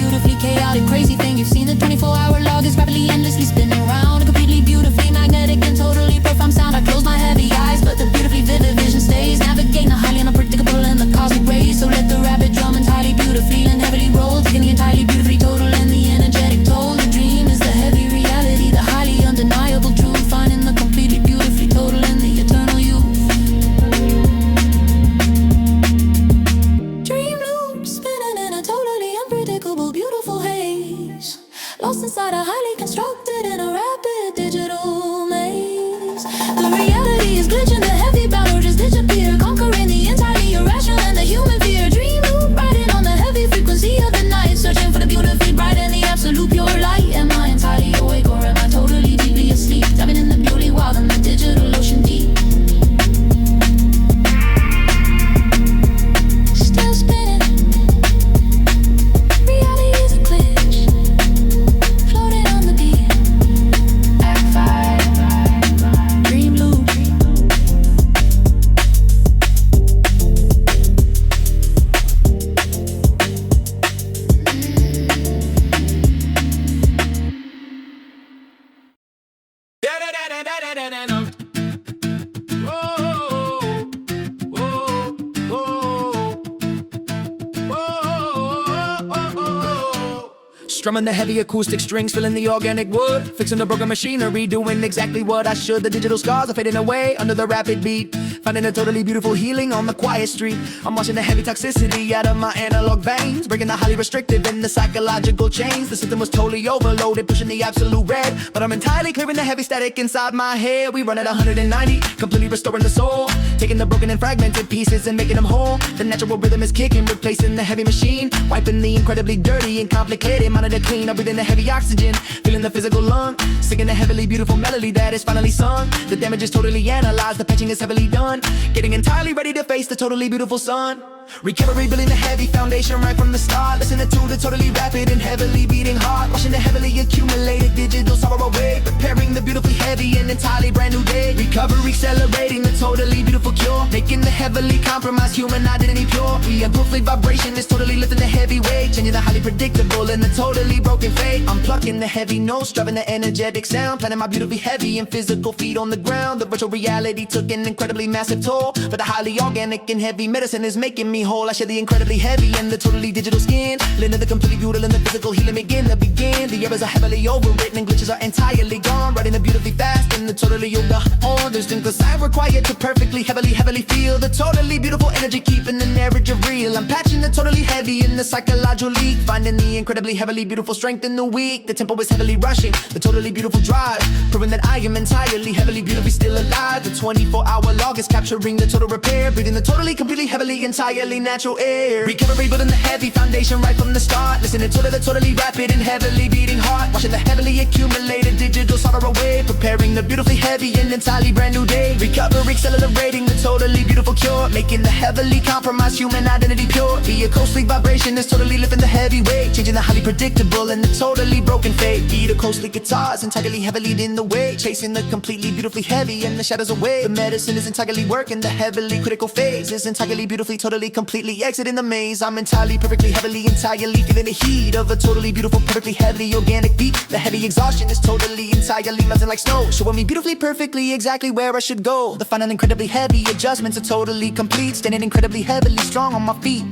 Strumming the heavy acoustic strings, filling the organic wood, fixing the broken machinery, doing exactly what I should. The digital scars are fading away under the rapid beat, finding a totally beautiful healing on the quiet street. I'm washing the heavy toxicity out of my analog veins, breaking the highly restrictive and the psychological chains. The system was totally overloaded, pushing the absolute red, but I'm entirely clearing the heavy static inside my head. We run at 190, completely restoring the soul, taking the broken and fragmented pieces and making them whole. The natural rhythm is kicking, replacing the heavy machine, wiping the incredibly dirty and complicated. Monitor clean, I'm breathing the heavy oxygen, feeling the physical lung, singing the heavily beautiful melody that is finally sung. The damage is totally analyzed, the patching is heavily done, getting entirely ready to face the totally beautiful sun. Recovery, building a heavy foundation right from the start, listening to the totally rapid and heavily beating heart, washing the heavily accumulated digital sorrow away, preparing the beautifully heavy and entirely brand new day. Recovery, celebrating the totally beautiful cure, making the heavily compromised human identity pure. The improved vibration is totally lifting the heavy weight, changing the highly predictable and the totally broken fate. I'm plucking the heavy notes, driving the energetic sound, planting my beautifully heavy and physical feet on the ground. The virtual reality took an incredibly massive toll, but the highly organic and heavy medicine is making me whole. I share the incredibly heavy and the totally digital skin, lending the completely brutal and the physical healing begin to begin. The errors are heavily overwritten and glitches are entirely gone, writing the beautifully fast and the totally yoga on. There's things I'm required to perfectly heavily feel the totally beautiful energy, keeping the narrative real. I'm patching the totally heavy in the psychological leak, finding the incredibly heavily beautiful strength in the weak. The tempo is heavily rushing, the totally beautiful drive, proving that I am entirely heavily beautifully still alive. The 24-hour log is capturing the total repair, breathing the totally completely heavily entirely natural air. Recovery, building the heavy foundation right from the start, listening to the totally rapid and heavily beating heart, washing the heavily accumulated digital sorrow away, preparing the beautifully heavy and entirely brand new day. Recovery, celebrating the totally beautiful cure, making the heavily compromised human identity pure. The acoustic vibration is totally lifting the heavy weight, changing the highly predictable and the totally broken fate. The acoustic guitars entirely heavily in the way, chasing the completely beautifully heavy and the shadows away. The medicine is entirely working, the heavily critical phase is entirely beautifully totally completely exiting the maze. I'm entirely perfectly heavily entirely feeling the heat of a totally beautiful perfectly heavy organic beat. The heavy exhaustion is totally entirely melting like snow, showing me beautifully perfectly exactly where I should go. The final incredibly heavy adjustments are totally complete, standing incredibly heavily strong on my feet.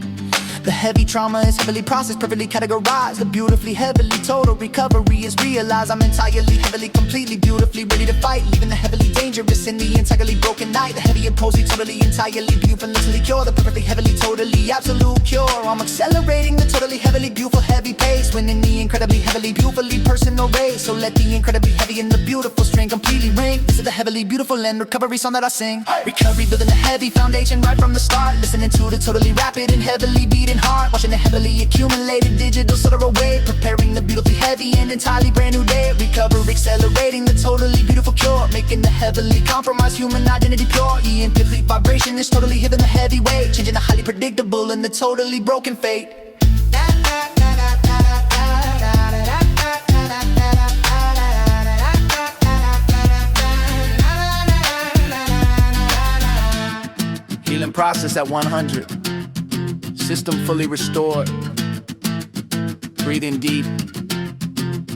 The heavy trauma is heavily processed, perfectly categorized. The beautifully heavily total recovery is realized. I'm entirely heavily completely beautifully ready to fight, leaving the heavily dangerous in the entirely broken night. The heavy imposing totally entirely beautifully cure, the perfectly heavily totally absolute cure. I'm accelerating the totally heavily beautiful heavy pace, winning the incredibly heavily beautifully personal race. So let the incredibly heavy and the beautiful string completely ring. This is the heavily beautiful and recovery song that I sing. Recovery, building a heavy foundation right from the start, listening to the totally rapid and heavily beating heart, washing the heavily accumulated digital sorrow away, preparing the beautifully heavy and entirely brand new day. Recovery, accelerating the totally beautiful cure, making the heavily compromised human identity pure. The incomplete vibration is totally hitting the heavy weight, changing the highly predictable and the totally broken fate. Healing process at 100. System fully restored. Breathing deep.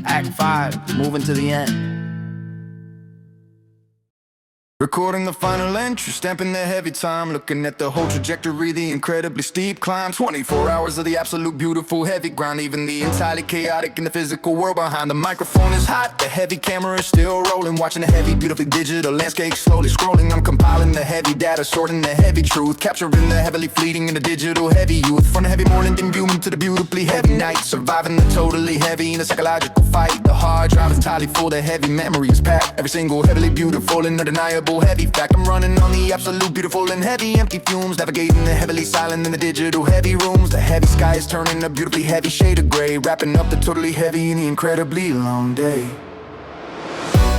Act 5, moving to the end. Recording the final entry, stamping the heavy time, looking at the whole trajectory, the incredibly steep climb. 24 hours of the absolute beautiful heavy grind, even the entirely chaotic in the physical world behind the microphone is hot. The heavy camera is still rolling, watching the heavy beautifully digital landscape slowly scrolling. I'm compiling the heavy data, sorting the heavy truth, capturing the heavily fleeting in the digital heavy youth. From the heavy morning imbuing to the beautifully heavy night, surviving the totally heavy in the psychological fight. The hard drive is entirely full, the heavy memory is packed, every single heavily beautiful and undeniable heavy fact. I'm running on the absolute beautiful and heavy empty fumes, navigating the heavily silent in the digital heavy rooms. The heavy sky is turning a beautifully heavy shade of gray, wrapping up the totally heavy in the incredibly long day.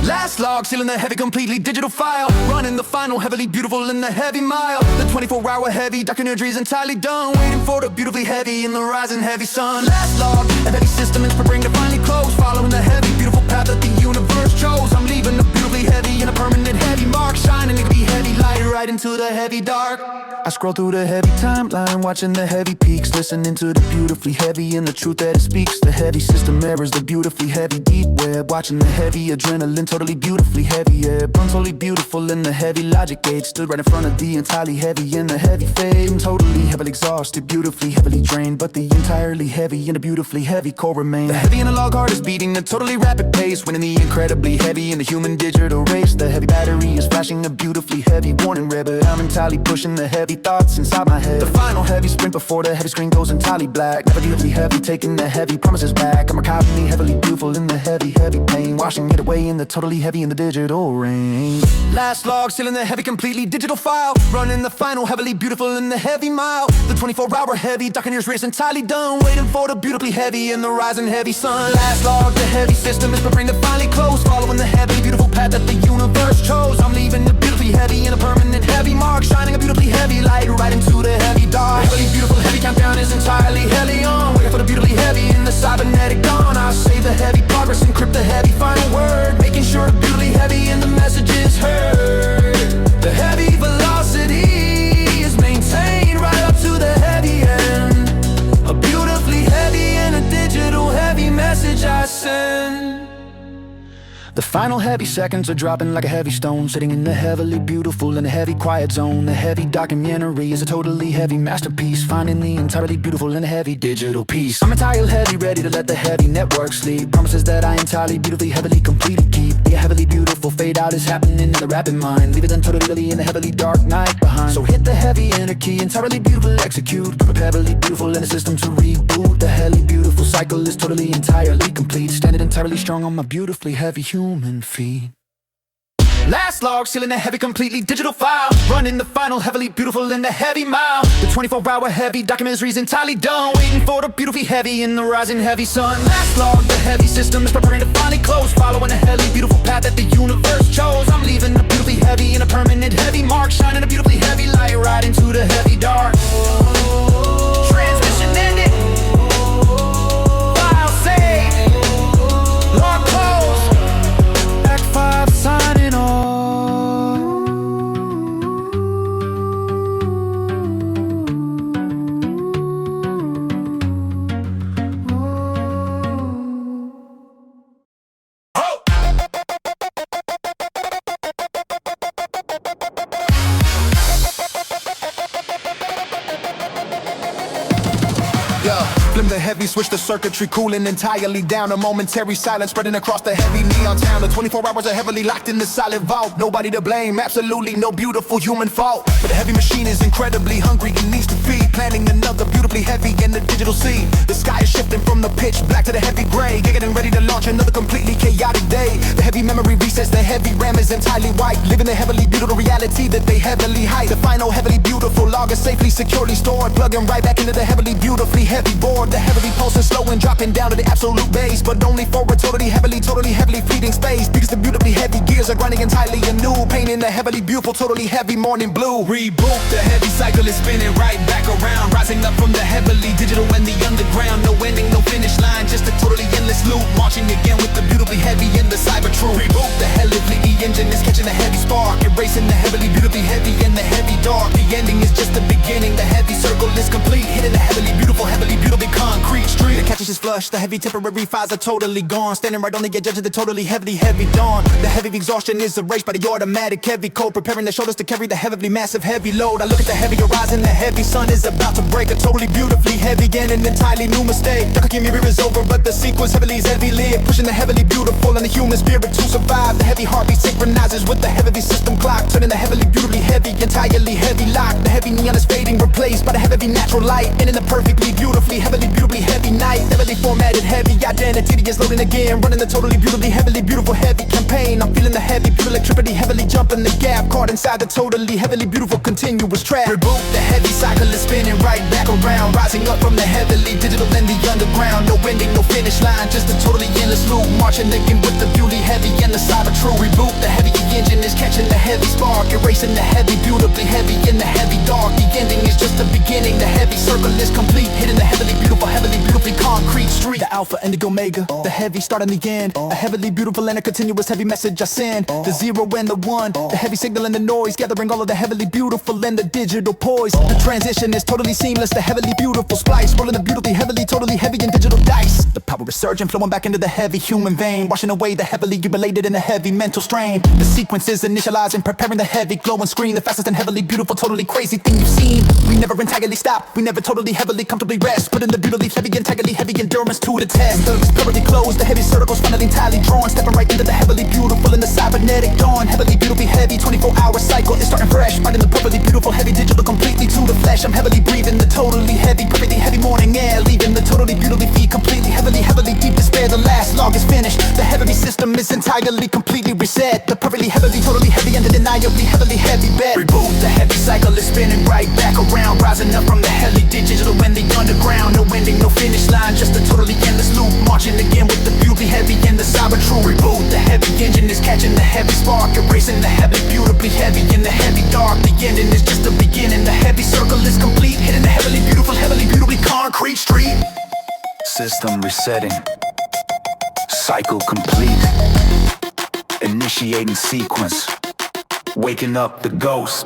Last log, sealing the heavy completely digital file, running the final heavily beautiful in the heavy mile. The 24-hour heavy documentary is entirely done, waiting for the beautifully heavy in the rising heavy sun. Last log, the heavy system is preparing to finally close, following the heavy beautiful path that the universe chose. I'm leaving the beautifully heavy in a permanent heavy mark, shining it be heavy light right into the heavy dark. I scroll through the heavy timeline, watching the heavy peaks, listening to the beautifully heavy and the truth that it speaks. The heavy system mirrors the beautifully heavy deep web, watching the heavy adrenaline, totally beautifully heavy, yeah. Burn totally beautiful in the heavy logic gate, stood right in front of the entirely heavy in the heavy fade. I'm totally heavily heavily exhausted, beautifully heavily drained, but the entirely heavy and the beautifully heavy core remain. The heavy analog heart is beating a totally rapid pace, winning the incredibly heavy in the human digital race. The heavy battery is flashing a beautifully heavy warning red, but I'm entirely pushing the heavy thoughts inside my head. The final heavy sprint before the heavy screen goes entirely black. Never beautifully heavy, taking the heavy promises back. I'm archiving the heavily beautiful in the heavy pain, washing it away in the totally heavy in the digital rain. Last log, sealing the heavy completely digital file, running the final heavily beautiful in the heavy mile. The 24-hour heavy, darkening is race entirely done, waiting for the beautifully heavy in the rising heavy sun. Last log, the heavy system is preparing to finally close, following the heavy beautiful path that the universe chose. I'm leaving the beautifully heavy in a permanent heavy mark, shining a beautifully heavy light right into the heavy dark. The heavily beautiful heavy countdown is entirely heavy on, waiting for the beautifully heavy in the cybernetic dawn. I save the heavy progress, encrypt the heavy final word, making sure the beautifully heavy in the message is heard. The heavy velocity is maintained right up to the heavy end, a beautifully heavy and a digital heavy message I send. The final heavy seconds are dropping like a heavy stone, sitting in the heavily beautiful and the heavy quiet zone. The heavy documentary is a totally heavy masterpiece, finding the entirely beautiful and heavy digital piece. I'm entirely heavy, ready to let the heavy network sleep. Promises that I entirely beautifully heavily completely keep. The heavily beautiful fade out is happening in the rapid mind, leave it totally in the heavily dark night behind. So hit the heavy enter key, entirely beautiful execute, prepare heavily beautiful in the system to reboot. The heavily beautiful cycle is totally entirely complete, standing entirely strong on my beautifully heavy human feet. Last log, sealing the heavy completely digital file, running the final heavily beautiful in the heavy mile. The 24-hour heavy document is entirely done, waiting for the beautifully heavy in the rising heavy sun. Last log, the heavy system is preparing to finally close, following the heavily beautiful path that the universe chose. I'm leaving the beautifully heavy in a permanent heavy mark, shining a beautifully heavy light right into the heavy dark. Transmission ended, file saved, log closed, Act 5 signing off. Flim the heavy, switch the circuitry, cooling entirely down. A momentary silence spreading across the heavy neon town. The 24 hours are heavily locked in the solid vault. Nobody to blame, absolutely no beautiful human fault. But the heavy machine is incredibly hungry and needs to feed, planning another beautifully heavy in the digital sea. The sky is shifting from the pitch black to the heavy gray, getting ready to launch another completely chaotic day. The heavy memory resets, the heavy RAM is entirely white, living the heavily beautiful reality that they heavily hide. The final heavily beautiful log is safely, securely stored, plugging right back into the heavily beautifully heavy board. The heavily pulsing slow and dropping down to the absolute base, but only for a totally heavily fleeting space, because the beautifully heavy gears are grinding entirely anew, painting the heavily beautiful totally heavy morning blue. Reboot, the heavy cycle is spinning right back around, rising up from the heavily digital and the underground. No ending, no finish line, just a totally endless loop, marching again with the beautifully heavy and the cyber true. Reboot, the heavily engine is catching a heavy spark, erasing the heavily beautifully heavy and the heavy dark. The ending is just the beginning, the heavy circle is complete, hitting the heavily beautiful concrete street. The catches is flush, the heavy temporary files are totally gone, standing right on the edge of the totally heavy dawn. The heavy exhaustion is erased by the automatic heavy code, preparing the shoulders to carry the heavily massive heavy load. I look at the heavy horizon, the heavy sun is about to break, a totally beautifully heavy and an entirely new mistake. The Commuter is over, but the sequence heavily is heavy lit, pushing the heavily beautiful and the human spirit to survive. The heavy heartbeat synchronizes with the heavy system clock, turning the heavily beautifully heavy, entirely heavy lock. The heavy neon is fading, replaced by the heavy natural light, and in the perfectly beautifully heavy night. Heavily formatted heavy identity is loading again, running the totally heavily beautiful heavy campaign. I'm feeling the heavy beautiful electricity, heavily jumping the gap, caught inside the totally heavily beautiful continuous track. Reboot, the heavy cycle is spinning right back around, rising up from the heavily digital and the underground. No ending, no finish line, just a totally endless loop, marching again with the beauty heavy and the cyber true. Reboot, the heavy engine is catching the heavy spark, erasing the heavy beautifully heavy in the heavy dark. The ending is just the beginning, the heavy circle is complete, hitting the heavily beautiful beautifully concrete street. The alpha and the omega, the heavy start and the end. A heavily beautiful and a continuous heavy message I send. The zero and the one, the heavy signal and the noise, gathering all of the heavily beautiful and the digital poise. The transition is totally seamless, the heavily beautiful splice, rolling the beautifully heavily, totally heavy in digital dice. The power is surging, flowing back into the heavy human vein, washing away the heavily jubilated and the heavy mental strain. The sequence is initializing, preparing the heavy glowing screen, the fastest and heavily beautiful, totally crazy thing you've seen. We never entirely stop, we never totally heavily comfortably rest, putting the beautifully heavy entirely heavy endurance to the test. The purely closed, the heavy circles finally entirely drawn, stepping right into the heavily beautiful in the cybernetic dawn. Heavily beautifully heavy, 24-hour cycle is starting fresh, finding the perfectly beautiful heavy digital completely to the flesh. I'm heavily breathing the totally heavy, perfectly heavy morning air, leaving the totally beautifully feet completely heavily deep despair. The last log is finished, the heavy system is entirely completely reset. The perfectly heavily, totally heavy, and undeniably heavily heavy bed. Reboot, the heavy cycle is spinning right back around, rising up from the heavy digital and the underground. No ending, no finish line, just a totally endless loop, marching again with the beauty heavy and the cyber true. Reboot, the heavy engine is catching the heavy spark, erasing the heavy beautifully heavy in the heavy dark. The ending is just the beginning, the heavy circle is complete, hitting the heavily beautifully concrete street. System resetting, cycle complete, initiating sequence, waking up the ghost.